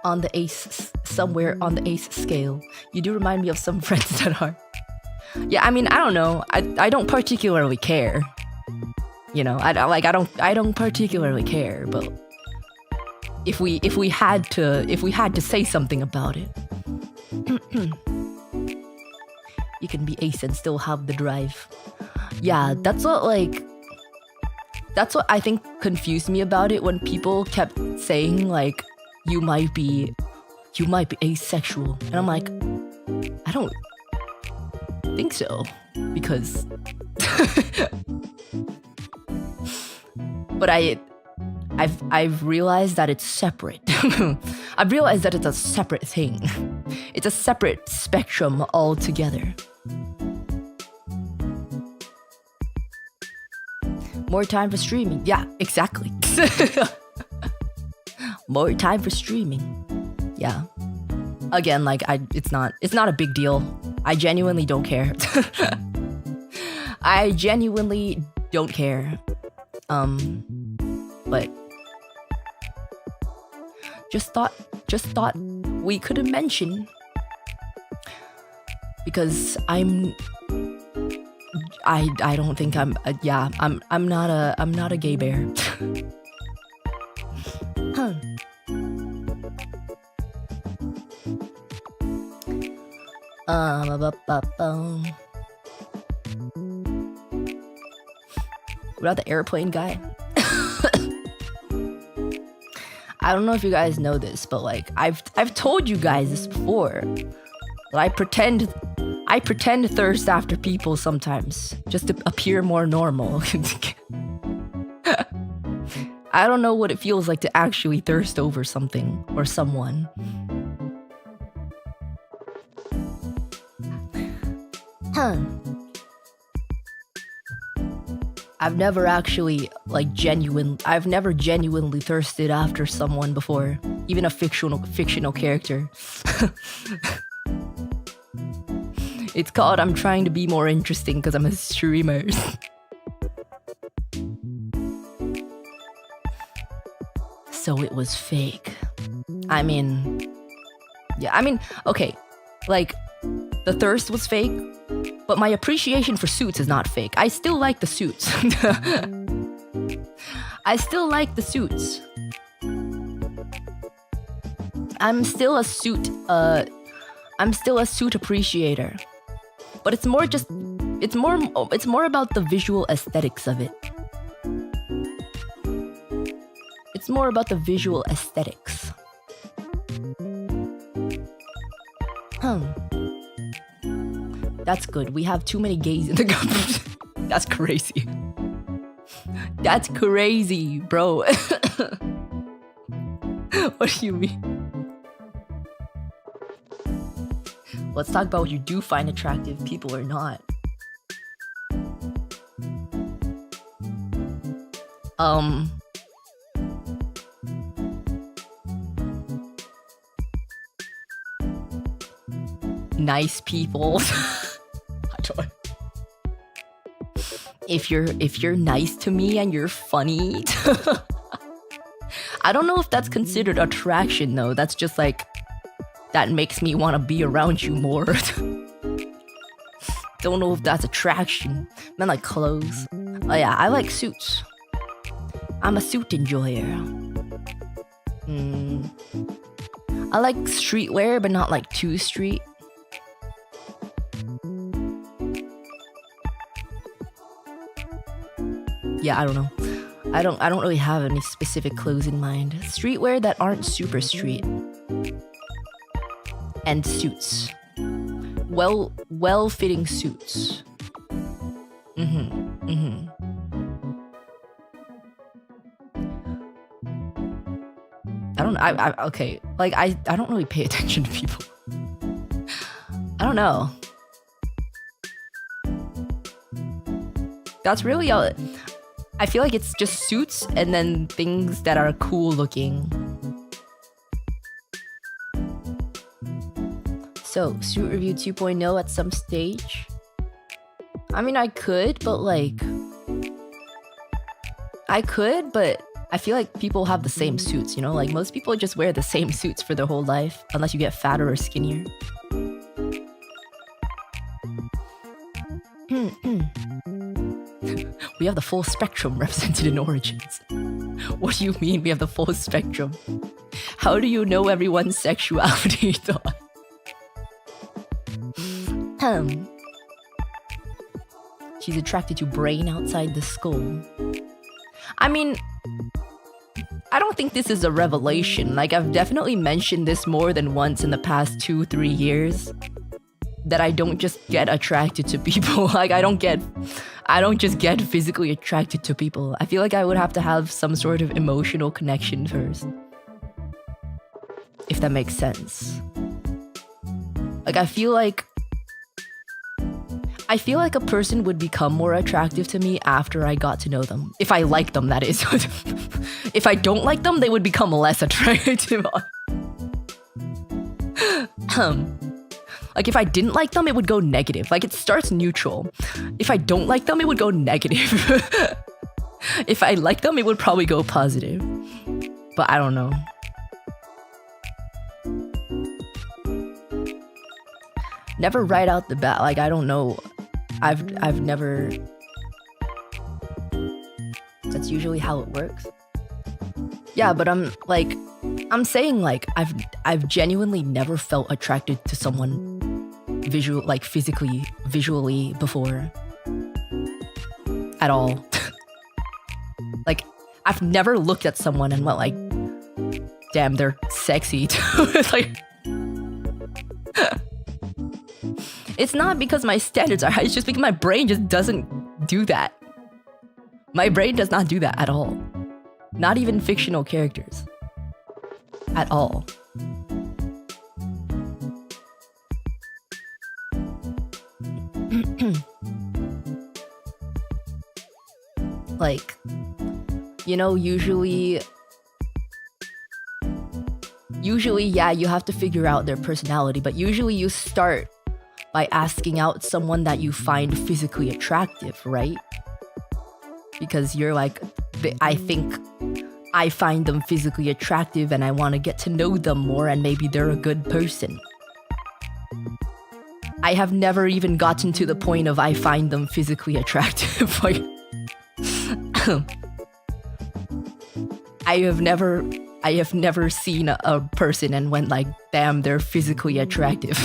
[SPEAKER 1] on the ace, somewhere on the ace scale. You do remind me of some friends that are. Yeah, I mean, I don't know. I don't particularly care. You know, I don't particularly care, but if we had to say something about it, you can be ace and still have the drive. Yeah, that's what I think confused me about it, when people kept saying like, you might be asexual, and I'm like, I don't think so, because but I've realized that it's separate. I've realized that it's a separate thing. It's a separate spectrum altogether. More time for streaming. Yeah, exactly. More time for streaming. Yeah. Again, like, it's not a big deal. I genuinely don't care. I genuinely don't care. But just thought we could mention, because I don't think I'm not a gay bear. Huh. What about the airplane guy? I don't know if you guys know this, but like, I've told you guys this before, that I pretend to thirst after people sometimes, just to appear more normal. I don't know what it feels like to actually thirst over something or someone. I've never actually, like, I've never genuinely thirsted after someone before, even a fictional character. It's called I'm trying to be more interesting because I'm a streamer. So it was fake. I mean, yeah, I mean, okay, like, the thirst was fake, but my appreciation for suits is not fake. I still like the suits. I still like the suits. I'm still a suit appreciator. But it's more about the visual aesthetics of it. It's more about the visual aesthetics. That's good. We have too many gays in the government. That's crazy. That's crazy, bro. What do you mean? Let's talk about what you do find attractive, people or not. Nice people. If you're nice to me and you're funny. I don't know if that's considered attraction though. That's just like, that makes me want to be around you more. Don't know if that's attraction. Man, like clothes. Oh yeah, I like suits. I'm a suit enjoyer. I like streetwear, but not like too street. Yeah, I don't know. I don't really have any specific clothes in mind. Streetwear that aren't super street. And suits. Well-fitting suits. Okay. Like, I don't really pay attention to people. I don't know. That's really all. I feel like it's just suits and then things that are cool looking. So, suit review 2.0 at some stage? I mean, I could, but I feel like people have the same suits, you know? Like, most people just wear the same suits for their whole life, unless you get fatter or skinnier. We have the full spectrum represented in Origins. What do you mean we have the full spectrum? How do you know everyone's sexuality? She's attracted to brain outside the skull. I mean, I don't think this is a revelation. Like, I've definitely mentioned this more than once in the past 2-3 years. That I don't just get attracted to people. Like, I don't just get physically attracted to people. I feel like I would have to have some sort of emotional connection first. If that makes sense. Like, I feel like a person would become more attractive to me after I got to know them. If I like them, that is. If I don't like them, they would become less attractive. Like, if I didn't like them, it would go negative. Like, it starts neutral. If I don't like them, it would go negative. If I like them, it would probably go positive. But I don't know. Never right out the bat. Like, I don't know. I've never... That's usually how it works. Yeah, but I'm saying, like, I've genuinely never felt attracted to someone visually before. At all. Like, I've never looked at someone and went like, damn, they're sexy. It's like... It's not because my standards are high, it's just because my brain just doesn't do that. My brain does not do that at all. Not even fictional characters. At all. Like, you know, usually, yeah, you have to figure out their personality, but usually you start by asking out someone that you find physically attractive, right? Because you're like, I think I find them physically attractive and I want to get to know them more and maybe they're a good person. I have never even gotten to the point of I find them physically attractive. Like, I have never seen a person and went like, damn, they're physically attractive.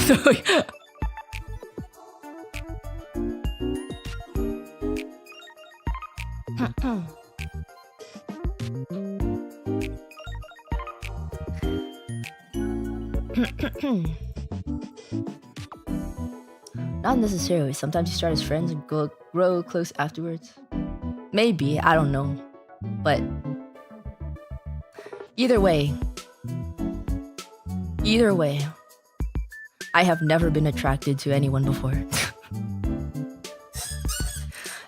[SPEAKER 1] Not necessarily. Sometimes you start as friends and grow close afterwards. Maybe, I don't know. But either way, I have never been attracted to anyone before.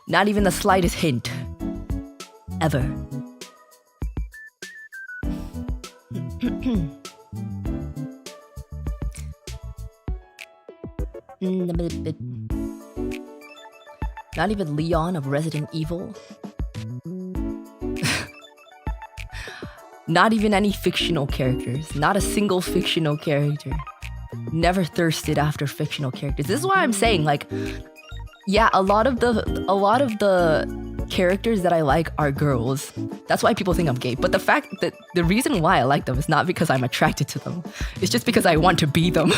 [SPEAKER 1] Not even the slightest hint. Ever. Not even Leon of Resident Evil. Not even any fictional characters. Not a single fictional character. Never thirsted after fictional characters. This is why I'm saying, like, yeah, a lot of the characters that I like are girls. That's why people think I'm gay. But the reason why I like them is not because I'm attracted to them. It's just because I want to be them.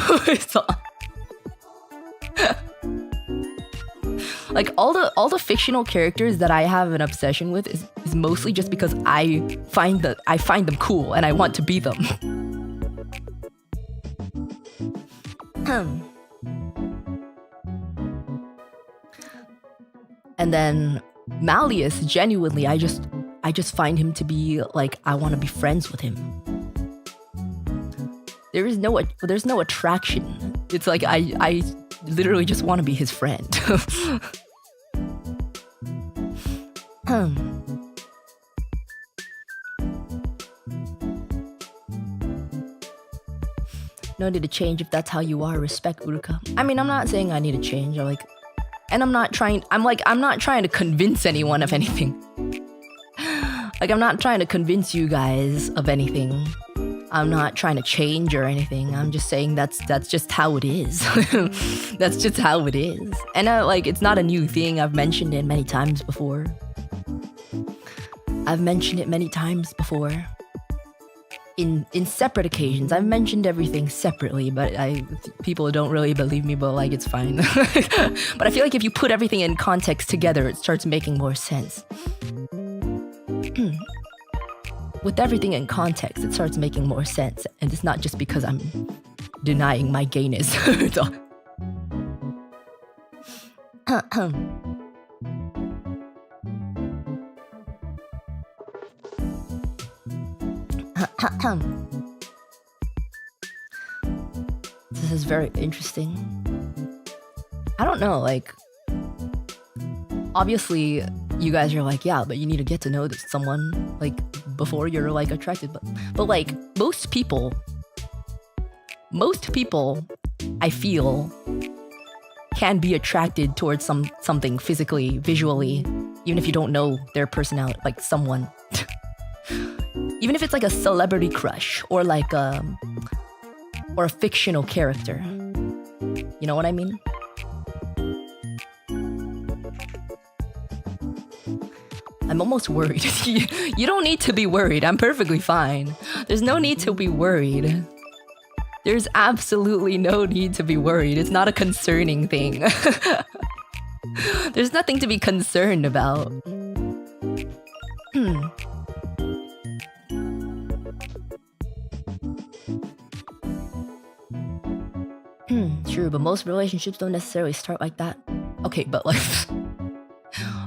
[SPEAKER 1] Like all the fictional characters that I have an obsession with is mostly just because I find them cool and I want to be them. And then Malleus, genuinely, I just find him to be like, I want to be friends with him. There's no attraction. It's like I literally just want to be his friend. No need to change if that's how you are. Respect, Uruka. I mean, I'm not saying I need to change. I'm not trying to convince anyone of anything. Like, I'm not trying to convince you guys of anything. I'm not trying to change or anything. I'm just saying that's just how it is. That's just how it is. And it's not a new thing. I've mentioned it many times before. In separate occasions. I've mentioned everything separately, but people don't really believe me, but like, it's fine. But I feel like if you put everything in context together, it starts making more sense. With everything in context, it starts making more sense, and it's not just because I'm denying my gayness. This is very interesting. I don't know, like, obviously you guys are like, yeah, but you need to get to know someone like before you're like attracted, but like most people I feel can be attracted towards something physically, visually, even if you don't know their personality, like someone. Even if it's like a celebrity crush or like a fictional character. You know what I mean? I'm almost worried. You don't need to be worried. I'm perfectly fine. There's no need to be worried. There's absolutely no need to be worried. It's not a concerning thing. There's nothing to be concerned about. True, but most relationships don't necessarily start like that. Okay, but like,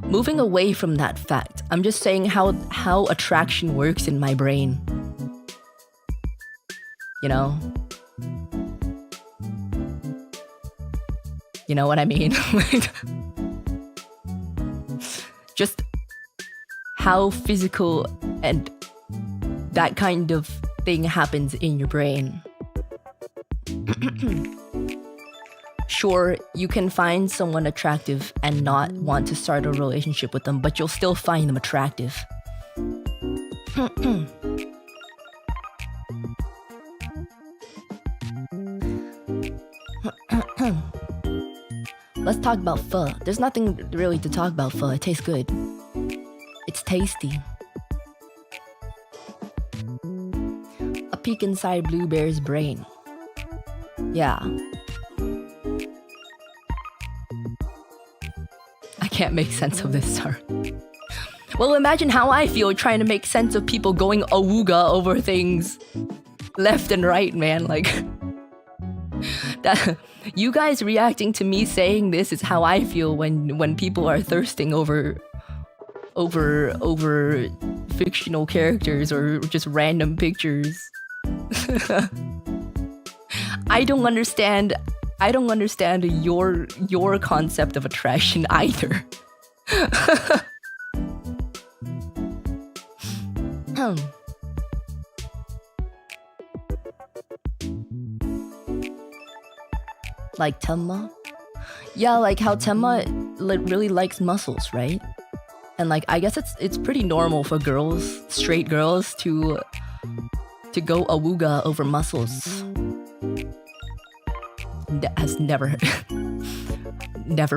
[SPEAKER 1] moving away from that fact, I'm just saying how attraction works in my brain. You know? You know what I mean? Just how physical and that kind of thing happens in your brain. Sure, you can find someone attractive and not want to start a relationship with them, but you'll still find them attractive. Let's talk about pho. There's nothing really to talk about pho. It tastes good. It's tasty. A peek inside Blue Bear's brain. Yeah. I can't make sense of this, sorry. Well, imagine how I feel trying to make sense of people going awooga over things left and right, man. Like, that, you guys reacting to me saying this is how I feel when people are thirsting over fictional characters or just random pictures. I don't understand your concept of attraction either. Like Tenma? Yeah, like how Tenma really likes muscles, right? And like, I guess it's pretty normal for girls, straight girls, to go awooga over muscles. Has never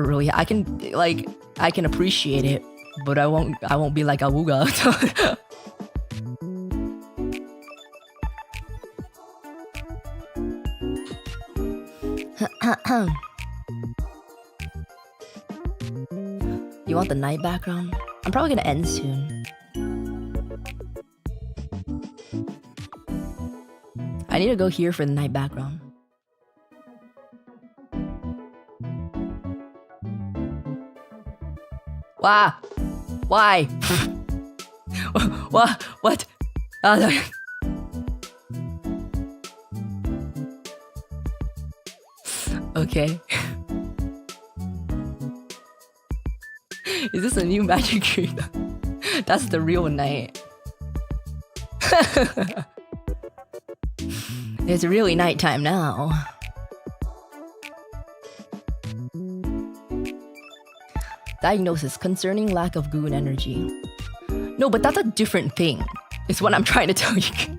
[SPEAKER 1] really. I can appreciate it, but I won't be like awooga. You want the night background? I'm probably gonna end soon. I need to go here for the night background. Why? Why? What? What? Okay. Is this a new magic trick? That's the real night. It's really nighttime now. Diagnosis concerning lack of goon energy. No, but that's a different thing. It's what I'm trying to tell you.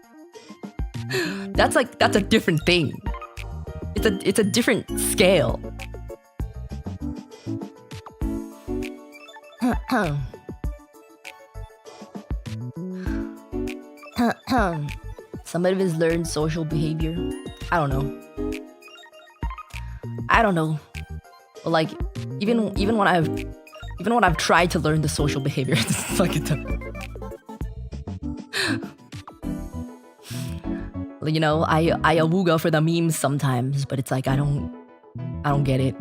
[SPEAKER 1] That's a different thing. It's a different scale. Some of his learned social behavior. I don't know. But like, even when I've tried to learn the social behavior, it's fucking tough. You know, I awooga for the memes sometimes, but it's like I don't get it.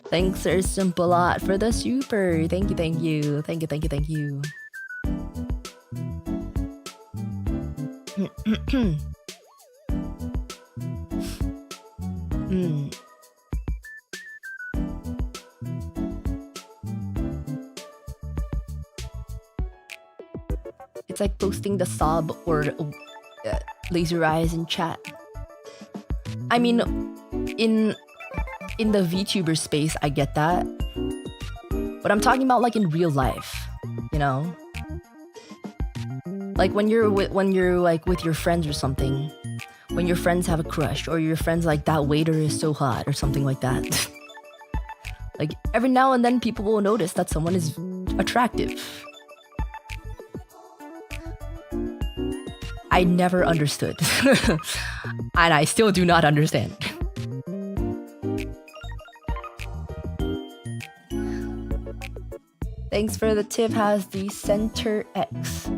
[SPEAKER 1] Thanks, Sir Simple-Lot, for the super. Thank you. It's like posting the sob or laser eyes in chat. I mean, in the VTuber space, I get that. But I'm talking about like in real life, you know? Like when you're like with your friends or something. When your friends have a crush, or your friends like, that waiter is so hot, or something like that. Like every now and then people will notice that someone is attractive. I never understood. And I still do not understand. Thanks for the tip, has the center X.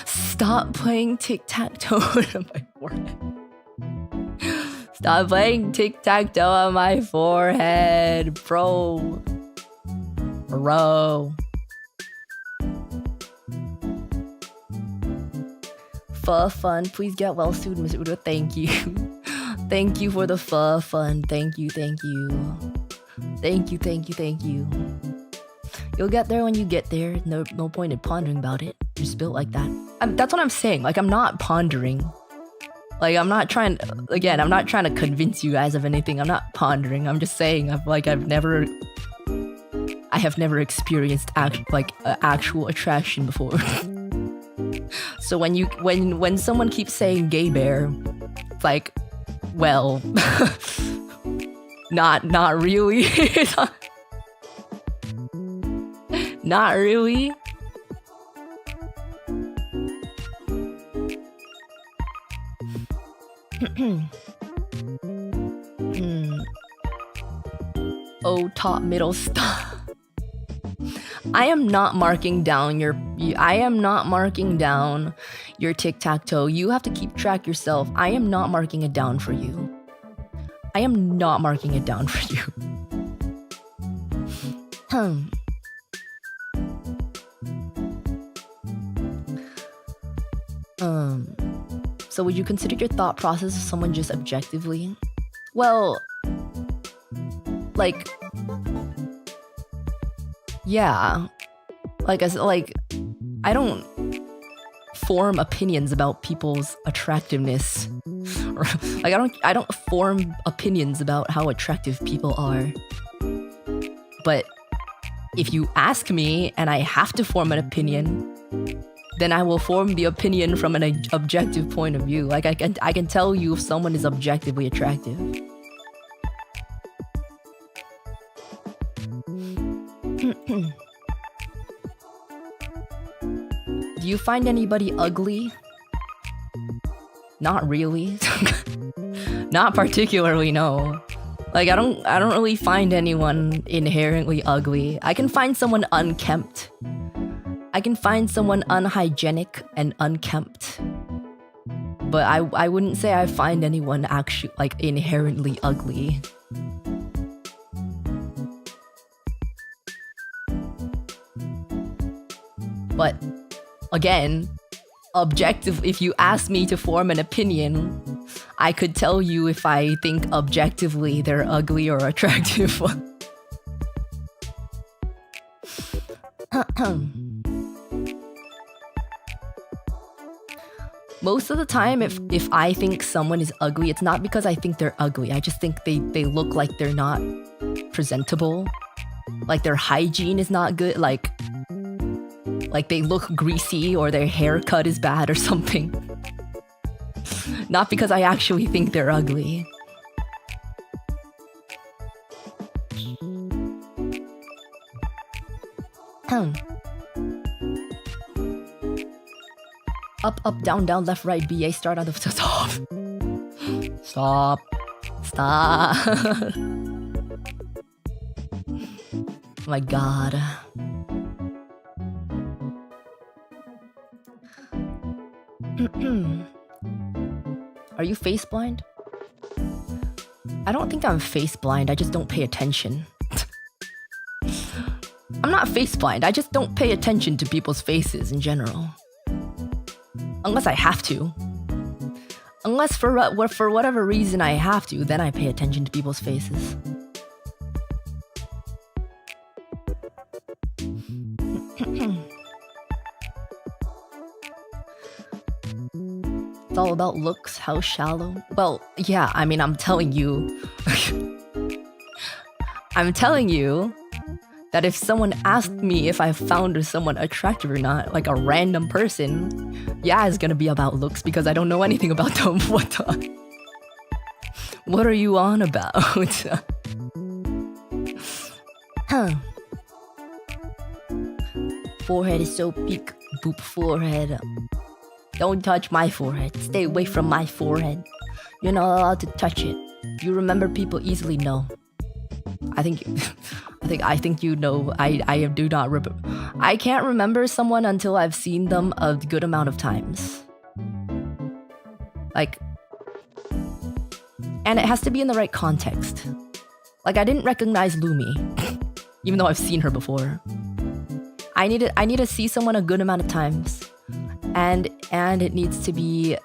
[SPEAKER 1] Stop playing tic-tac-toe on my forehead. Stop playing tic-tac-toe on my forehead, bro. Fun, please get well soon, Miss Udo. Thank you. Thank you for the fun. Thank you. You'll get there when you get there. No point in pondering about it. Just built like that. That's what I'm saying. Like, I'm not pondering. Like, I'm not trying to convince you guys of anything. I'm not pondering. I'm just saying I have never experienced actual attraction before. So when someone keeps saying gay bear, it's like, well, not really. Not really. Oh, top middle stop. I am not marking down your tic-tac-toe. You have to keep track yourself. I am not marking it down for you. So would you consider your thought process of someone just objectively? Well, like, yeah. I don't form opinions about people's attractiveness. Or, like, I don't form opinions about how attractive people are. But if you ask me and I have to form an opinion, then I will form the opinion from an objective point of view. Like, I can tell you if someone is objectively attractive. Do you find anybody ugly? Not really. Not particularly, no. Like, I don't really find anyone inherently ugly. I can find someone unkempt. I can find someone unhygienic and unkempt. But I wouldn't say I find anyone actually, like, inherently ugly. But, again, if you ask me to form an opinion, I could tell you if I think objectively they're ugly or attractive. Most of the time, if I think someone is ugly, it's not because I think they're ugly. I just think they look like they're not presentable. Like their hygiene is not good. Like they look greasy or their haircut is bad or something. Not because I actually think they're ugly. Up, up, down, down, left, right, BA, start on the... Stop. Stop. Stop. Oh my god. Are you face blind? I don't think I'm face blind, I just don't pay attention. I'm not face blind, I just don't pay attention to people's faces in general. Unless I have to. Unless for whatever reason I have to, then I pay attention to people's faces. It's all about looks, how shallow. Well, yeah, I mean, I'm telling you. I'm telling you that if someone asked me if I found someone attractive or not, like a random person, yeah, it's gonna be about looks because I don't know anything about them. What are you on about? Forehead is so peak, boop forehead. Don't touch my forehead. Stay away from my forehead. You're not allowed to touch it. You remember people easily? No. I think you know. I do not remember. I can't remember someone until I've seen them a good amount of times. Like, and it has to be in the right context. Like, I didn't recognize Lumi, even though I've seen her before. I need to see someone a good amount of times. And it needs to be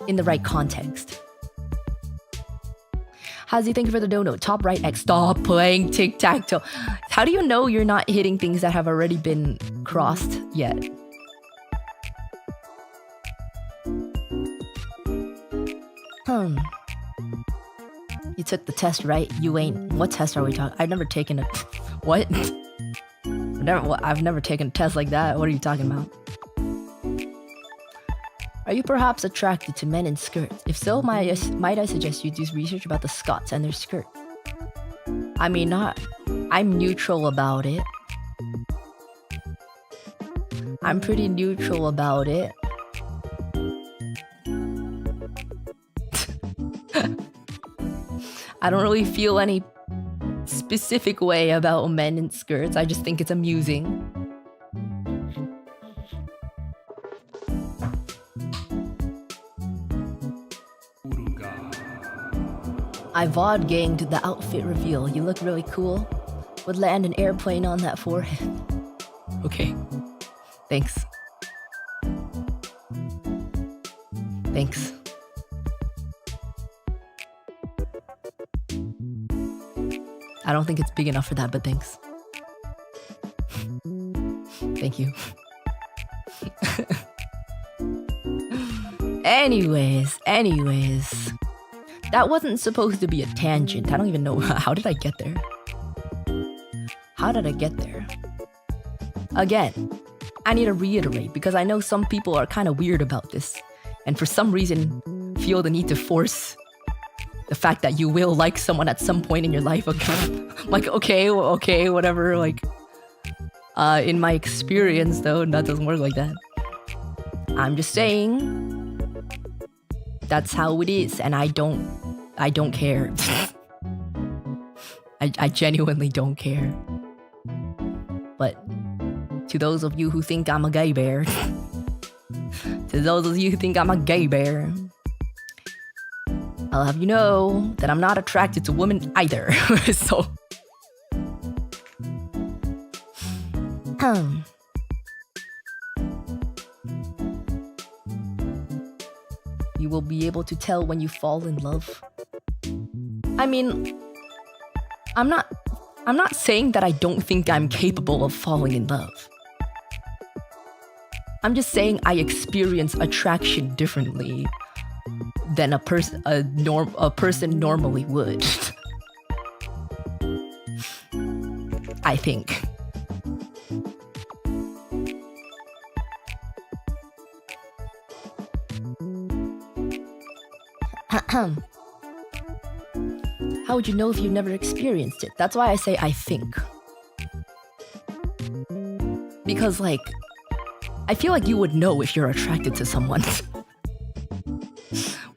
[SPEAKER 1] in the right context. Hazy, thank you for the dono. Top right X. Stop playing tic-tac-toe. How do you know you're not hitting things that have already been crossed yet? You took the test, right? You ain't. What test are we talking? I've never taken a... What? I've never taken a test like that. What are you talking about? Are you perhaps attracted to men in skirts? If so, might I suggest you do research about the Scots and their skirt? I mean, I'm neutral about it. I'm pretty neutral about it. I don't really feel any specific way about men in skirts. I just think it's amusing. I VOD ganged the outfit reveal. You look really cool. Would land an airplane on that forehead. Okay. Thanks. Thanks. I don't think it's big enough for that, but thanks. Thank you. Anyways. That wasn't supposed to be a tangent. I don't even know. How did I get there? How did I get there? Again, I need to reiterate because I know some people are kind of weird about this and for some reason feel the need to force the fact that you will like someone at some point in your life. Like, okay, whatever. Like, in my experience, though, that doesn't work like that. I'm just saying, That's how it is, and I don't care. I genuinely don't care. But to those of you who think I'm a gay bear, to those of you who think I'm a gay bear, I'll have you know that I'm not attracted to women either. So, you will be able to tell when you fall in love. I mean, I'm not saying that I don't think I'm capable of falling in love. I'm just saying I experience attraction differently than a person normally would. I think. How would you know if you've never experienced it? That's why I say I think. Because, like, I feel like you would know if you're attracted to someone.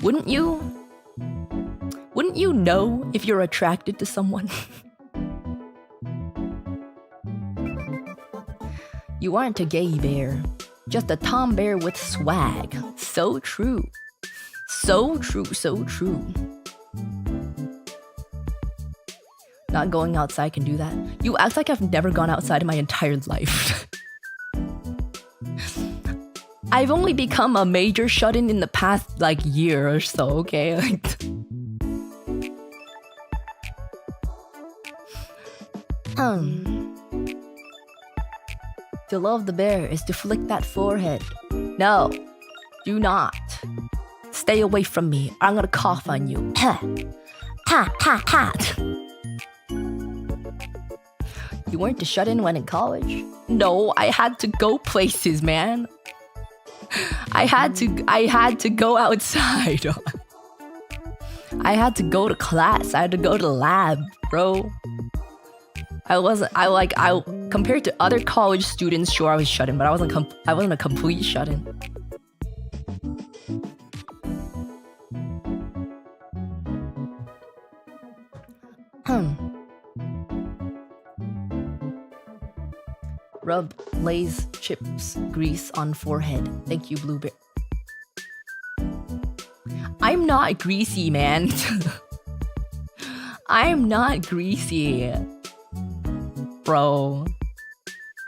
[SPEAKER 1] Wouldn't you? Wouldn't you know if you're attracted to someone? You aren't a gay bear, just a tom bear with swag. So true. So true, so true. Not going outside can do that. You act like I've never gone outside in my entire life. I've only become a major shut-in in the past, like, year or so, okay? To love the bear is to flick that forehead. No, do not. Stay away from me. I'm gonna cough on you. Ha, ha, ha. You weren't a shut-in when in college? No, I had to go places, man. I had to go outside. I had to go to class. I had to go to the lab, bro. Compared to other college students, sure I was shut-in, but I wasn't a complete shut-in. Rub Lay's chips grease on forehead. Thank you, Blueberry. I'm not greasy, man. I'm not greasy. Bro.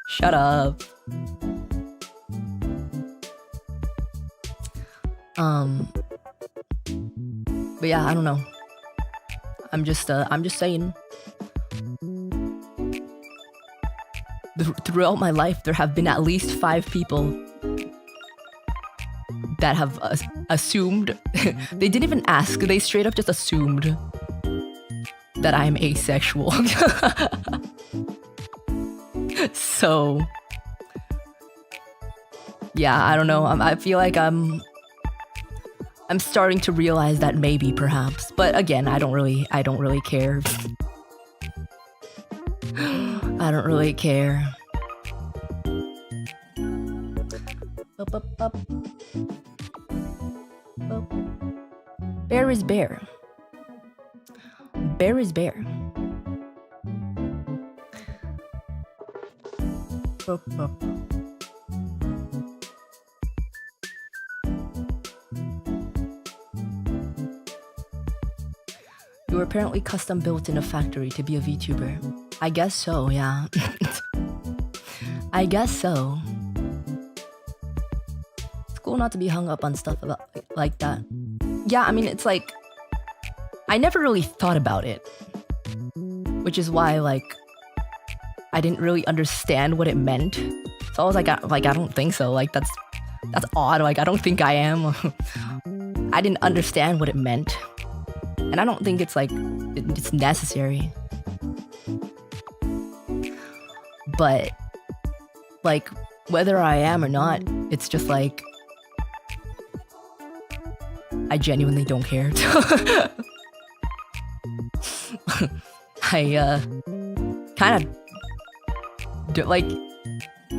[SPEAKER 1] Shut up. But yeah, I don't know. I'm just saying. Throughout my life, there have been at least 5 people that have assumed. They didn't even ask. They straight up just assumed that I'm asexual. So, yeah, I don't know. I feel like I'm starting to realize that maybe, perhaps. But again, I don't really care. I don't really care. Bear is bear. Bear is bear. You were apparently custom built in a factory to be a VTuber. I guess so, yeah. I guess so. It's cool not to be hung up on stuff about like that. Yeah, I mean, it's like, I never really thought about it. Which is why, like, I didn't really understand what it meant. So I was like, I don't think so. Like, that's odd. Like, I don't think I am. I didn't understand what it meant. And I don't think it's like, it's necessary. But, like, whether I am or not, it's just like, I genuinely don't care. I kind of like,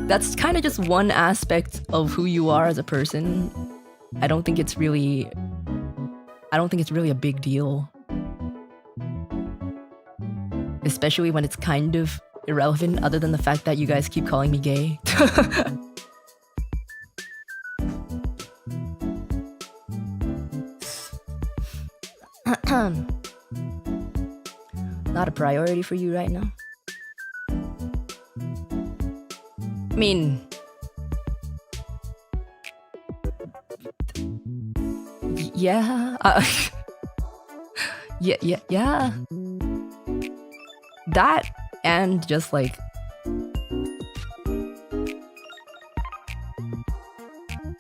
[SPEAKER 1] that's kind of just one aspect of who you are as a person. I don't think it's really I don't think it's really a big deal. Especially when it's kind of irrelevant, other than the fact that you guys keep calling me gay. Not a priority for you right now. I mean, yeah, yeah. That and just like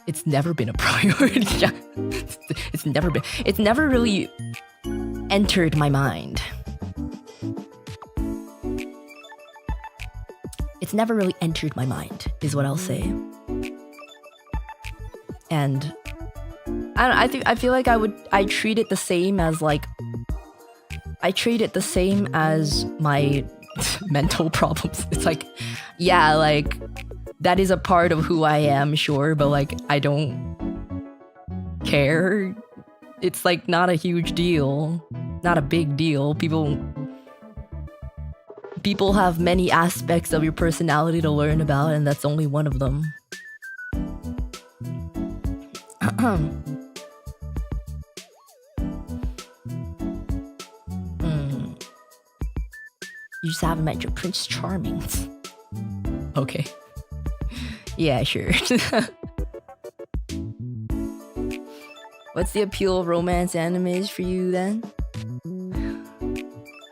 [SPEAKER 1] it's never been a priority. It's never really entered my mind. It's never really entered my mind, is what I'll say. And I feel like I treat it the same as like I treat it the same as my mental problems. It's like, yeah, like that is a part of who I am, sure, but like I don't care. It's like not a huge deal, not a big deal. People have many aspects of your personality to learn about, and that's only one of them. You just haven't met your Prince Charming. Okay. Yeah, sure. What's the appeal of romance animes for you then?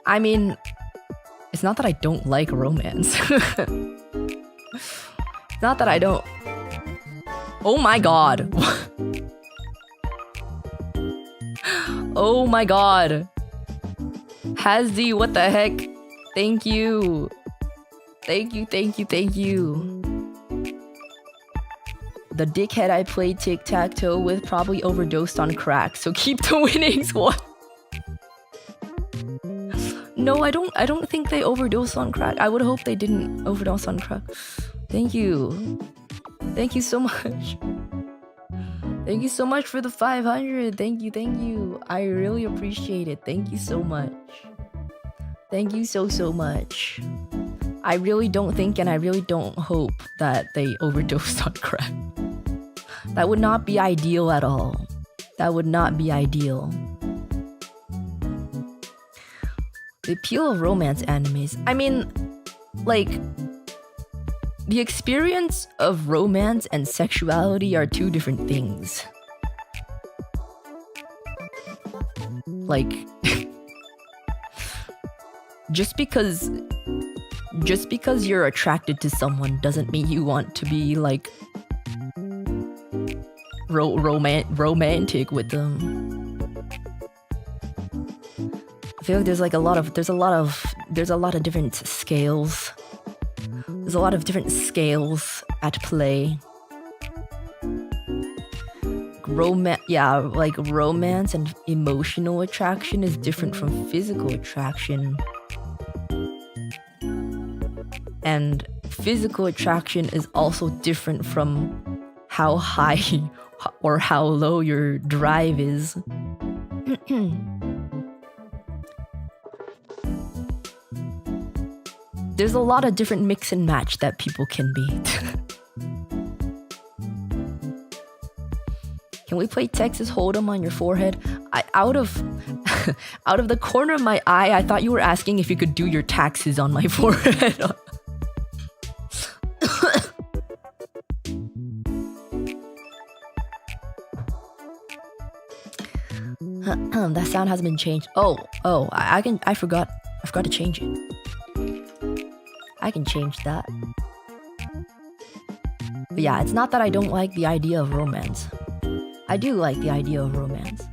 [SPEAKER 1] I mean, it's not that I don't like romance. It's not that I don't... Oh my god. Oh my god. Hazzy, what the heck? Thank you. Thank you. The dickhead I played tic-tac-toe with probably overdosed on crack, so keep the winnings. What? No, I don't think they overdosed on crack. I would hope they didn't overdose on crack. Thank you. Thank you so much. Thank you so much for the 500. Thank you. I really appreciate it. Thank you so much. Thank you so much. I really don't think and I really don't hope that they overdosed on crack. That would not be ideal at all. That would not be ideal. The appeal of romance animes. I mean, like, the experience of romance and sexuality are two different things. Like, just because you're attracted to someone doesn't mean you want to be like romantic with them. I feel like there's a lot of different scales. There's a lot of different scales at play. Romance and emotional attraction is different from physical attraction. And physical attraction is also different from how high or how low your drive is. There's a lot of different mix and match that people can be. Can we play Texas Hold'em on your forehead? Out of the corner of my eye, I thought you were asking if you could do your taxes on my forehead. That sound hasn't been changed. I forgot to change it. I can change that. But yeah, it's not that I don't like the idea of romance. I do like the idea of romance.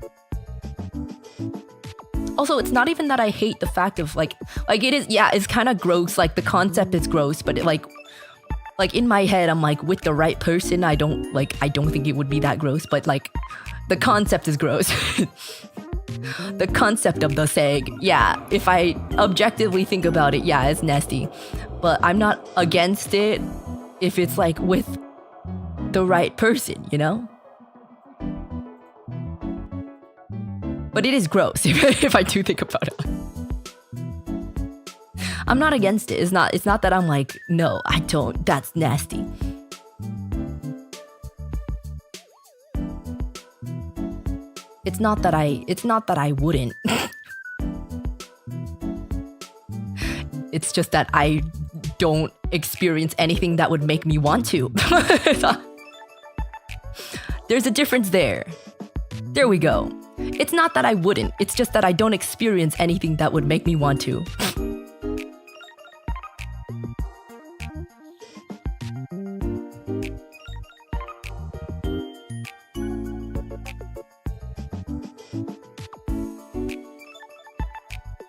[SPEAKER 1] Also, it's not even that I hate the fact of like it is, yeah, it's kind of gross, like the concept is gross, but it, like in my head I'm like, with the right person, I don't think it would be that gross, but like the concept is gross. The concept of the seg, yeah, if I objectively think about it, yeah, it's nasty. But I'm not against it if it's like with the right person, you know? But it is gross if I do think about it. I'm not against it. It's not that I'm like, no, I don't. That's nasty. It's not that I wouldn't. It's just that I don't experience anything that would make me want to. There's a difference there. There we go. It's not that I wouldn't. It's just that I don't experience anything that would make me want to.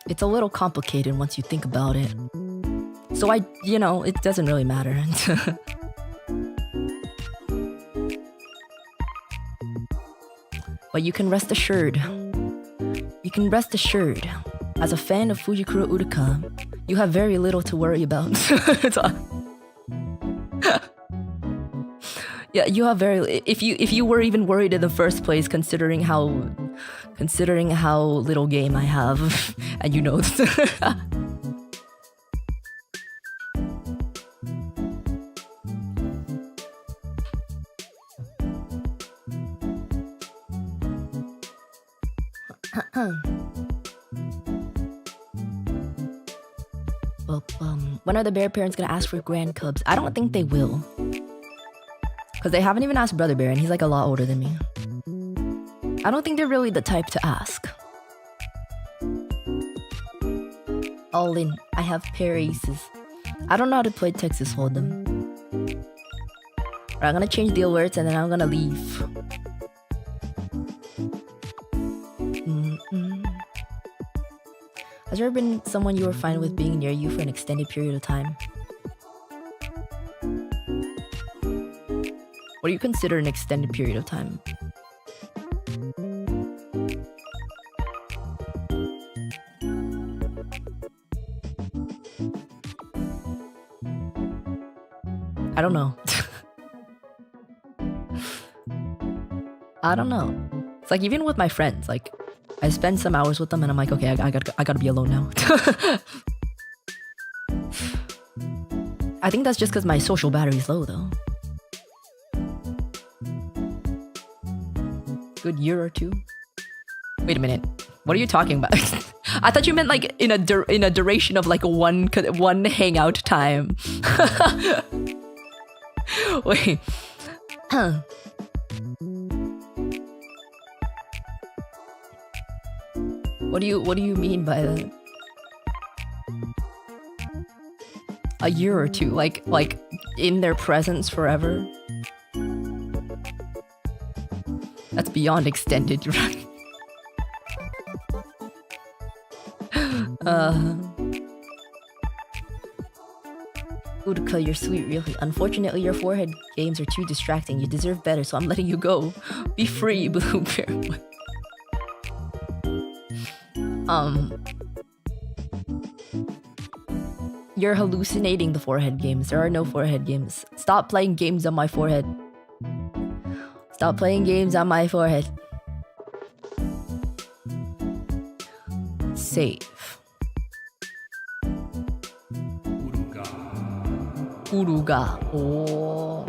[SPEAKER 1] It's a little complicated once you think about it. So it doesn't really matter. But you can rest assured, as a fan of Fujikura Uruka, you have very little to worry about. Yeah, you have if you were even worried in the first place, considering how little game I have, and you know. When are the bear parents gonna ask for grand cubs? I don't think they will. Because they haven't even asked Brother Bear, and he's like a lot older than me. I don't think they're really the type to ask. All in. I have pair aces. I don't know how to play Texas Hold'em. Alright, I'm gonna change the alerts and then I'm gonna leave. Has there ever been someone you were fine with being near you for an extended period of time? What do you consider an extended period of time? I don't know. I don't know. It's like even with my friends, like I spend some hours with them and I'm like, okay, I gotta be alone now. I think that's just because my social battery's low though. Good year or two. Wait a minute. What are you talking about? I thought you meant like in a duration of like one hangout time. Wait. What do you mean by that? A year or two, like in their presence forever? That's beyond extended, right? Uruka, you're sweet, really. Unfortunately, your forehead games are too distracting. You deserve better, so I'm letting you go. Be free, Blue Bear. You're hallucinating the forehead games. There are no forehead games. Stop playing games on my forehead. Stop playing games on my forehead. Save. Uruga. Oh.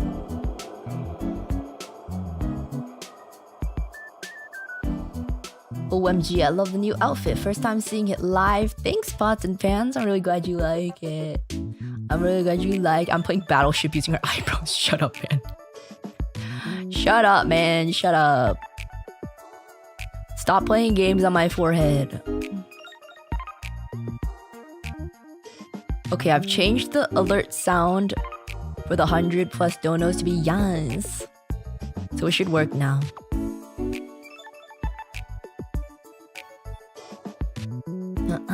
[SPEAKER 1] OMG, I love the new outfit. First time seeing it live. Thanks, pots and pans. I'm really glad you like it. I'm playing Battleship using her eyebrows. Shut up, man. Shut up, man. Shut up. Stop playing games on my forehead. Okay, I've changed the alert sound for the 100+ donos to be yes. So it should work now.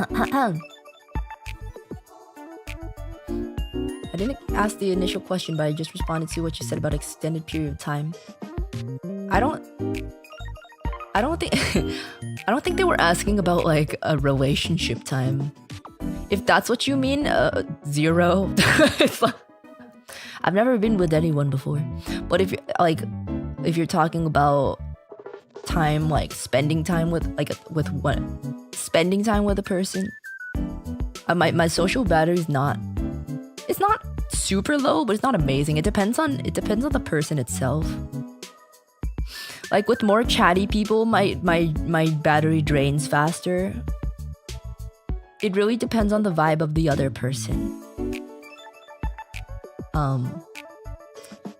[SPEAKER 1] I didn't ask the initial question, but I just responded to what you said about extended period of time. I don't think they were asking about like a relationship time. If that's what you mean, 0. It's like, I've never been with anyone before. But if you're talking about time like spending time with a person. My social battery is not, it's not super low, but it's not amazing. It depends on the person itself. Like with more chatty people, my battery drains faster. It really depends on the vibe of the other person.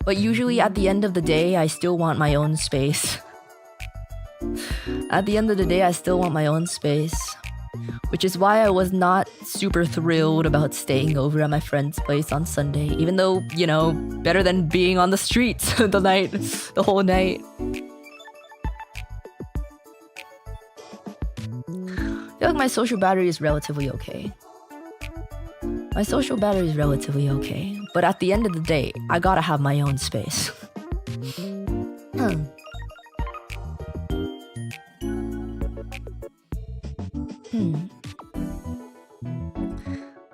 [SPEAKER 1] But usually at the end of the day, I still want my own space. At the end of the day, I still want my own space. Which is why I was not super thrilled about staying over at my friend's place on Sunday. Even though, you know, better than being on the streets the whole night. I feel like my social battery is relatively okay. But at the end of the day, I gotta have my own space.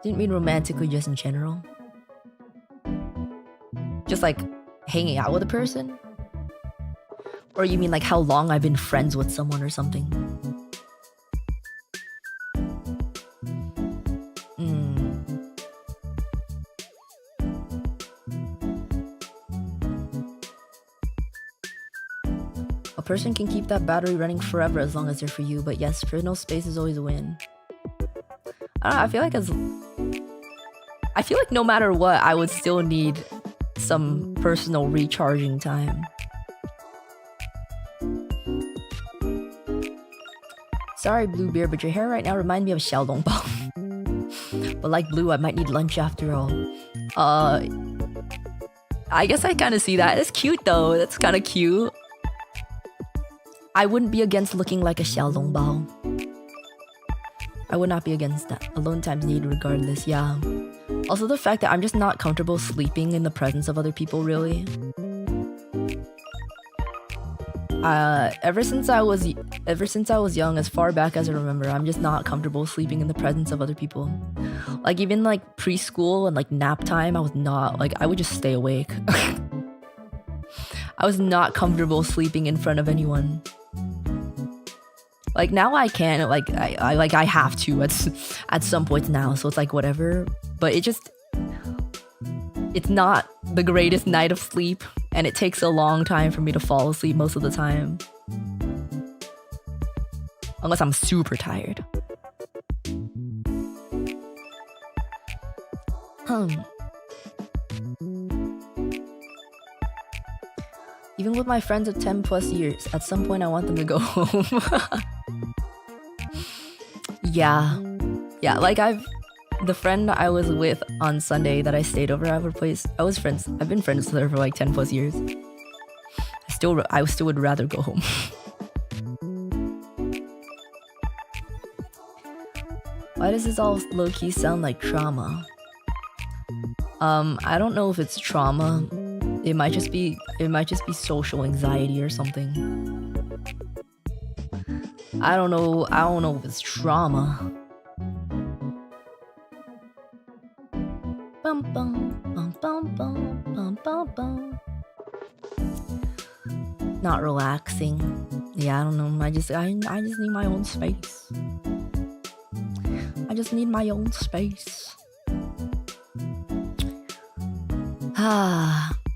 [SPEAKER 1] Didn't mean romantically, just in general. Just like hanging out with a person? Or you mean like how long I've been friends with someone or something? A person can keep that battery running forever as long as they're for you, but yes, personal space is always a win. I don't know, I feel like no matter what, I would still need some personal recharging time. Sorry, Bluebeard, but your hair right now reminds me of Xiaodongbao. But like Blue, I might need lunch after all. I guess I kind of see that. It's cute though. That's kind of cute. I wouldn't be against looking like a Xiaodongbao. I would not be against that. Alone time's needed regardless, yeah. Also the fact that I'm just not comfortable sleeping in the presence of other people, really. Ever since I was young, as far back as I remember, I'm just not comfortable sleeping in the presence of other people. Like even like preschool and like nap time, I was not, like I would just stay awake. I was not comfortable sleeping in front of anyone. Like now I can, like I have to at some points now, so it's like whatever. But it's not the greatest night of sleep, and it takes a long time for me to fall asleep most of the time. Unless I'm super tired. Even with my friends of 10 plus years, at some point I want them to go home. Yeah, like the friend I was with on Sunday that I stayed over at her place, I've been friends with her for like 10 plus years. I still would rather go home. Why does this all low-key sound like trauma? I don't know if it's trauma. It might just be social anxiety or something. I don't know if it's trauma. Bum bum bum bum bum bum bum bum. Not relaxing. Yeah, I don't know. I just need my own space. I just need my own space.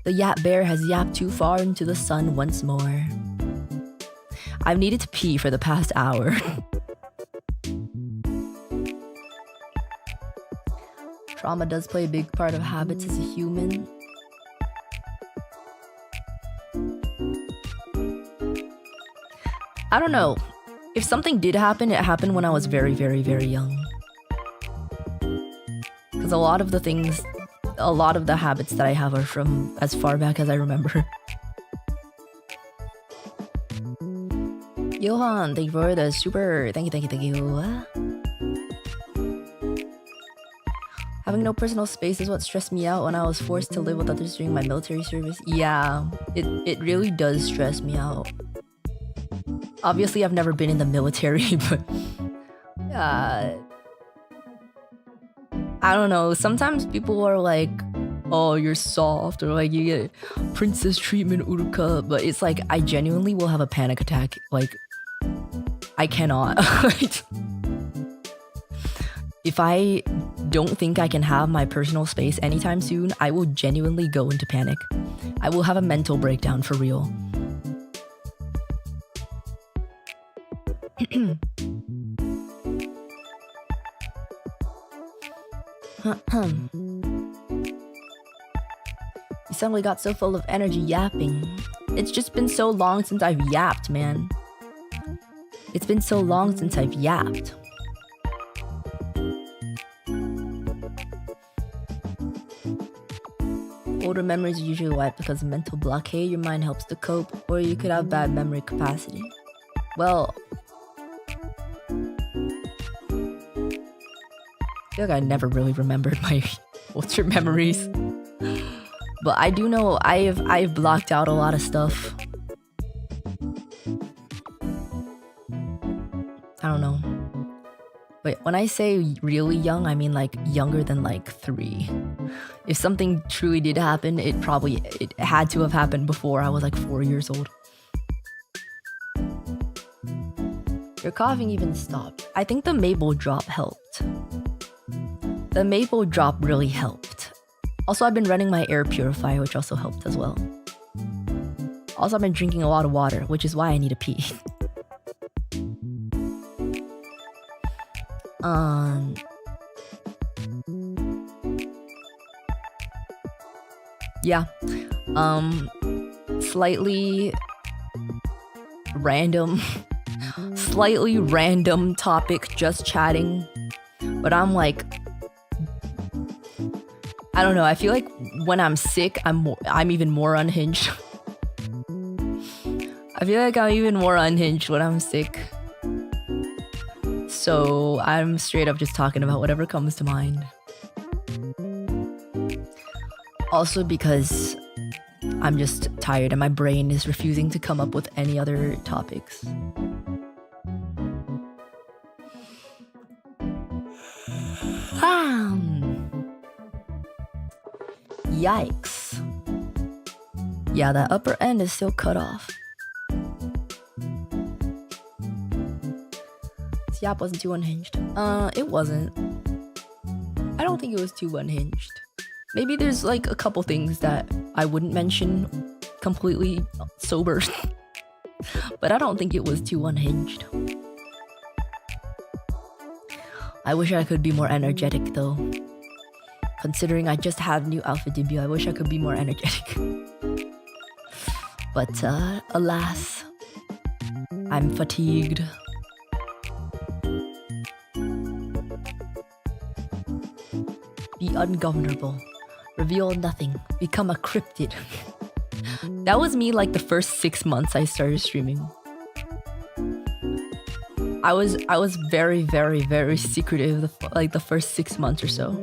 [SPEAKER 1] The Yap Bear has yapped too far into the sun once more. I've needed to pee for the past hour. Trauma does play a big part of habits as a human. I don't know. If something did happen, it happened when I was very, very, very young. Because a lot of the habits that I have are from as far back as I remember. Johan, thank you for the super. Thank you. Having no personal space is what stressed me out when I was forced to live with others during my military service. Yeah, it really does stress me out. Obviously, I've never been in the military, but I don't know. Sometimes people are like, oh, you're soft, or like you get princess treatment, Uruka. But it's like I genuinely will have a panic attack. Like I cannot. If I don't think I can have my personal space anytime soon, I will genuinely go into panic. I will have a mental breakdown for real. You suddenly got so full of energy yapping. It's just been so long since I've yapped, man. It's been so long since I've yapped. Older memories are usually wiped because of mental blockade. Your mind helps to cope, or you could have bad memory capacity. Well, I feel like I never really remembered my older memories. But I do know I've blocked out a lot of stuff. I don't know. But when I say really young, I mean like younger than like 3. If something truly did happen, it had to have happened before I was like 4 years old. Your coughing even stopped. I think the maple drop helped. The maple drop really helped. Also, I've been running my air purifier, which also helped as well. Also, I've been drinking a lot of water, which is why I need to pee. Yeah. Slightly random topic, just chatting. But I'm like, I don't know, I feel like when I'm sick, I'm even more unhinged. I feel like I'm even more unhinged when I'm sick. So I'm straight up just talking about whatever comes to mind. Also because I'm just tired and my brain is refusing to come up with any other topics. Yikes. Yeah, that upper end is still cut off. This yap wasn't too unhinged. It wasn't. I don't think it was too unhinged. Maybe there's like a couple things that I wouldn't mention completely sober. But I don't think it was too unhinged. I wish I could be more energetic though. Considering I just had new outfit debut, I wish I could be more energetic. But alas, I'm fatigued. Be ungovernable. Reveal nothing. Become a cryptid. That was me like the first 6 months I started streaming. I was very, very, very secretive like the first 6 months or so.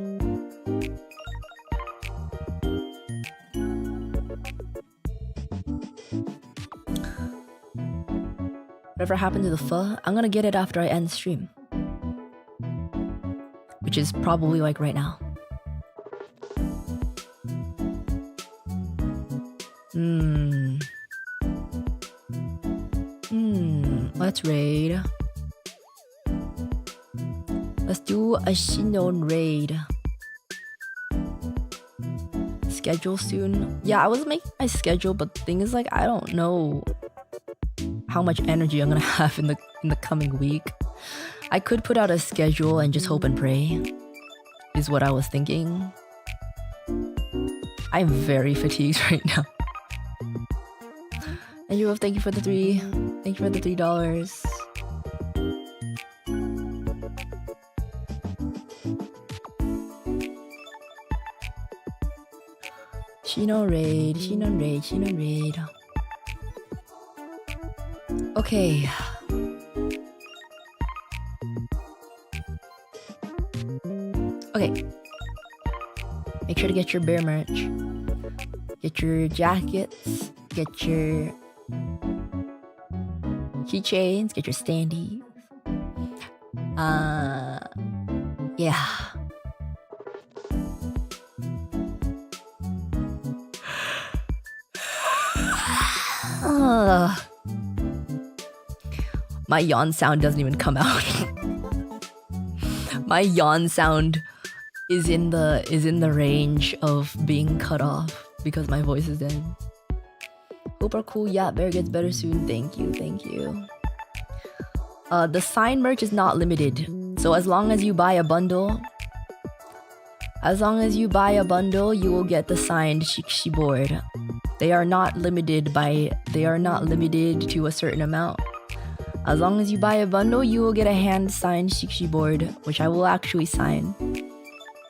[SPEAKER 1] Whatever happened to the pho, I'm gonna get it after I end stream. Which is probably like right now. Let's raid. Let's do a Shinon raid. Schedule soon. Yeah, I was making my schedule, but the thing is like I don't know how much energy I'm gonna have in the coming week. I could put out a schedule and just hope and pray, is what I was thinking. I'm very fatigued right now. And you, thank you for the $3. Thank you for the $3. Shinon raid, Shinon raid, Shinon raid. Okay. Okay. Make sure to get your bear merch. Get your jackets. Get your keychains. Get your standees. Yeah. My yawn sound doesn't even come out. My yawn sound is in the range of being cut off because my voice is dead. Hope are cool. Yeah, Bear gets better soon. Thank you. The signed merch is not limited. So as long as you buy a bundle, you will get the signed Shikshi board. They are not limited to a certain amount. As long as you buy a bundle, you will get a hand-signed Shikshi board, which I will actually sign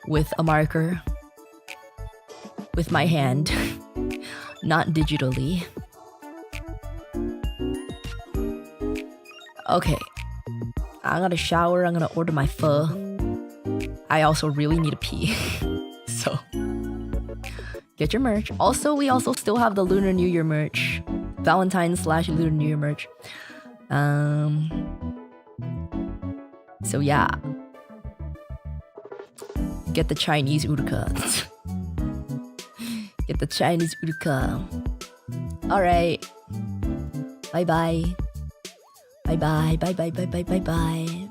[SPEAKER 1] with a marker with my hand, not digitally. Okay, I'm gonna shower, I'm gonna order my pho. I also really need to pee. So, get your merch. Also, we also still have the Lunar New Year merch. Valentine's/Lunar New Year merch. So yeah. Get the Chinese Uruka. Get the Chinese Uruka. Alright. Bye bye. Bye bye.